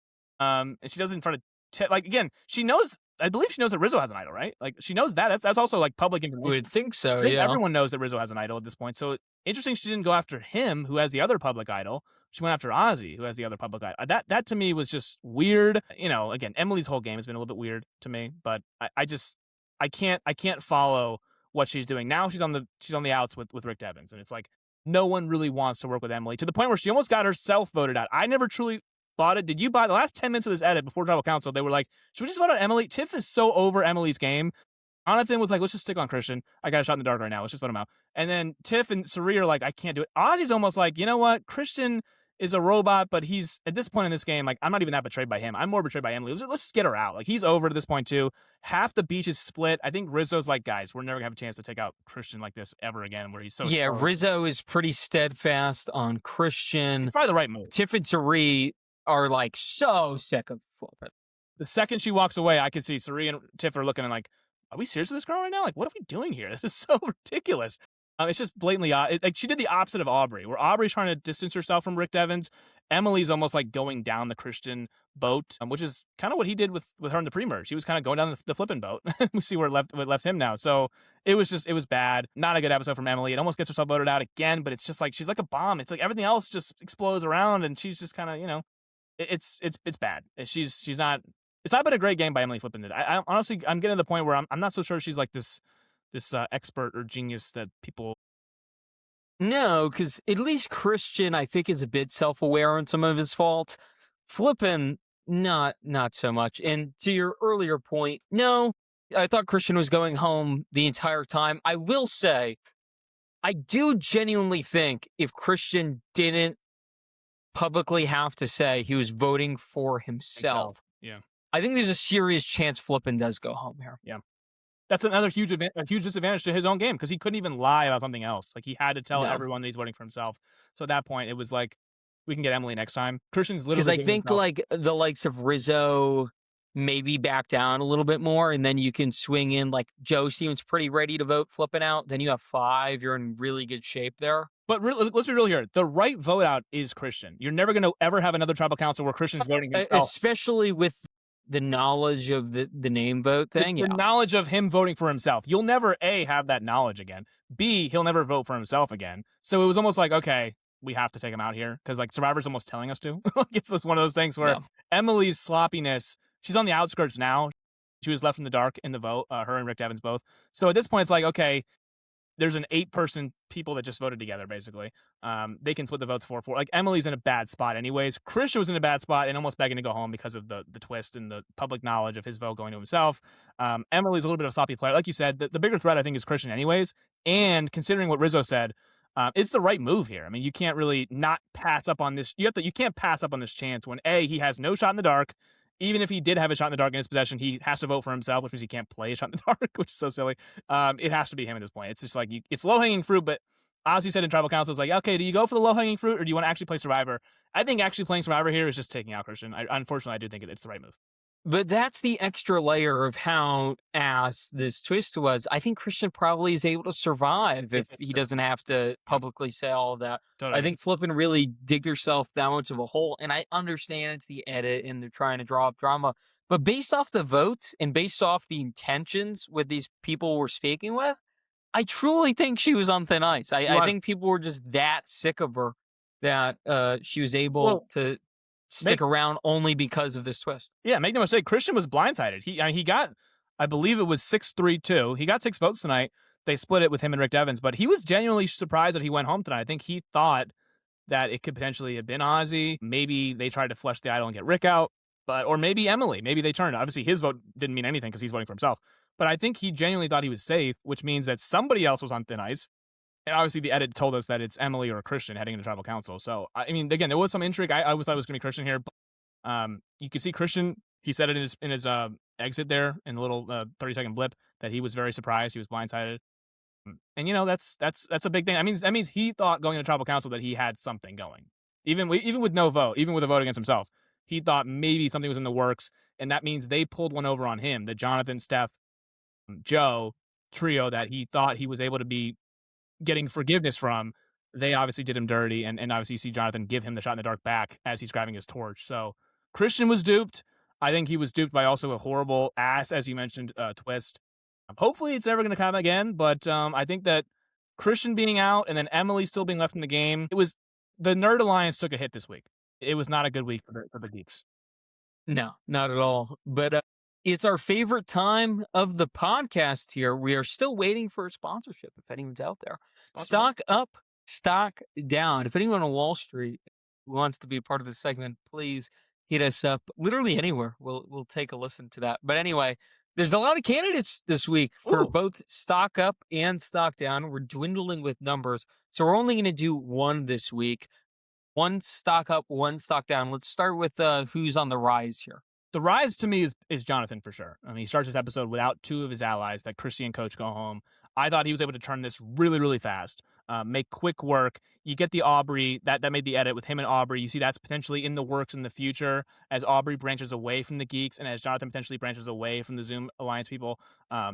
And she does it in front of again. She knows. I believe she knows that Rizzo has an idol, right? Like, she knows that. That's also like public information. Would think so. I think yeah. everyone knows that Rizzo has an idol at this point. So interesting, she didn't go after him, who has the other public idol. She went after Ozzy, who has the other public idol. That to me was just weird. Again, Emily's whole game has been a little bit weird to me, but I can't follow what she's doing. Now she's on the outs with Rick Devens, and it's like no one really wants to work with Emily, to the point where she almost got herself voted out. I never truly bought it. Did you buy the last 10 minutes of this edit before Tribal Council? They were like, should we just vote on Emily? Tiff is so over Emily's game. Jonathan was like, let's just stick on Christian. I got a shot in the dark right now. Let's just vote him out. And then Tiff and Suri are like, I can't do it. Ozzy's almost like, you know what? Christian is a robot, but he's, at this point in this game, like, I'm not even that betrayed by him. I'm more betrayed by Emily. Let's just get her out. Like, he's over at this point too. Half the beach is split. I think Rizzo's like, guys, we're never gonna have a chance to take out Christian like this ever again, where he's so strong. Rizzo is pretty steadfast on Christian. It's probably the right move. Tiff and Suri are like so sick of flipping. The second she walks away, I can see Suri and Tiff are looking and like, are we serious with this girl right now? Like, what are we doing here? This is so ridiculous. It's just blatantly like, she did the opposite of Aubrey, where Aubrey's trying to distance herself from Rick Devens. Emily's almost like going down the Christian boat, which is kind of what he did with her in the pre-merge. He was kind of going down the flipping boat. We see where it left him now. So it was bad. Not a good episode from Emily. It almost gets herself voted out again, but it's just like, she's like a bomb. It's like everything else just explodes around, and she's just kind of, it's bad. She's not. It's not been a great game by Emily Flippin. I honestly, I'm getting to the point where I'm not so sure she's like this this expert or genius that people. No, because at least Christian, I think, is a bit self-aware on some of his faults. Flippin, not so much. And to your earlier point, no, I thought Christian was going home the entire time. I will say, I do genuinely think if Christian didn't publicly have to say he was voting for Himself. himself, Yeah, I think there's a serious chance Flippin does go home here. yeah. That's another a huge disadvantage to his own game because he couldn't even lie about something else. Like he had to tell No. everyone that he's voting for himself. So at that point, it was like, we can get Emily next time. Christian's Because literally I giving think himself. like the likes of Rizzo maybe back down a little bit more, and then you can swing in like Joe seems pretty ready to vote flipping out. Then you have five. You're in really good shape there. But let's be real here. The right vote out is Christian. You're never going to ever have another tribal council where Christian's voting himself. Especially with the knowledge of the name vote thing. The Yeah. knowledge of him voting for himself. You'll never A, have that knowledge again. B, he'll never vote for himself again. So it was almost like, okay, we have to take him out here because like Survivor's almost telling us to. Like it's just one of those things where Yeah. Emily's sloppiness. She's on the outskirts now. She was left in the dark in the vote. Her and Rick Devens both. So at this point, it's like, okay, there's an 8-person people that just voted together, basically. They can split the votes 4-4. Like Emily's in a bad spot, anyways. Christian was in a bad spot and almost begging to go home because of the twist and the public knowledge of his vote going to himself. Emily's a little bit of a sloppy player, like you said. The bigger threat, I think, is Christian, anyways. And considering what Rizzo said, it's the right move here. I mean, you can't really not pass up on this. You can't pass up on this chance when A, he has no shot in the dark. Even if he did have a shot in the dark in his possession, he has to vote for himself, which means he can't play a shot in the dark, which is so silly. It has to be him at this point. It's just like it's low hanging fruit, but Ozzy said in tribal council, it's like, okay, do you go for the low hanging fruit or do you want to actually play Survivor? I think actually playing Survivor here is just taking out Christian. Unfortunately, I do think it's the right move. But that's the extra layer of how ass this twist was. I think Christian probably is able to survive if he doesn't have to publicly say all of that. Totally. I think Flippin really digged herself that much of a hole. And I understand it's the edit and they're trying to draw up drama. But based off the votes and based off the intentions with these people we're speaking with, I truly think she was on thin ice. I think people were just that sick of her that she was able to stick around only because of this twist. Yeah, make no mistake, Christian was blindsided. He got, I believe it was 6-3-2. He got 6 votes tonight. They split it with him and Rick Devens, but he was genuinely surprised that he went home tonight. I think he thought that it could potentially have been Ozzy. Maybe they tried to flush the idol and get Rick out, or maybe Emily. Maybe they turned. Obviously, his vote didn't mean anything because he's voting for himself. But I think he genuinely thought he was safe, which means that somebody else was on thin ice. And obviously, the edit told us that it's Emily or Christian heading into tribal council. So, I mean, again, there was some intrigue. I always thought it was going to be Christian here. But, you can see Christian. He said it in his exit there in the little 30-second blip that he was very surprised. He was blindsided. And that's a big thing. That means he thought going into tribal council that he had something going, even with no vote, even with a vote against himself. He thought maybe something was in the works, and that means they pulled one over on him. The Jonathan, Steph, Joe trio that he thought he was able to be getting forgiveness from. They obviously did him dirty, and obviously you see Jonathan give him the shot in the dark back as he's grabbing his torch. So Christian was duped. I think he was duped by also a horrible ass, as you mentioned, twist. Hopefully it's never going to come again, but I think that Christian being out and then Emily still being left in the game, the Nerd Alliance took a hit this week. It was not a good week for the geeks. No, not at all. But it's our favorite time of the podcast here. We are still waiting for a sponsorship if anyone's out there. Stock up, stock down. If anyone on Wall Street wants to be a part of this segment, please hit us up. Literally anywhere. We'll take a listen to that. But anyway, there's a lot of candidates this week for both stock up and stock down. We're dwindling with numbers, so we're only going to do one this week. One stock up, one stock down. Let's start with who's on the rise here. The rise to me is Jonathan for sure. I mean, he starts this episode without 2 of his allies that Chrissy and Coach go home. I thought he was able to turn this really, really fast, make quick work. You get the Aubrey, that made the edit with him and Aubrey. You see that's potentially in the works in the future as Aubrey branches away from the Geeks and as Jonathan potentially branches away from the Zoom Alliance people.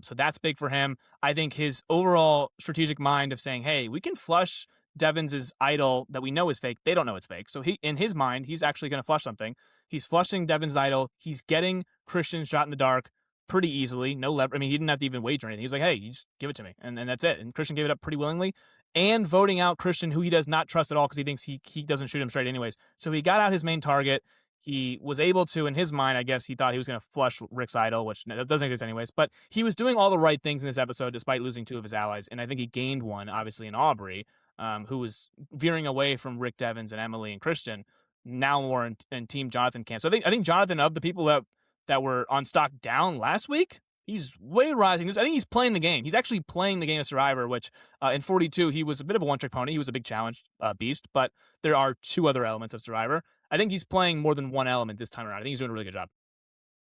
So that's big for him. I think his overall strategic mind of saying, hey, we can flush Devins' idol that we know is fake. They don't know it's fake. So in his mind, he's actually going to flush something. He's flushing Devins' idol. He's getting Christian's shot in the dark pretty easily. No lever. I mean, he didn't have to even wager anything. He's like, hey, you just give it to me. And that's it. And Christian gave it up pretty willingly. And voting out Christian, who he does not trust at all because he thinks he doesn't shoot him straight anyways. So he got out his main target. he was able to, in his mind, I guess he thought he was going to flush Rick's idol, which doesn't exist anyways. But he was doing all the right things in this episode despite losing two of his allies, and I think he gained one, obviously, in Aubrey, who was veering away from Rick Devens and Emily and Christian, now more in Team Jonathan camp. So I think Jonathan, of the people that were on stock down last week, he's way rising. I think he's playing the game. He's actually playing the game of Survivor, which in 42 he was a bit of a one-trick pony. He was a big challenge beast, but there are two other elements of Survivor. I think he's playing more than one element this time around. I think he's doing a really good job.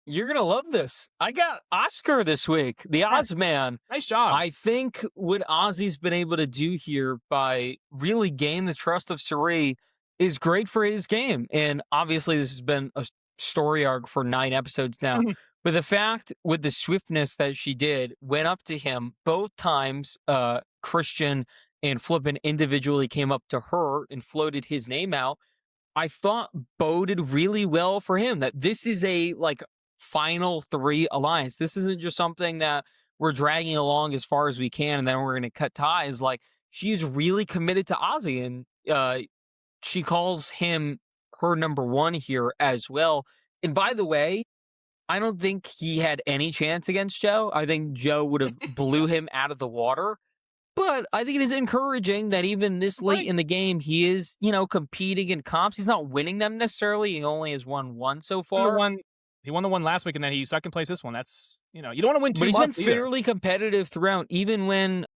You're gonna love this. I got Oscar this week, the Ozman. Nice job. I think what Ozzy's been able to do here by really gain the trust of Suri is great for his game. And obviously, this has been a story arc for 9 episodes now. But the fact with the swiftness that she did, went up to him both times, Christian and Flippin individually came up to her and floated his name out. I thought boded really well for him that this is a like final 3 alliance. This isn't just something that we're dragging along as far as we can and then we're going to cut ties. Like she's really committed to Ozzy and she calls him her number 1 here as well. And by the way, I don't think he had any chance against Joe. I think Joe would have blew him out of the water. But I think it is encouraging that even this late in the game, he is, competing in comps. He's not winning them necessarily. He only has won 1 so far. He won the one last week, and then he second place this one. That's, you don't want to win too But much. he's been fairly competitive throughout, even when,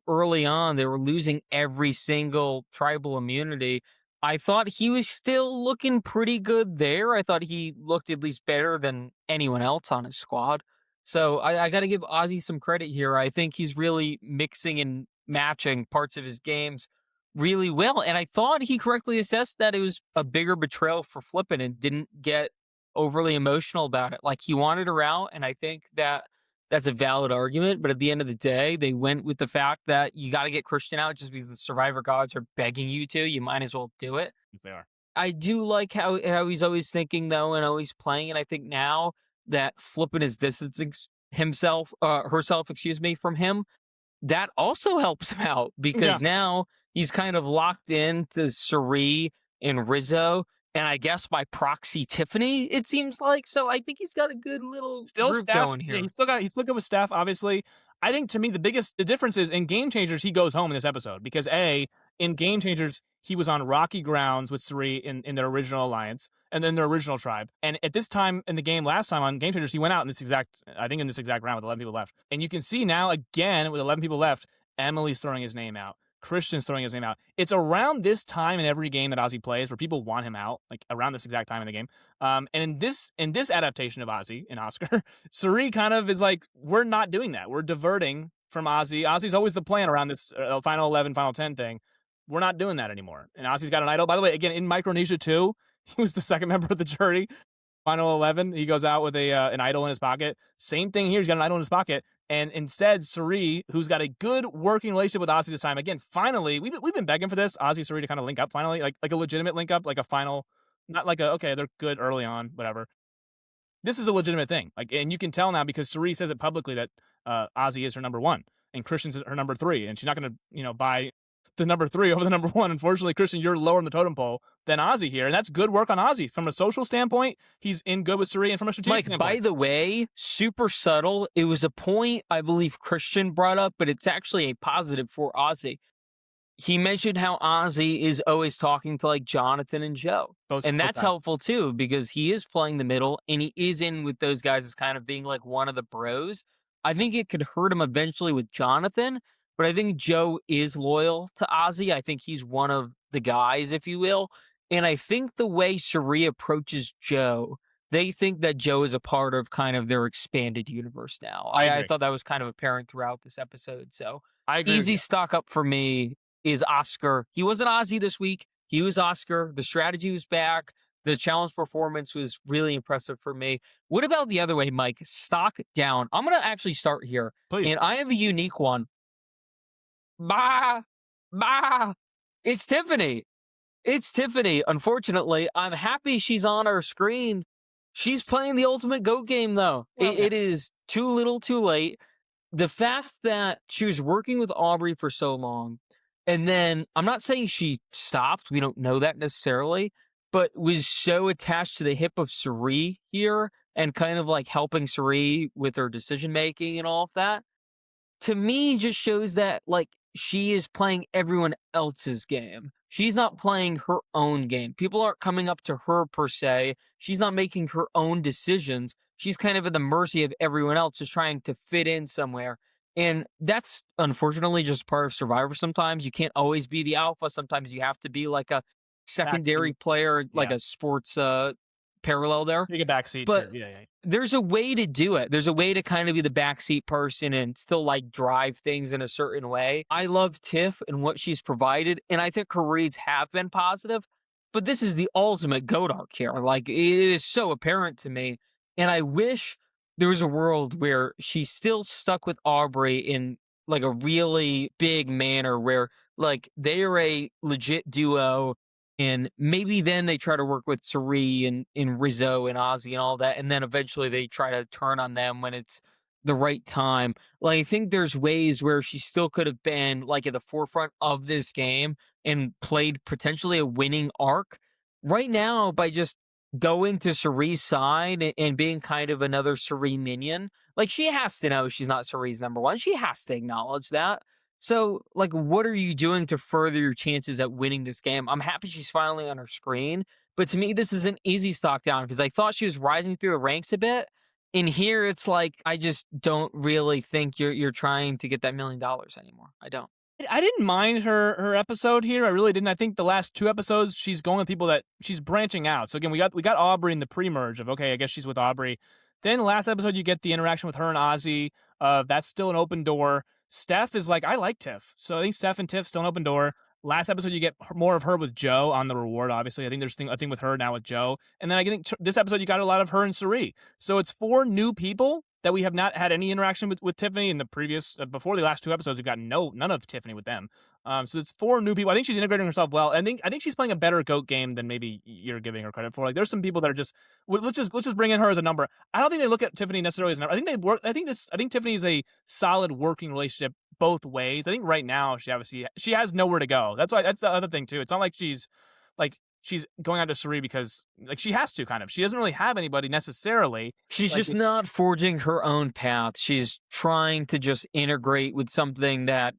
early on they were losing every single tribal immunity. I thought he was still looking pretty good there. I thought he looked at least better than anyone else on his squad. So I got to give Ozzy some credit here. I think he's really mixing and matching parts of his games really well. And I thought he correctly assessed that it was a bigger betrayal for Flippin and didn't get overly emotional about it. Like he wanted her out, and I think that that's a valid argument. But at the end of the day, they went with the fact that you got to get Christian out just because the Survivor gods are begging you to. You might as well do it. They are. I do like how he's always thinking though, and always playing. And I think now that Flippin is distancing herself, from him, that also helps him out because now he's kind of locked into Suri and Rizzo, and I guess by proxy Tiffany, it seems like. So I think he's got a good little group Steph going here. Yeah, he's still good with Steph, obviously. I think to me the difference is in Game Changers he goes home in this episode because in Game Changers he was on rocky grounds with Suri in their original alliance and then their original tribe. And at this time in the game last time on Game Changers he went out in this exact round with 11 people left. And you can see now again with 11 people left, Emily's throwing his name out. Christian's throwing his name out. It's around this time in every game that Ozzy plays where people want him out, like around this exact time in the game. And in this adaptation of Ozzy and Oscar, Suri kind of is like, we're not doing that. We're diverting from Ozzy. Ozzy's always the plan around this final 11, final 10 thing. We're not doing that anymore. And Ozzy's got an idol. By the way, again, in Micronesia 2, he was the second member of the jury. Final 11, he goes out with an idol in his pocket. Same thing here. He's got an idol in his pocket. And instead, Suri, who's got a good working relationship with Ozzy this time, again, finally, we've been begging for this, Ozzy, Suri to kind of link up finally, like a legitimate link up, like a final, not like okay, they're good early on, whatever. This is a legitimate thing. Like, and you can tell now because Suri says it publicly that Ozzy is her number 1 and Christian's her number 3, and she's not going to, buy the number 3 over the number 1. Unfortunately, Christian, you're lower in the totem pole than Ozzy here, and that's good work on Ozzy. From a social standpoint, he's in good with Suri, and from a strategic standpoint. By the way, super subtle. It was a point I believe Christian brought up, but it's actually a positive for Ozzy. He mentioned how Ozzy is always talking to like Jonathan and Joe. And that's helpful too, because he is playing the middle and he is in with those guys as kind of being like one of the bros. I think it could hurt him eventually with Jonathan, but I think Joe is loyal to Ozzy. I think he's one of the guys, if you will. And I think the way Suri approaches Joe, they think that Joe is a part of kind of their expanded universe now. I thought that was kind of apparent throughout this episode. So I agree. Easy stock up for me is Oscar. He wasn't Ozzy this week. He was Oscar. The strategy was back. The challenge performance was really impressive for me. What about the other way, Mike? Stock down. I'm going to actually start here. Please. And I have a unique one. It's Tiffany. It's Tiffany. Unfortunately, I'm happy she's on our screen. She's playing the ultimate GOAT game, though. It is too little too late. The fact that she was working with Aubrey for so long, and then I'm not saying she stopped. We don't know that necessarily. but was so attached to the hip of Suri here and kind of like helping Suri with her decision making and all of that, to me just shows that like she is playing everyone else's game. She's not playing her own game. People aren't coming up to her per se. She's not making her own decisions. She's kind of at the mercy of everyone else, just trying to fit in somewhere. And that's unfortunately just part of Survivor sometimes. You can't always be the alpha. Sometimes you have to be like a secondary Backseat. player, like Yeah. a sports parallel there. Take a backseat But too. Yeah, yeah. there's a way to do it. There's a way to kind of be the backseat person and still like drive things in a certain way. I love Tiff and what she's provided, and I think her reads have been positive. But this is the ultimate goat arc here. Like it is so apparent to me, and I wish there was a world where she's still stuck with Aubrey in like a really big manner, where like they are a legit duo and maybe then they try to work with Suri and Rizzo and Ozzy and all that, and then eventually they try to turn on them when it's the right time. Like I think there's ways where she still could have been like at the forefront of this game and played potentially a winning arc. Right now, by just going to Suri's side and being kind of another Suri minion, like she has to know she's not Suri's number one. She has to acknowledge that. So, like, what are you doing to further your chances at winning this game? I'm happy she's finally on her screen, but to me, this is an easy stock down because I thought she was rising through the ranks a bit. And here, it's like I just don't really think you're trying to get that $1 million anymore. I don't. I didn't mind her episode here. I really didn't. I think the last two episodes she's going with people that she's branching out. So again, we got Aubrey in the pre-merge of okay, I guess she's with Aubrey. Then last episode you get the interaction with her and Ozzy. That's still an open door. Steph is like I like Tiff, so I think Steph and Tiff still an open door. Last episode you get more of her with Joe on the reward. Obviously, I think there's a thing with her now with Joe, and then I think this episode you got a lot of her and Suri. So it's four new people that we have not had any interaction with Tiffany in the previous before the last two episodes. We've got none of Tiffany with them. So it's four new people. I think she's integrating herself well. I think she's playing a better goat game than maybe you're giving her credit for. Like there's some people that are just let's just bring in her as a number. I don't think they look at Tiffany necessarily as a number. I think they work. I think Tiffany is a solid working relationship both ways. I think right now she has nowhere to go. That's the other thing too. It's not like she's going out to Suri because like she has to kind of. She doesn't really have anybody necessarily. She's Like just not forging her own path. She's trying to just integrate with something that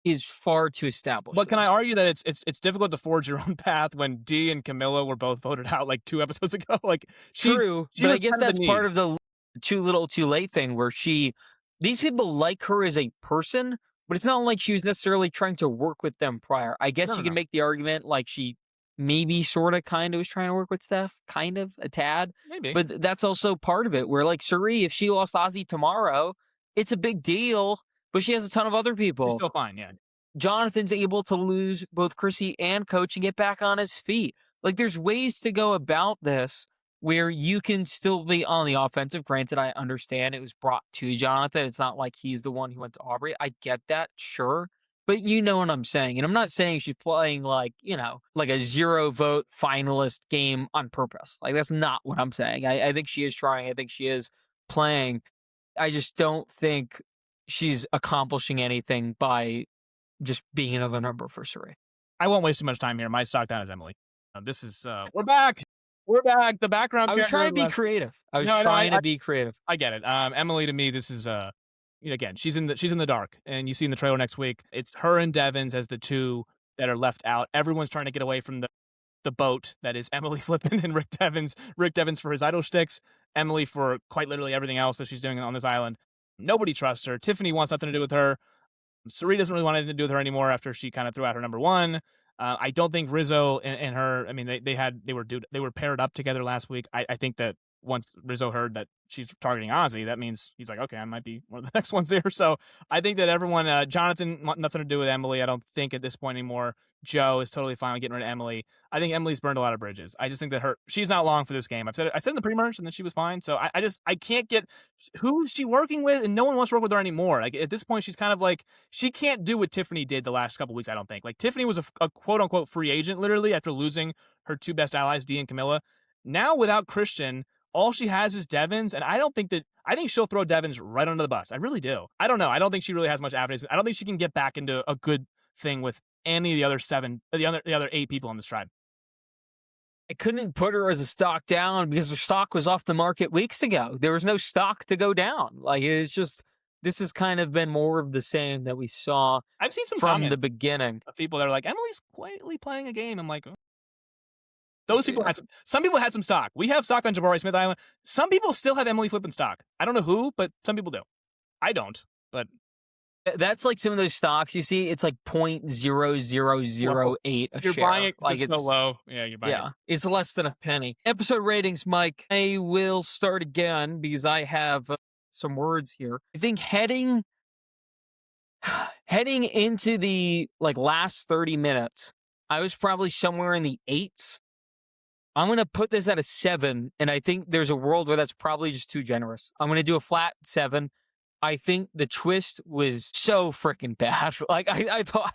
is far too established But at can I this point. argue that it's difficult to forge your own path when Dee and Camilla were both voted out like 2 episodes ago? Like True, she but I was guess kind of that's the part need. of the too little too late thing where these people like her as a person, but it's not like she was necessarily trying to work with them prior. I No, guess no, you can no. make the argument like she maybe sort of kind of was trying to work with Steph, kind of a tad, Maybe. but that's also part of it where like Suri, if she lost Ozzy tomorrow, it's a big deal, but she has a ton of other She's people. still fine, yeah. Jonathan's able to lose both Chrissy and Coach and get back on his feet. Like, there's ways to go about this where you can still be on the offensive. Granted, I understand it was brought to Jonathan. It's not like he's the one who went to Aubrey. I get that, sure. But you know what I'm saying. And I'm not saying she's playing like, like a 0 vote finalist game on purpose. Like, that's not what I'm saying. I think she is trying. I think she is playing. I just don't think she's accomplishing anything by just being another number for Suri. I won't waste too much time here. My stock down is Emily. This is we're back. We're back. The background I was character trying in to the be last. creative. I was No, no, trying to be creative. I get it. Emily to me, this is again, she's in the dark, and you see in the trailer next week, it's her and Devins as the two that are left out. Everyone's trying to get away from the boat that is Emily Flippin and Rick Devins. Rick Devins for his idol sticks, Emily for quite literally everything else that she's doing on this island. Nobody trusts her. Tiffany wants nothing to do with her. Sari doesn't really want anything to do with her anymore after she kind of threw out her number one. I don't think Rizzo and her. I mean, they were paired up together last week. I think that once Rizzo heard that she's targeting Ozzy, that means he's like, okay, I might be one of the next ones there. So I think that everyone, Jonathan, nothing to do with Emily. I don't think at this point anymore. Joe is totally fine with getting rid of Emily. I think Emily's burned a lot of bridges. I just think that she's not long for this game. I said in the pre-merge, and then she was fine. So I can't get who's she working with, and no one wants to work with her anymore. Like at this point, she's kind of like she can't do what Tiffany did the last couple weeks. I don't think. Like Tiffany was a quote unquote free agent literally after losing her two best allies, Dee and Camilla. Now without Christian, all she has is Devins, and I think she'll throw Devins right under the bus. I really do. I don't know. I don't think she really has much avenues. I don't think she can get back into a good thing with any of the other 8 people on this tribe. I couldn't put her as a stock down because her stock was off the market weeks ago. There was no stock to go down. Like, it's just, this has kind of been more of the same that we saw I've seen some from the comments beginning. of people that are like, Emily's quietly playing a game. I'm like, those people Yeah. had some people had some stock. We have stock on Jabari Smith Island. Some people still have Emily flipping stock. I don't know who, but some people do. I don't, but That's like some of those stocks you see, it's like low. 0.0008 a You're buying share. it 'cause Like, it's so it's, low. Yeah, you're buying it. yeah, it's less than a penny. Episode ratings, Mike. I will start again because I have some words here. I think heading into the like last 30 minutes, I was probably somewhere in the eights. I'm going to put this at a 7, and I think there's a world where that's probably just too generous. I'm going to do a flat 7. I think the twist was so freaking bad. Like, I thought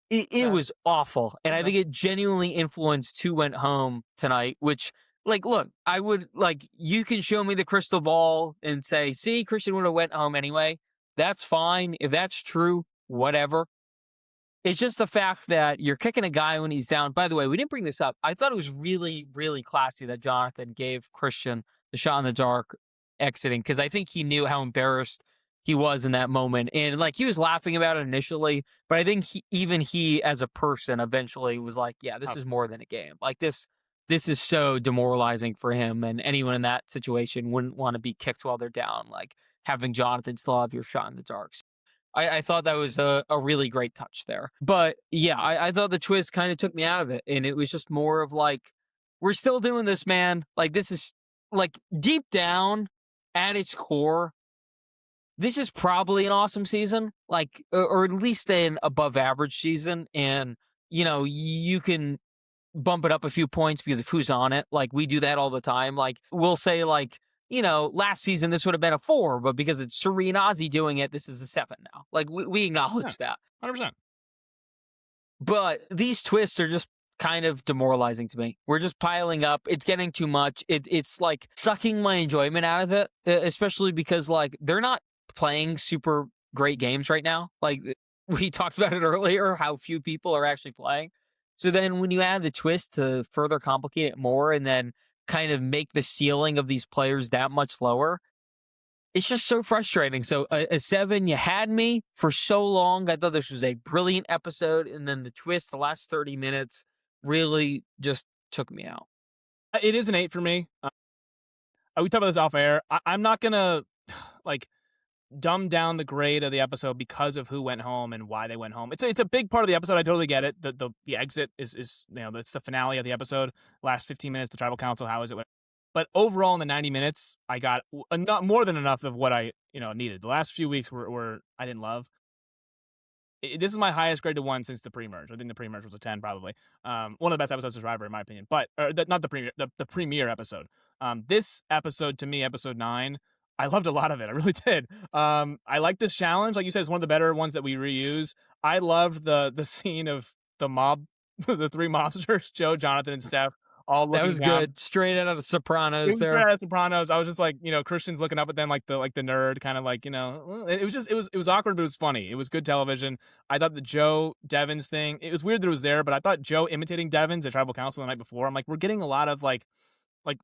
it Okay. was awful. And I Okay. think it genuinely influenced who went home tonight, which, like, look, I would, like, you can show me the crystal ball and say, see, Christian would have went home anyway. That's fine. If that's true, whatever. It's just the fact that you're kicking a guy when he's down. By the way, we didn't bring this up. I thought it was really, really classy that Jonathan gave Christian the shot in the dark exiting because I think he knew how embarrassed he was in that moment. And like he was laughing about it initially, but I think even he as a person eventually was like, yeah, this is more than a game. Like this is so demoralizing for him, and anyone in that situation wouldn't want to be kicked while they're down. Like having Jonathan still have your shot in the dark. I thought that was a really great touch there. But yeah, I thought the twist kind of took me out of it. And it was just more of like, we're still doing this, man. Like, this is like deep down at its core, this is probably an awesome season, like, or at least an above average season. And, you know, you can bump it up a few points because of who's on it. Like we do that all the time. Like we'll say like, you know, last season this would have been a 4, but because it's Serene Ozzy doing it, this is a 7 now. Like we acknowledge that. 100%. But these twists are just kind of demoralizing to me. We're just piling up. It's getting too much. It's like sucking my enjoyment out of it, especially because like they're not playing super great games right now. Like we talked about it earlier, how few people are actually playing. So then when you add the twist to further complicate it more and then kind of make the ceiling of these players that much lower, it's just so frustrating. So a 7, you had me for so long. I thought this was a brilliant episode. And then the twist, the last 30 minutes, really just took me out. It is an 8 for me. We talked about this off air. I'm not going to like dumb down the grade of the episode because of who went home and why they went home. It's a big part of the episode. I totally get it. The exit is you know, it's the finale of the episode. Last 15 minutes, the tribal council, how is it? But overall, in the 90 minutes, I got not more than enough of what I needed. The last few weeks were I didn't love. This is my highest graded one since the pre-merge. I think the pre-merge was a 10, probably. One of the best episodes of Survivor, in my opinion. But not the premiere, the premiere episode. This episode, to me, episode 9, I loved a lot of it. I really did. I like this challenge. Like you said, it's one of the better ones that we reuse. I loved the scene of the mob, the 3 mobsters, Joe, Jonathan, and Steph, all looking That was down. good. Straight out of the Sopranos It was there. straight out of Sopranos. I was just like, Christian's looking up at them like the nerd, kind of like, it was awkward, but it was funny. It was good television. I thought the Joe Devins thing, it was weird that it was there, but I thought Joe imitating Devins at Tribal Council the night before. I'm like, we're getting a lot of like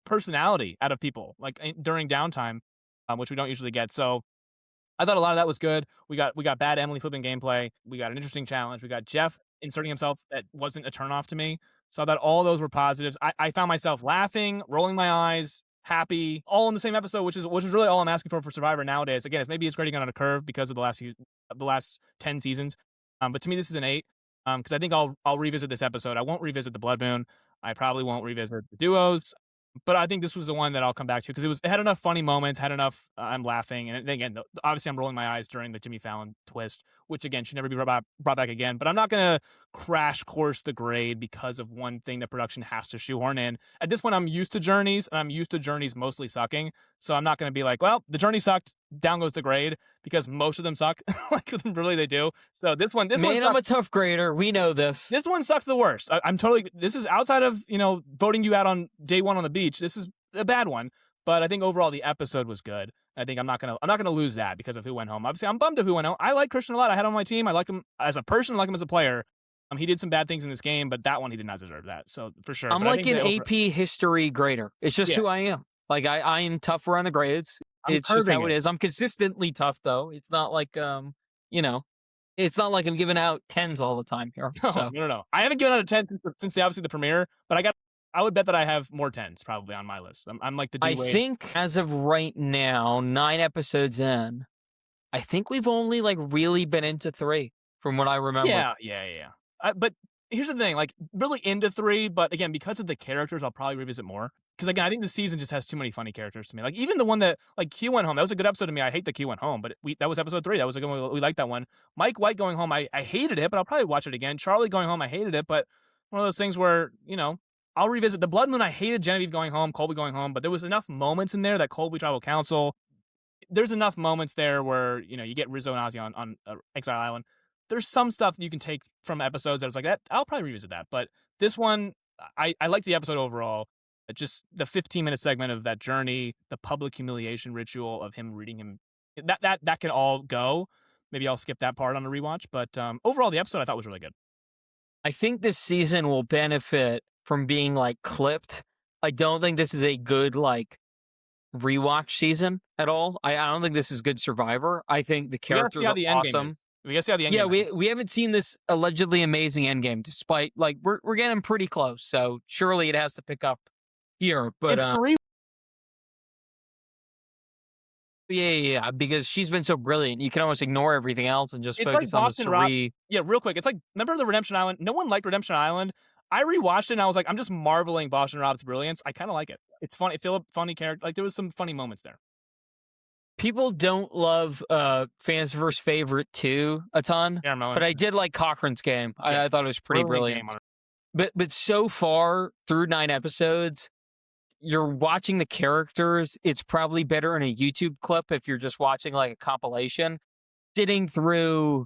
personality out of people like during downtime, which we don't usually get. So I thought a lot of that was good. We got bad Emily flipping gameplay. We got an interesting challenge. We got Jeff inserting himself that wasn't a turnoff to me. So I thought all those were positives. I found myself laughing, rolling my eyes, happy, all in the same episode, which is really all I'm asking for Survivor nowadays. Again, maybe it's grading on a curve because of the last 10 seasons. But to me, this is an 8 because I think I'll revisit this episode. I won't revisit the Blood Moon. I probably won't revisit the duos. But I think this was the one that I'll come back to because it had enough funny moments, had enough. I'm laughing, and again, obviously, I'm rolling my eyes during the Jimmy Fallon twist, which again should never be brought back again. But I'm not gonna crash course the grade because of one thing that production has to shoehorn in. At this point, I'm used to journeys, and I'm used to journeys mostly sucking. So I'm not gonna be like, well, the journey sucked, down goes the grade because most of them suck. Like really, they do. So this one, I'm a tough grader. We know this. This one sucked the worst. I'm totally. This is outside of voting you out on day 1 on the beach. This is a bad one, but I think overall the episode was good. I think I'm not gonna lose that because of who went home. Obviously, I'm bummed of who went home. I like Christian a lot. I had him on my team. I like him as a person. I like him as a player. He did some bad things in this game, but that one he did not deserve that. So for sure. I'm But I like think an the over AP history grader. It's just yeah, who I am. Like I am tougher on the grades. I'm It's just curving how it it. is. I'm consistently tough though. It's not like you know, it's not like I'm giving out tens all the time here. No, So no, no, no. I haven't given out a 10 since the obviously the premiere, but I would bet that I have more 10s probably on my list. I'm like the D I Wade. think as of right now, 9 episodes in, I think we've only like really been into three from what I remember. Yeah, yeah, yeah, yeah. But here's the thing, like, really into 3, but again, because of the characters, I'll probably revisit more. Because again, I think the season just has too many funny characters to me. Like, even the one that like, Q went home, that was a good episode to me. I hate that Q went home, but that was episode 3. That was a good one. We liked that one. Mike White going home, I hated it, but I'll probably watch it again. Charlie going home, I hated it, but one of those things where, I'll revisit. The Blood Moon, I hated Genevieve going home, Colby going home, but there was enough moments in there that Colby Tribal Council, there's enough moments there where you get Rizzo and Ozzy on Exile Island. There's some stuff you can take from episodes that was like that. I'll probably revisit that, but this one, I like the episode overall. Just the 15-minute segment of that journey, the public humiliation ritual of him reading him, that can all go. Maybe I'll skip that part on the rewatch, but overall, the episode I thought was really good. I think this season will benefit from being like clipped. I don't think this is a good like rewatch season at all. I don't think this is good Survivor. I think the We gotta see characters how are the end game is. awesome. We gotta see how the end Yeah, game is. we haven't seen this allegedly amazing endgame, despite like we're getting pretty close. So surely it has to pick up here. But It's the re yeah, because she's been so brilliant. You can almost ignore everything else and just It's like focus on the Boston Rob three. Yeah, real quick, it's like, remember the Redemption Island? No one liked Redemption Island. I rewatched it and I was like, I'm just marveling Boston Rob's brilliance. I kinda like it. It's funny. Philip, funny character. Like, there was some funny moments there. People don't love fans versus favorite 2 a ton, Aaron but Mullen, I did like Cochran's game. yeah, I thought it was pretty brilliant game brilliant. on it. But so far through 9 episodes, you're watching the characters. It's probably better in a YouTube clip if you're just watching like a compilation. Sitting through,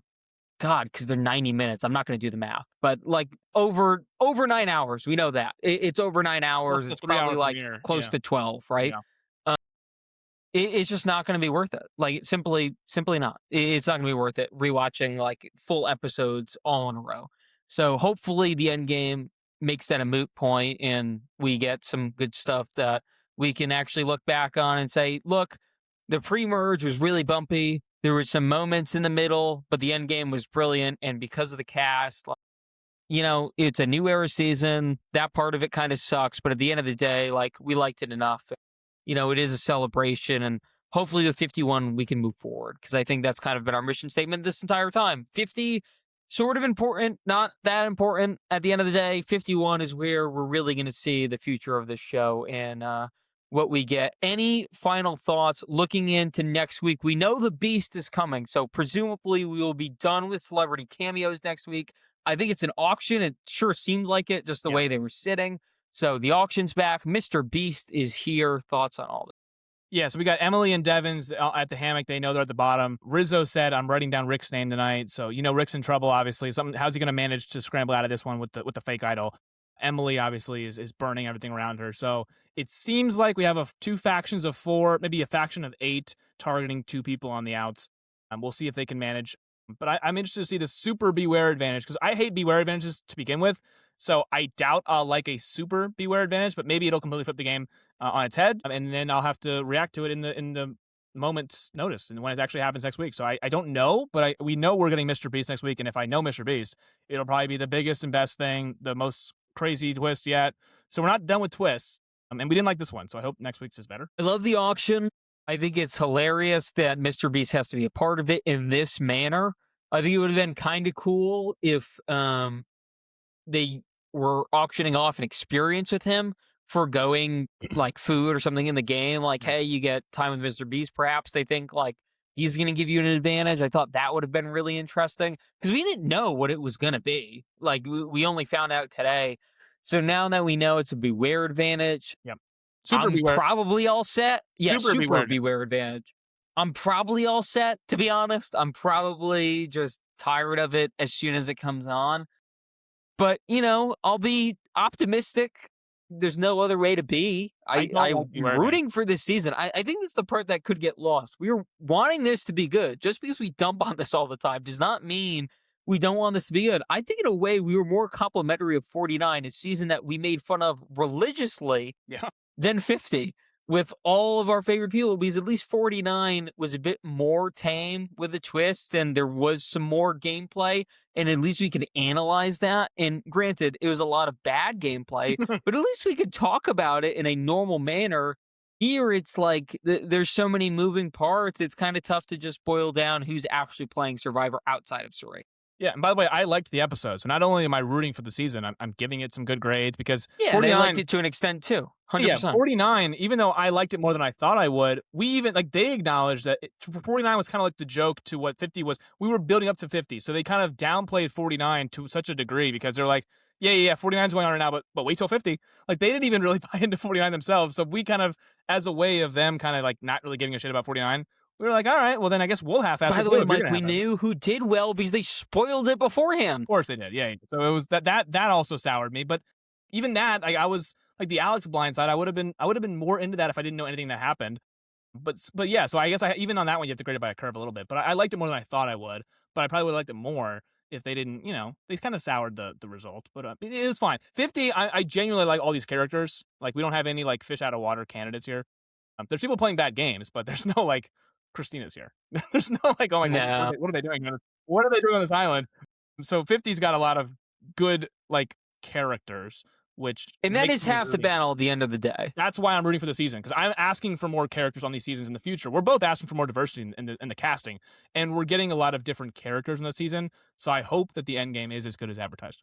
God, because they're 90 minutes. I'm not going to do the math, but like over 9 hours. We know that it's over nine Plus hours. the It's probably 3-hour like premiere. close Yeah, to 12, right? yeah. It's just not going to be worth it. Like simply not. It's not going to be worth it rewatching like full episodes all in a row. So hopefully the end game makes that a moot point and we get some good stuff that we can actually look back on and say, look, the pre-merge was really bumpy. There were some moments in the middle, but the end game was brilliant. And because of the cast, like, it's a new era season. That part of it kind of sucks, but at the end of the day, like we liked it enough. It is a celebration, and hopefully with 51 we can move forward because I think that's kind of been our mission statement this entire time. 50, sort of important, not that important. At the end of the day, 51 is where we're really going to see the future of this show and what we get. Any final thoughts looking into next week? We know the Beast is coming, so presumably we will be done with celebrity cameos next week. I think it's an auction. It sure seemed like it, just the Yeah. way they were sitting. So the auction's back. Mr. Beast is here. Thoughts on all this? Yeah, so we got Emily and Devins at the hammock. They know they're at the bottom. Rizzo said, "I'm writing down Rick's name tonight." So Rick's in trouble. Obviously, how's he going to manage to scramble out of this one with the fake idol? Emily obviously is burning everything around her. So it seems like we have two factions of 4, maybe a faction of 8 targeting 2 people on the outs. We'll see if they can manage. But I'm interested to see the super Beware advantage because I hate Beware advantages to begin with. So I doubt I'll like a super Beware advantage, but maybe it'll completely flip the game on its head, and then I'll have to react to it in the moment's notice and when it actually happens next week. So I don't know, but we know we're getting Mr. Beast next week, and if I know Mr. Beast, it'll probably be the biggest and best thing, the most crazy twist yet. So we're not done with twists, and we didn't like this one. So I hope next week's is better. I love the auction. I think it's hilarious that Mr. Beast has to be a part of it in this manner. I think it would have been kind of cool if they were auctioning off an experience with him for going like food or something in the game. Like, hey, you get time with Mr. Beast. Perhaps they think like he's going to give you an advantage. I thought that would have been really interesting because we didn't know what it was going to be. Like we only found out today. So now that we know it's a Beware advantage, Yep. Super I'm Beware. probably all set. Yeah, Super Beware advantage. I'm probably all set, to be honest. I'm probably just tired of it as soon as it comes on. But, I'll be optimistic. There's no other way to be. don't I'm like Beware rooting for this season. I think that's the part that could get lost. We are wanting this to be good. Just because we dump on this all the time does not mean we don't want this to be good. I think in a way we were more complimentary of 49, a season that we made fun of religiously, Yeah. than 50 with all of our favorite people, because at least 49 was a bit more tame with a twist and there was some more gameplay, and at least we could analyze that. And granted, it was a lot of bad gameplay, but at least we could talk about it in a normal manner. Here, it's like there's so many moving parts. It's kind of tough to just boil down who's actually playing Survivor outside of Survivor. Yeah, and by the way, I liked the episode. So not only am I rooting for the season, I'm giving it some good grades because Yeah, they liked 49. it to an extent too. Yeah, 100%. 49, even though I liked it more than I thought I would, we even like they acknowledged that 49 was kind of like the joke to what 50 was. We were building up to 50. So they kind of downplayed 49 to such a degree because they're like, yeah, 49 is going on right now, but wait till 50. Like they didn't even really buy into 49 themselves. So we kind of, as a way of them kind of like not really giving a shit about 49, we were like, all right, well then I guess we'll half-ass By it the too way, if you're Mike, gonna we half-ass it. knew who did well because they spoiled it beforehand. Of course they did. Yeah. So it was that also soured me. But even that, like I was like the Alex blind side, I would have been more into that if I didn't know anything that happened. But yeah, so I guess I even on that one you have to grade it by a curve a little bit. But I liked it more than I thought I would. But I probably would have liked it more if they didn't, they kind of soured the result. But it was fine. 50, I genuinely like all these characters. Like we don't have any like fish out of water candidates here. There's people playing bad games, but there's no like Christina's here. There's no like, oh my god, No. what are they doing? What are they doing on this island? So 50's got a lot of good like characters, which And that makes is me half the rooting. battle at the end of the day. That's why I'm rooting for the season because I'm asking for more characters on these seasons in the future. We're both asking for more diversity in the casting, and we're getting a lot of different characters in the season. So I hope that the end game is as good as advertised.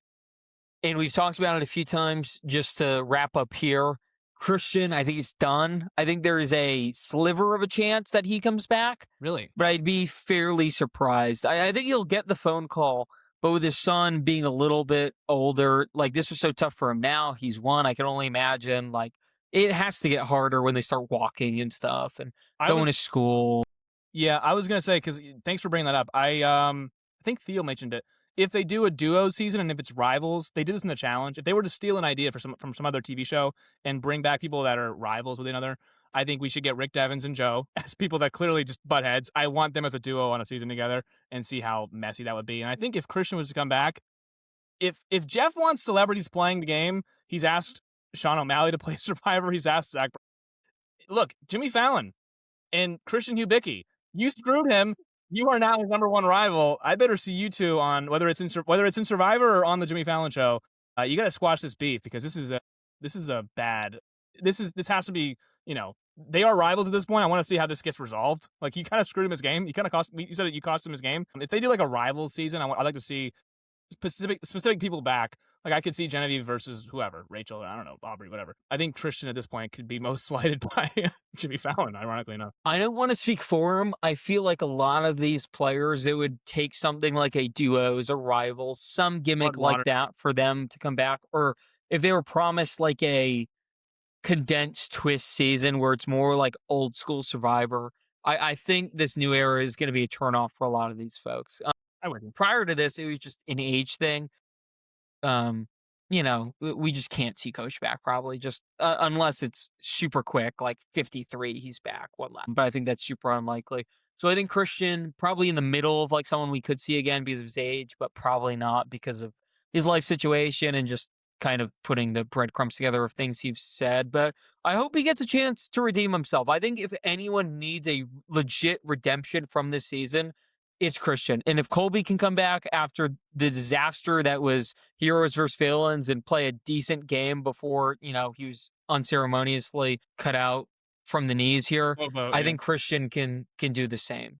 And we've talked about it a few times. Just to wrap up here, Christian, I think he's done. I think there is a sliver of a chance that he comes back, Really? but I'd be fairly surprised. I think he'll get the phone call, but with his son being a little bit older, like this was so tough for him now. He's one. I can only imagine, like, it has to get harder when they start walking and stuff and I going was to school. Yeah, I was gonna say because thanks for bringing that up. I think Theo mentioned it. If they do a duo season and if it's rivals, they did this in the challenge. If they were to steal an idea from some other TV show and bring back people that are rivals with another, I think we should get Rick Devens and Joe as people that clearly just butt heads. I want them as a duo on a season together and see how messy that would be. And I think if Christian was to come back, if Jeff wants celebrities playing the game, he's asked Sean O'Malley to play Survivor. He's asked Zach. Look, Jimmy Fallon and Christian Hubicki. You screwed him. You are now his number one rival. I better see you two on whether it's in Survivor or on the Jimmy Fallon show. You got to squash this beef because this is a bad. This has to be. They are rivals at this point. I want to see how this gets resolved. Like you kind of screwed him his game. You kind of cost. You said that you cost him his game. If they do like a rivals season, I'd like to see specific people back. Like I could see Genevieve versus whoever, Rachel, I don't know, Aubrey, whatever. I think Christian at this point could be most slighted by Jimmy Fallon, ironically enough. I don't want to speak for him. I feel like a lot of these players, it would take something like a duos, a rival, some gimmick like Water. that for them to come back. Or if they were promised like a condensed twist season where it's more like old school Survivor, I think this new era is going to be a turnoff for a lot of these folks. I would. Prior to this, it was just an age thing. um we just can't see coach back probably, just unless it's super quick, like 53 he's back one lap, but I think that's super unlikely. So I think Christian probably in the middle of like someone we could see again because of his age, but probably not because of his life situation and just kind of putting the breadcrumbs together of things he's said. But I hope he gets a chance to redeem himself. I think if anyone needs a legit redemption from this season, it's Christian. And if Colby can come back after the disaster that was heroes versus villains and play a decent game before, he was unceremoniously cut out from the knees here, I think Christian can do the same.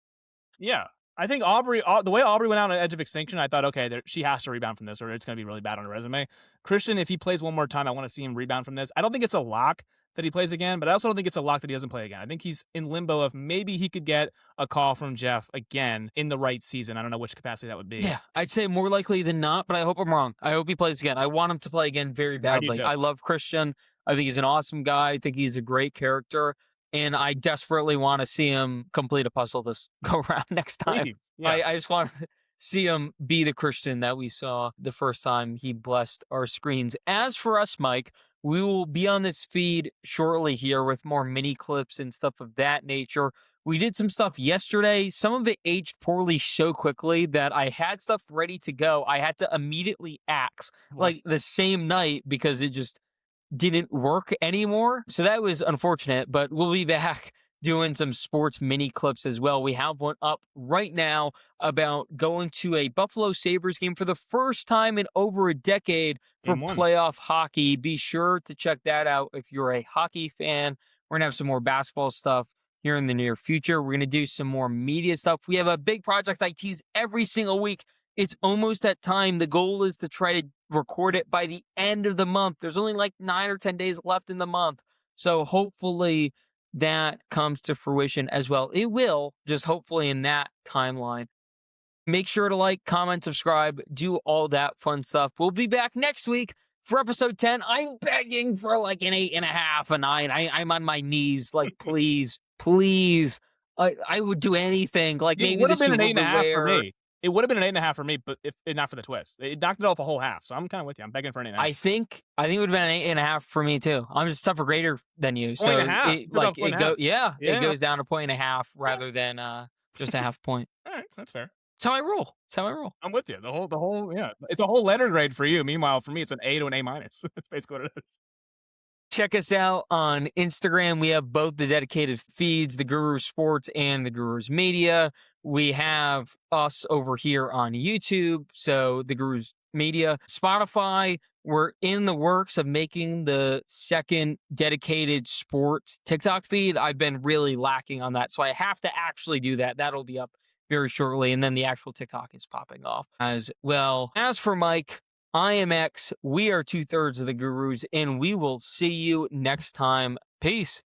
Yeah. I think Aubrey, the way Aubrey went out on Edge of Extinction, I thought, okay, she has to rebound from this or it's going to be really bad on her resume. Christian, if he plays one more time, I want to see him rebound from this. I don't think it's a lock that he plays again, but I also don't think it's a lock that he doesn't play again. I think he's in limbo of maybe he could get a call from Jeff again in the right season. I don't know which capacity that would be. Yeah, I'd say more likely than not, but I hope I'm wrong. I hope he plays again. I want him to play again very badly. I love Christian. I think he's an awesome guy. I think he's a great character. And I desperately want to see him complete a puzzle this go around next time. Yeah. I just want to see him be the Christian that we saw the first time he blessed our screens. As for us, Mike, we will be on this feed shortly here with more mini clips and stuff of that nature. We did some stuff yesterday. Some of it aged poorly so quickly that I had stuff ready to go. I had to immediately axe What? like the same night because it just didn't work anymore. So that was unfortunate, but we'll be back doing some sports mini clips as well. We have one up right now about going to a Buffalo Sabres game for the first time in over a decade for Game one. playoff hockey. Be sure to check that out if you're a hockey fan. We're going to have some more basketball stuff here in the near future. We're going to do some more media stuff. We have a big project I tease every single week. It's almost that time. The goal is to try to record it by the end of the month. There's only like 9 or 10 days left in the month. So hopefully that comes to fruition as well. It will, just hopefully in that timeline. Make sure to like, comment, subscribe, do all that fun stuff. We'll be back next week for episode 10. I'm begging for like an 8.5, a 9. I'm on my knees. Like, please, please. I would do anything. Like It maybe would the have been an Super 8.5 for Rare. me. It would have been an 8.5 for me, but if not for the twist, it knocked it off a whole half. So I'm kind of with you. I'm begging for an 8.5. I think it would have been an 8.5 for me too. I'm just tougher grader than you, Point and so a half. it It's about like a point it and a half. it Yeah. goes down to 1.5 rather than just a half point. All right, that's fair. That's how I roll. That's how I roll. I'm with you. The whole, yeah. It's a whole letter grade for you. Meanwhile, for me, it's an A to an A minus. That's basically what it is. Check us out on Instagram. We have both the dedicated feeds, the Guru Sports and the Gurus Media. We have us over here on YouTube, so the Gurus Media. Spotify, we're in the works of making the second dedicated sports TikTok feed. I've been really lacking on that, so I have to actually do that. That'll be up very shortly, and then the actual TikTok is popping off as well. As for Mike, I am X. We are 2/3 of the Gurus, and we will see you next time. Peace.